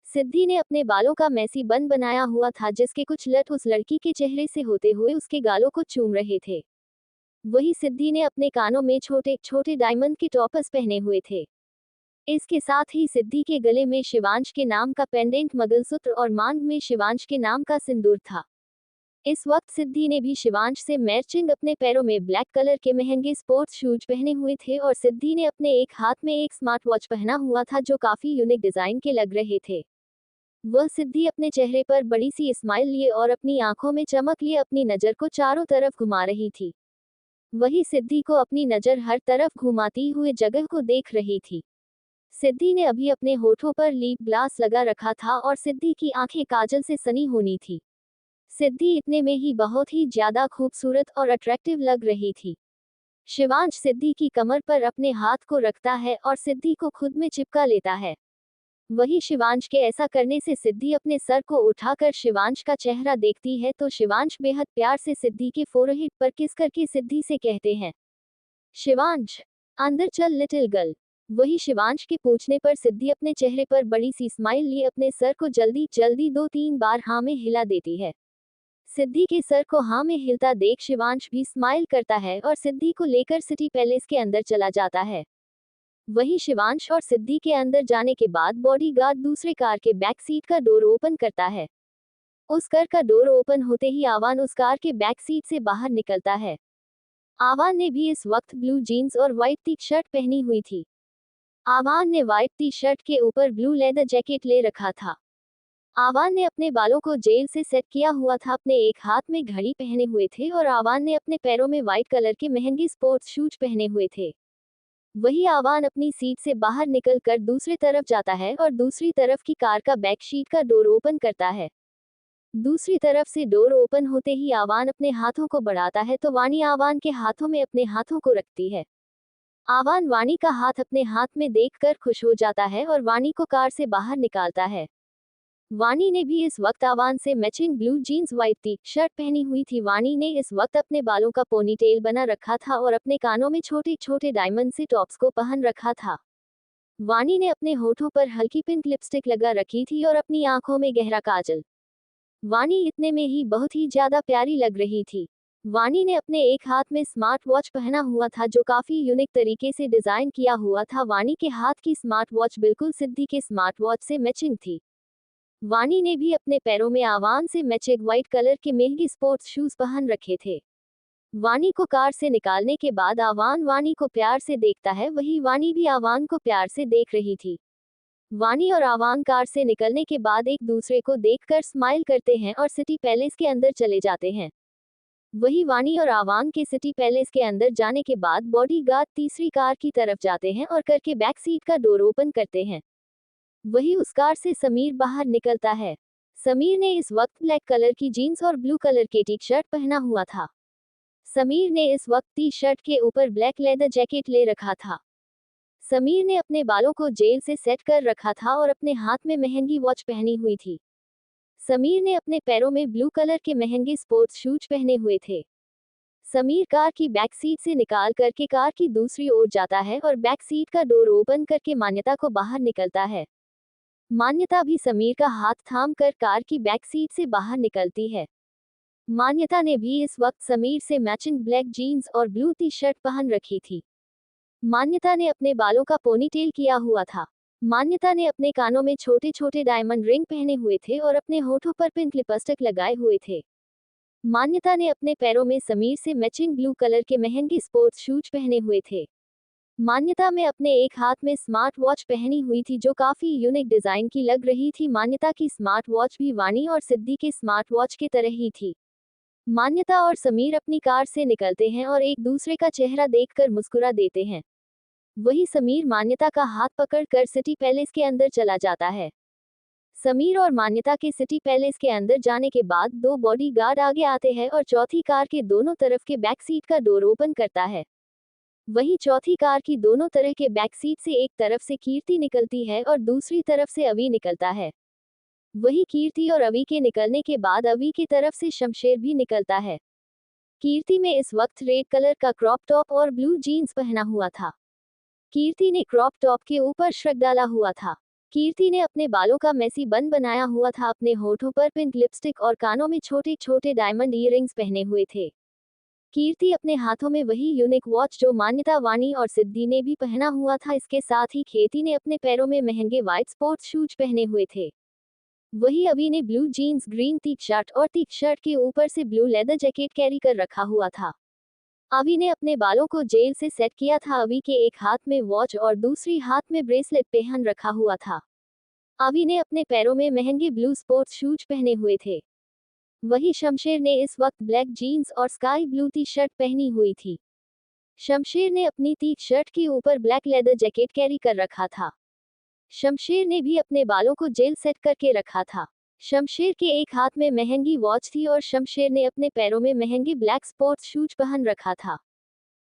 सिद्धि ने अपने बालों का मैसी बन बनाया हुआ था, जिसके कुछ लट उस लड़की के चेहरे से होते हुए उसके गालों को चूम रहे थे। वही सिद्धि ने अपने कानों में छोटे छोटे डायमंड के टॉपर्स पहने हुए थे। इसके साथ ही सिद्धि के गले में शिवांश के नाम का पेंडेंट, मंगलसूत्र और मांग में शिवांश के नाम का सिंदूर था। इस वक्त सिद्धि ने भी शिवांश से मैचिंग अपने पैरों में ब्लैक कलर के महंगे स्पोर्ट्स शूज पहने हुए थे और सिद्धि ने अपने एक हाथ में एक स्मार्ट वॉच पहना हुआ था, जो काफी यूनिक डिजाइन के लग रहे थे। वह सिद्धि अपने चेहरे पर बड़ी सी स्माइल लिए और अपनी आंखों में चमक लिए अपनी नजर को चारों तरफ घुमा रही थी। वही सिद्धि को अपनी नजर हर तरफ घुमाती हुए जगह को देख रही थी। सिद्धि ने अभी अपने होठों पर लिप ग्लास लगा रखा था और सिद्धि की आंखें काजल से सनी होनी थी। सिद्धि इतने में ही बहुत ही ज्यादा खूबसूरत और अट्रैक्टिव लग रही थी। शिवांश सिद्धि की कमर पर अपने हाथ को रखता है और सिद्धि को खुद में चिपका लेता है। वही शिवांश के ऐसा करने से सिद्धि अपने सर को उठाकर शिवांश का चेहरा देखती है तो शिवांश बेहद प्यार से सिद्धि के फोरहेड पर किस करके सिद्धि से कहते हैं, शिवांश, अंदर चल लिटिल गर्ल। वही शिवांश के पूछने पर सिद्धि अपने चेहरे पर बड़ी सी स्माइल लिए अपने सर को जल्दी जल्दी 2-3 बार हाँ में हिला देती है। सिद्धि के सर को हाँ में हिलता देख शिवांश भी स्माइल करता है और सिद्धि को लेकर सिटी पैलेस के अंदर चला जाता है। वहीं शिवांश और सिद्धि के अंदर जाने के बाद बॉडीगार्ड दूसरे कार के बैक सीट का डोर ओपन करता है। उस कार का डोर ओपन होते ही आवान उस कार के बैक सीट से बाहर निकलता है। आवान ने भी इस वक्त ब्लू जीन्स और व्हाइट टी शर्ट पहनी हुई थी। आवान ने व्हाइट टी शर्ट के ऊपर ब्लू लेदर जैकेट ले रखा था। आवान ने अपने बालों को जेल से सेट किया हुआ था, अपने एक हाथ में घड़ी पहने हुए थे और आवान ने अपने पैरों में व्हाइट कलर के महंगे स्पोर्ट्स शूज पहने हुए थे। वही आवान अपनी सीट से बाहर निकल कर दूसरी तरफ जाता है और दूसरी तरफ की कार का बैक शीट का डोर ओपन करता है। दूसरी तरफ से डोर ओपन होते ही आवान अपने हाथों को बढ़ाता है तो वाणी आवान के हाथों में अपने हाथों को रखती है। आवान वाणी का हाथ अपने हाथ में देखकर खुश हो जाता है और वाणी को कार से बाहर निकालता है। वाणी ने भी इस वक्त आवान से matching blue jeans white T shirt पहनी हुई थी। वाणी ने इस वक्त अपने बालों का पोनीटेल बना रखा था और अपने कानों में छोटे छोटे डायमंड से टॉप्स को पहन रखा था। वाणी ने अपने होठों पर हल्की पिंक लिपस्टिक लगा रखी थी और अपनी आंखों में गहरा काजल। वाणी इतने में ही बहुत ही ज्यादा प्यारी लग रही थी। वाणी ने अपने एक हाथ में स्मार्ट वॉच पहना हुआ था जो काफी यूनिक तरीके से डिजाइन किया हुआ था। वाणी के हाथ की स्मार्ट वॉच बिल्कुल सिद्धि के स्मार्ट वॉच से मैचिंग थी। वाणी ने भी अपने पैरों में आवान से मैचिंग व्हाइट कलर के महंगे स्पोर्ट्स शूज पहन रखे थे। वाणी को कार से निकालने के बाद आवान वाणी को प्यार से देखता है, वही वाणी भी आवान को प्यार से देख रही थी। वाणी और आवान कार से निकलने के बाद एक दूसरे को देखकर स्माइल करते हैं और सिटी पैलेस के अंदर चले जाते हैं। वही वाणी और आवान के सिटी पैलेस के अंदर जाने के बाद बॉडीगार्ड तीसरी कार की तरफ जाते हैं और करके बैक सीट का डोर ओपन करते हैं। वही उस कार से समीर बाहर निकलता है। समीर ने इस वक्त ब्लैक कलर की जीन्स और ब्लू कलर के टी शर्ट पहना हुआ था। समीर ने इस वक्त टी शर्ट के ऊपर ब्लैक लेदर जैकेट ले रखा था। समीर ने अपने बालों को जेल से सेट कर रखा था और अपने हाथ में महंगी वॉच पहनी हुई थी। समीर ने अपने पैरों में ब्लू कलर के महंगे स्पोर्ट्स शूज पहने हुए थे। समीर कार की बैक सीट से निकाल करके कार की दूसरी ओर जाता है और बैक सीट का डोर ओपन करके मान्यता को बाहर निकलता है। मान्यता भी समीर का हाथ थाम कर कार की बैक सीट से बाहर निकलती है। मान्यता ने भी इस वक्त समीर से मैचिंग ब्लैक जीन्स और ब्लू टी शर्ट पहन रखी थी। मान्यता ने अपने बालों का पोनीटेल किया हुआ था। मान्यता ने अपने कानों में छोटे छोटे डायमंड रिंग पहने हुए थे और अपने होठों पर पिंक लिपस्टिक लगाए हुए थे। मान्यता ने अपने पैरों में समीर से मैचिंग ब्लू कलर के महंगे स्पोर्ट्स शूज पहने हुए थे। मान्यता में अपने एक हाथ में स्मार्ट वॉच पहनी हुई थी जो काफी यूनिक डिजाइन की लग रही थी। मान्यता की स्मार्ट वॉच भी वाणी और सिद्धि के स्मार्ट वॉच की तरह ही थी। मान्यता और समीर अपनी कार से निकलते हैं और एक दूसरे का चेहरा देखकर मुस्कुरा देते हैं। वही समीर मान्यता का हाथ पकड़कर सिटी पैलेस के अंदर चला जाता है। समीर और मान्यता के सिटी पैलेस के अंदर जाने के बाद दो बॉडीगार्ड आगे आते हैं और चौथी कार के दोनों तरफ के बैक सीट का डोर ओपन करता है। वही चौथी कार की दोनों तरह के बैक सीट से एक तरफ से कीर्ति निकलती है और दूसरी तरफ से अवी निकलता है। वही कीर्ति और अवी के निकलने के बाद अवी की तरफ से शमशेर भी निकलता है। कीर्ति में इस वक्त रेड कलर का क्रॉप टॉप और ब्लू जीन्स पहना हुआ था। कीर्ति ने क्रॉप टॉप के ऊपर श्रग डाला हुआ था। कीर्ति ने अपने बालों का मैसी बन बनाया हुआ था, अपने होठों पर पिंक लिपस्टिक और कानों में छोटे छोटे डायमंड ईयरिंग्स पहने हुए थे। कीर्ति अपने हाथों में वही यूनिक वॉच जो मान्यता, वाणी और सिद्धि ने भी पहना हुआ था। इसके साथ ही खेती ने अपने पैरों में महंगे व्हाइट स्पोर्ट्स शूज पहने हुए थे। वही अवी ने blue jeans, green T shirt और टी शर्ट के ऊपर से ब्लू लेदर जैकेट कैरी कर रखा हुआ था। अवी ने अपने बालों को जेल से सेट किया था। अवी के एक हाथ में वॉच और दूसरी हाथ में ब्रेसलेट पहन रखा हुआ था। अवी ने अपने पैरों में महंगे ब्लू स्पोर्ट्स शूज पहने हुए थे। वही शमशेर ने इस वक्त ब्लैक जीन्स और स्काई ब्लू टी शर्ट पहनी हुई थी। शमशेर ने अपनी टी शर्ट के ऊपर ब्लैक लेदर जैकेट कैरी कर रखा था। शमशेर ने भी अपने बालों को जेल सेट करके रखा था। शमशेर के एक हाथ में महंगी वॉच थी और शमशेर ने अपने पैरों में महंगे ब्लैक स्पोर्ट्स शूज पहन रखा था।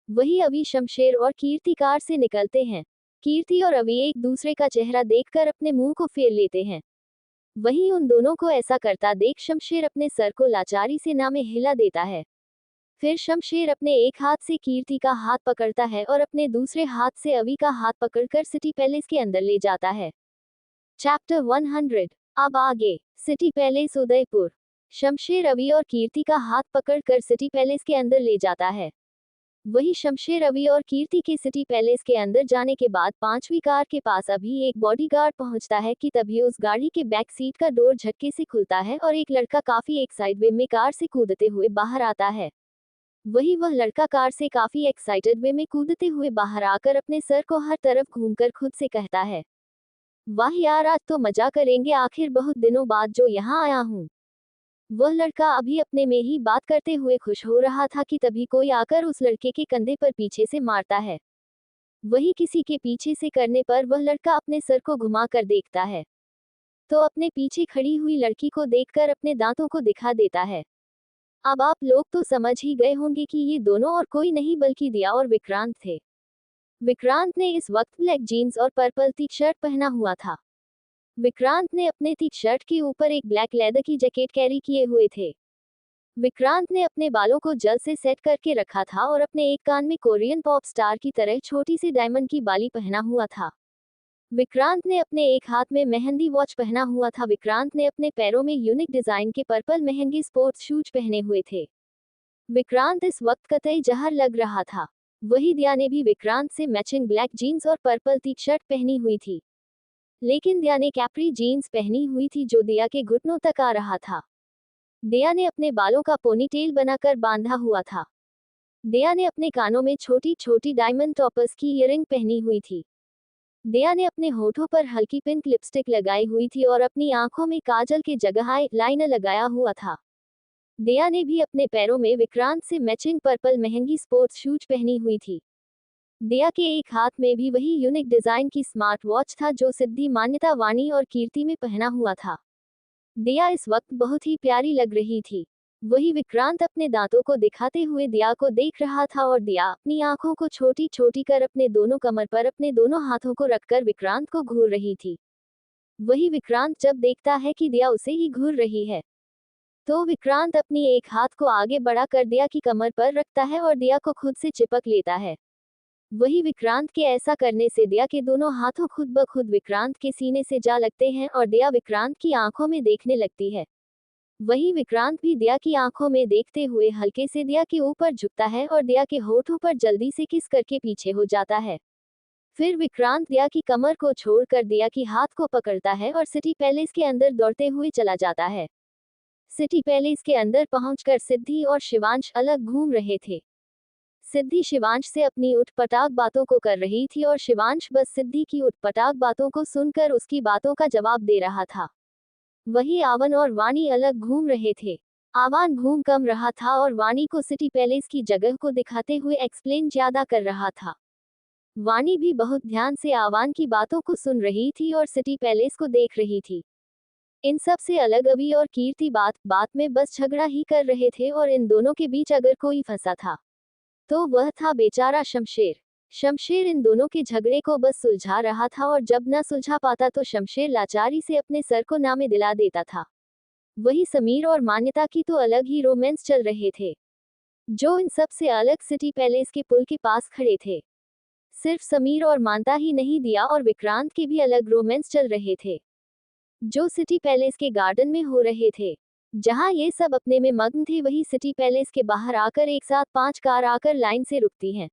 वही अवी, शमशेर और कीर्ति कार से निकलते हैं। कीर्ति और अवी एक दूसरे का चेहरा देखकर अपने मुंह को फेर लेते हैं। वहीं उन दोनों को ऐसा करता देख शमशेर अपने सर को लाचारी से ना में हिला देता है। फिर शमशेर अपने एक हाथ से कीर्ति का हाथ पकड़ता है और अपने दूसरे हाथ से अवी का हाथ पकड़कर सिटी पैलेस के अंदर ले जाता है। चैप्टर 100। अब आगे। City palace, Udaipur. शमशेर रवि और कीर्ति का हाथ पकड़कर सिटी पैलेस के अंदर ले जाता है। वही शमशेर रवि और कीर्ति के सिटी पैलेस के अंदर जाने के बाद 5वीं कार के पास अभी एक बॉडीगार्ड पहुंचता है कि तभी उस गाड़ी के बैक सीट का डोर झटके से खुलता है और एक लड़का काफी एक्साइटेड में कार से कूदते हुए बाहर आता है। वही वह लड़का कार से काफी एक्साइटेड वे में कूदते हुए बाहर आकर अपने सर को हर तरफ घूमकर खुद से कहता है, वाह यार, आज तो मजा करेंगे, आखिर बहुत दिनों बाद जो यहाँ आया हूँ। वह लड़का अभी अपने में ही बात करते हुए खुश हो रहा था कि तभी कोई आकर उस लड़के के कंधे पर पीछे से मारता है। वही किसी के पीछे से करने पर वह लड़का अपने सर को घुमा कर देखता है तो अपने पीछे खड़ी हुई लड़की को देखकर अपने दांतों को दिखा देता है। अब आप लोग तो समझ ही गए होंगे कि ये दोनों और कोई नहीं बल्कि दिया और विक्रांत थे। विक्रांत ने इस वक्त ब्लैक जीन्स और पर्पल टी शर्ट पहना हुआ था। विक्रांत ने अपने टी शर्ट के ऊपर एक ब्लैक लेदर की जैकेट कैरी किए हुए थे। विक्रांत ने अपने बालों को जल से सेट करके रखा था और अपने एक कान में कोरियन पॉप स्टार की तरह छोटी सी डायमंड की बाली पहना हुआ था। विक्रांत ने अपने एक हाथ में मेहंदी वॉच पहना हुआ था। विक्रांत ने अपने पैरों में यूनिक डिजाइन के पर्पल महंगे स्पोर्ट्स शूज पहने हुए थे। विक्रांत इस वक्त कतई जहर लग रहा था। वही दिया ने भी विक्रांत से मैचिंग ब्लैक जीन्स और पर्पल टी शर्ट पहनी हुई थी, लेकिन दिया ने कैप्री जीन्स पहनी हुई थी जो दिया के घुटनों तक आ रहा था। दिया ने अपने बालों का पोनीटेल बनाकर बांधा हुआ था। दिया ने अपने कानों में छोटी छोटी डायमंड टॉपर्स की ईयरिंग पहनी हुई थी। दिया ने अपने होठों पर हल्की पिंक लिपस्टिक लगाई हुई थी और अपनी आंखों में काजल के जगह आई लाइनर लगाया हुआ था। दिया ने भी अपने पैरों में विक्रांत से मैचिंग पर्पल महंगी स्पोर्ट्स शूज पहनी हुई थी। दिया के एक हाथ में भी वही यूनिक डिजाइन की स्मार्ट वॉच था जो सिद्धि, मान्यता, वाणी और कीर्ति में पहना हुआ था। दिया इस वक्त बहुत ही प्यारी लग रही थी। वही विक्रांत अपने दांतों को दिखाते हुए दिया को देख रहा था और दिया अपनी आंखों को छोटी छोटी कर अपने दोनों कमर पर अपने दोनों हाथों को रखकर विक्रांत को घूर रही थी। वही विक्रांत जब देखता है कि दिया उसे ही घूर रही है तो विक्रांत अपनी एक हाथ को आगे बढ़ा कर दिया की कमर पर रखता है और दिया को खुद से चिपक लेता है। वही विक्रांत के ऐसा करने से दिया के दोनों हाथों खुद ब खुद विक्रांत के सीने से जा लगते हैं और दिया विक्रांत की आंखों में देखने लगती है। वही विक्रांत भी दिया की आंखों में देखते हुए हल्के से दिया के ऊपर झुकता है और दिया के होठों पर जल्दी से किस करके पीछे हो जाता है। फिर विक्रांत दिया की कमर को छोड़कर दिया की हाथ को पकड़ता है और सिटी पैलेस के अंदर दौड़ते हुए चला जाता है। सिटी पैलेस के अंदर पहुंचकर सिद्धि और शिवांश अलग घूम रहे थे। सिद्धि शिवांश से अपनी उटपटांग बातों को कर रही थी और शिवांश बस सिद्धि की उटपटांग बातों को सुनकर उसकी बातों का जवाब दे रहा था। वही आवन और वाणी अलग घूम रहे थे। आवान घूम कम रहा था और वाणी को सिटी पैलेस की जगह को दिखाते हुए एक्सप्लेन ज्यादा कर रहा था। वाणी भी बहुत ध्यान से आवान की बातों को सुन रही थी और सिटी पैलेस को देख रही थी। इन सब से अलग अवि और कीर्ति बात बात में बस झगड़ा ही कर रहे थे और इन दोनों के बीच अगर कोई फंसा था तो वह था बेचारा शमशेर। शमशेर इन दोनों के झगड़े को बस सुलझा रहा था और जब न सुलझा पाता तो शमशेर लाचारी से अपने सर को नामे दिला देता था। वही समीर और मान्यता की तो अलग ही रोमांस चल रहे थे, जो इन सब से अलग सिटी पैलेस के पुल के पास खड़े थे। सिर्फ समीर और मानता ही नहीं, दिया और विक्रांत के भी अलग रोमांस चल रहे थे, जो सिटी पैलेस के गार्डन में हो रहे थे। जहां ये सब अपने में मग्न थे वही सिटी पैलेस के बाहर आकर एक साथ 5 कार आकर लाइन से रुकती हैं।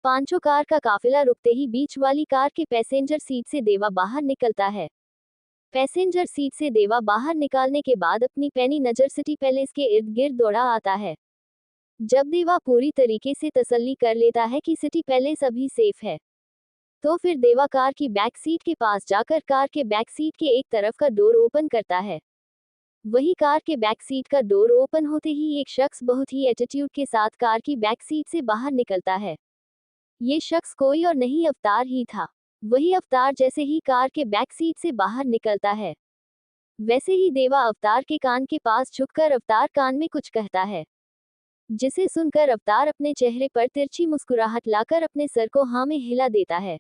पांचों कार का काफिला रुकते ही बीच वाली कार के पैसेंजर सीट से देवा बाहर निकलता है। पैसेंजर सीट से देवा बाहर निकालने के बाद अपनी पैनी नजर सिटी पैलेस के इर्द गिर्द दौड़ा आता है। जब देवा पूरी तरीके से तसल्ली कर लेता है कि सिटी पैलेस अभी सेफ है तो फिर देवा कार की बैक सीट के पास जाकर कार के बैक सीट के एक तरफ का डोर ओपन करता है। वही कार के बैक सीट का डोर ओपन होते ही एक शख्स बहुत ही एटीट्यूड के साथ कार की बैक सीट से बाहर निकलता है। ये शख्स कोई और नहीं, अवतार ही था। वही अवतार जैसे ही कार के बैक सीट से बाहर निकलता है वैसे ही देवा अवतार के कान के पास झुककर अवतार कान में कुछ कहता है, जिसे सुनकर अवतार अपने चेहरे पर तिरछी मुस्कुराहट लाकर अपने सर को हाँ में हिला देता है।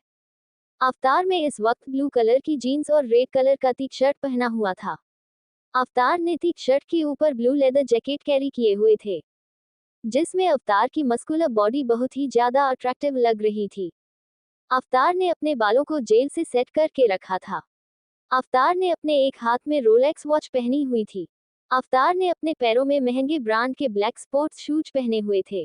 अवतार में इस वक्त ब्लू कलर की जीन्स और रेड कलर का टी शर्ट पहना हुआ था। अवतार ने टी शर्ट के ऊपर ब्लू लेदर जैकेट कैरी किए हुए थे, जिसमें अवतार की मस्कुलर बॉडी बहुत ही ज्यादा अट्रैक्टिव लग रही थी। अवतार ने अपने बालों को जेल से सेट करके रखा था। अवतार ने अपने एक हाथ में रोलेक्स वॉच पहनी हुई थी। अवतार ने अपने पैरों में महंगे ब्रांड के ब्लैक स्पोर्ट्स शूज पहने हुए थे।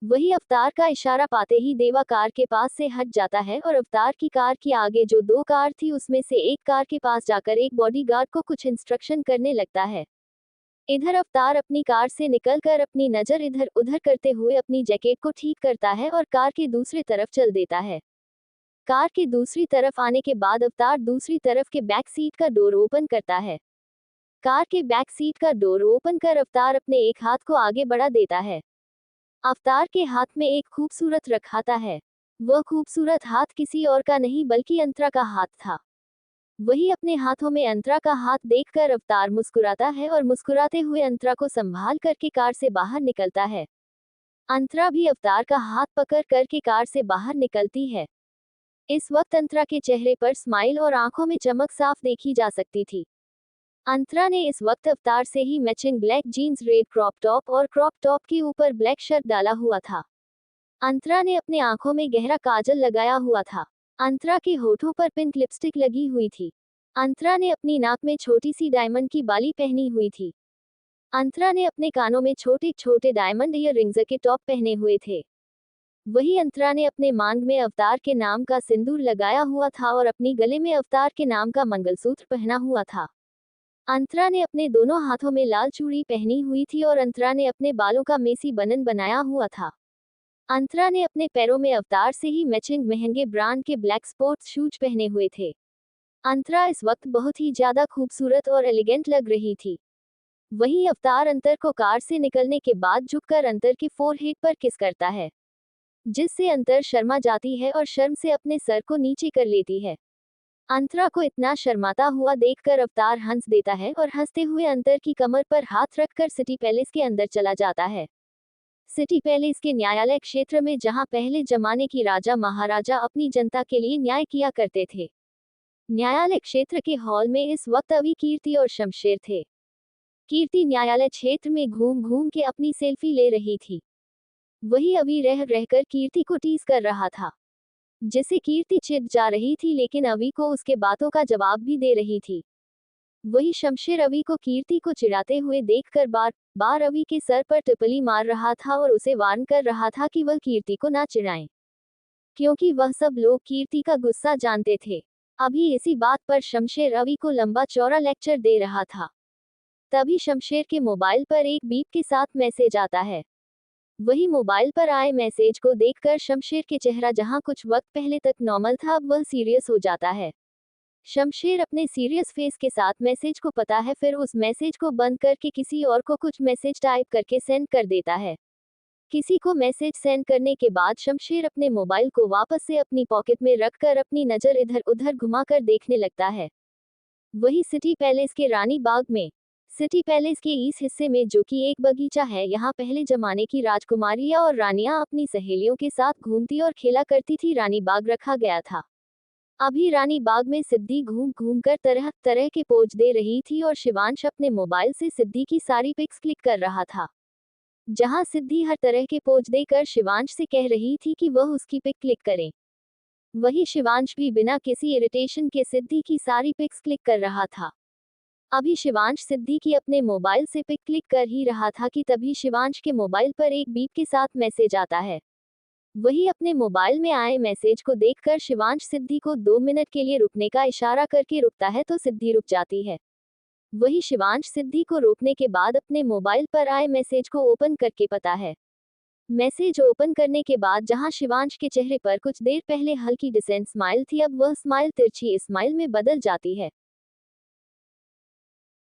वही अवतार का इशारा पाते ही देवा कार के पास से हट जाता है और अवतार की कार के आगे जो दो कार थी उसमें से एक कार के पास जाकर एक बॉडीगार्ड को कुछ इंस्ट्रक्शन करने लगता है। इधर अवतार अपनी कार से निकलकर अपनी नजर इधर उधर करते हुए अपनी जैकेट को ठीक करता है और कार के दूसरी तरफ चल देता है। कार के दूसरी तरफ आने के बाद अवतार दूसरी तरफ के बैक सीट का डोर ओपन करता है। कार के बैक सीट का डोर ओपन कर अवतार अपने एक हाथ को आगे बढ़ा देता है। अवतार के हाथ में एक खूबसूरत रखाता है। वह खूबसूरत हाथ किसी और का नहीं बल्कि अंतरा का हाथ था। वही अपने हाथों में अंतरा का हाथ देखकर अवतार मुस्कुराता है और मुस्कुराते हुए अंतरा को संभाल करके कार से बाहर निकलता है। अंतरा भी अवतार का हाथ पकड़ करके कार से बाहर निकलती है। इस वक्त अंतरा के चेहरे पर स्माइल और आंखों में चमक साफ देखी जा सकती थी। अंतरा ने इस वक्त अवतार से ही matching black jeans, red crop top और क्रॉप टॉप के ऊपर ब्लैक शर्ट डाला हुआ था। अंतरा ने अपने आंखों में गहरा काजल लगाया हुआ था। अंतरा के होठों पर पिंक लिपस्टिक लगी हुई थी। अंतरा ने अपनी नाक में छोटी सी डायमंड की बाली पहनी हुई थी। अंतरा ने अपने कानों में छोटे छोटे डायमंड ईयर रिंग्स के टॉप पहने हुए थे। वही अंतरा ने अपने मांग में अवतार के नाम का सिंदूर लगाया हुआ था और अपनी गले में अवतार के नाम का मंगलसूत्र पहना हुआ था। अंतरा ने अपने दोनों हाथों में लाल चूड़ी पहनी हुई थी और अंतरा ने अपने बालों का मेसी बनन बनाया हुआ था। अंतरा ने अपने पैरों में अवतार से ही मैचिंग महंगे ब्रांड के ब्लैक स्पोर्ट्स शूज पहने हुए थे। अंतरा इस वक्त बहुत ही ज्यादा खूबसूरत और एलिगेंट लग रही थी। वहीं अवतार अंतर को कार से निकलने के बाद झुककर अंतर के फोरहेड पर किस करता है, जिससे अंतर शर्मा जाती है और शर्म से अपने सर को नीचे कर लेती है। अंतरा को इतना शर्माता हुआ देखकर अवतार हंस देता है और हंसते हुए अंतर की कमर पर हाथ रखकर सिटी पैलेस के अंदर चला जाता है। सिटी पैलेस के न्यायालय क्षेत्र में जहां पहले जमाने की राजा महाराजा अपनी जनता के लिए न्याय किया करते थे। न्यायालय क्षेत्र के हॉल में इस वक्त अभी कीर्ति और शमशेर थे। कीर्ति न्यायालय क्षेत्र में घूम घूम के अपनी सेल्फी ले रही थी। वही अभी रह रहकर कीर्ति को टीज कर रहा था, जिसे कीर्ति चिढ़ जा रही थी लेकिन अवी को उसके बातों का जवाब भी दे रही थी। वही शमशेर अवी को कीर्ति को चिढ़ाते हुए देखकर बार बार अवी के सर पर टिप्पणी मार रहा था और उसे वार्न कर रहा था कि वह कीर्ति को ना चिढ़ाएं, क्योंकि वह सब लोग कीर्ति का गुस्सा जानते थे। अभी इसी बात पर शमशेर अवी को लंबा चौड़ा लेक्चर दे रहा था। तभी शमशेर के मोबाइल पर एक बीप के साथ मैसेज आता है। वही मोबाइल पर आए मैसेज को देखकर शमशेर के चेहरा जहां कुछ वक्त पहले तक नॉर्मल था अब वह सीरियस हो जाता है। शमशेर अपने सीरियस फेस के साथ मैसेज को पता है, फिर उस मैसेज को बंद करके किसी और को कुछ मैसेज टाइप करके सेंड कर देता है। किसी को मैसेज सेंड करने के बाद शमशेर अपने मोबाइल को वापस से अपनी पॉकेट में रखकर अपनी नजर इधर उधर घुमाकर देखने लगता है। वही सिटी पैलेस के रानी बाग में, सिटी पैलेस के इस हिस्से में जो कि एक बगीचा है, यहाँ पहले जमाने की राजकुमारियां और रानियां अपनी सहेलियों के साथ घूमती और खेला करती थी। रानी बाग रखा गया था। अभी रानी बाग में सिद्धि घूम घूम कर तरह तरह के पोज दे रही थी और शिवांश अपने मोबाइल से सिद्धि की सारी पिक्स क्लिक कर रहा था। जहां सिद्धि हर तरह के पोज देकर शिवांश से कह रही थी कि वह उसकी पिक क्लिक करें, वही शिवांश भी बिना किसी इरिटेशन के सिद्धि की सारी पिक्स क्लिक कर रहा था। अभी शिवांश सिद्धि की अपने मोबाइल से पिक क्लिक कर ही रहा था कि तभी शिवांश के मोबाइल पर एक बीप के साथ मैसेज आता है। वही अपने मोबाइल में आए मैसेज को देखकर शिवांश सिद्धि को 2 मिनट के लिए रुकने का इशारा करके रुकता है तो सिद्धि रुक जाती है। वही शिवांश सिद्धि को रोकने के बाद अपने मोबाइल पर आए मैसेज को ओपन करके पता है। मैसेज ओपन करने के बाद जहां शिवांश के चेहरे पर कुछ देर पहले हल्की डिसेंट स्माइल थी, अब वह स्माइल तिरछी स्माइल में बदल जाती है।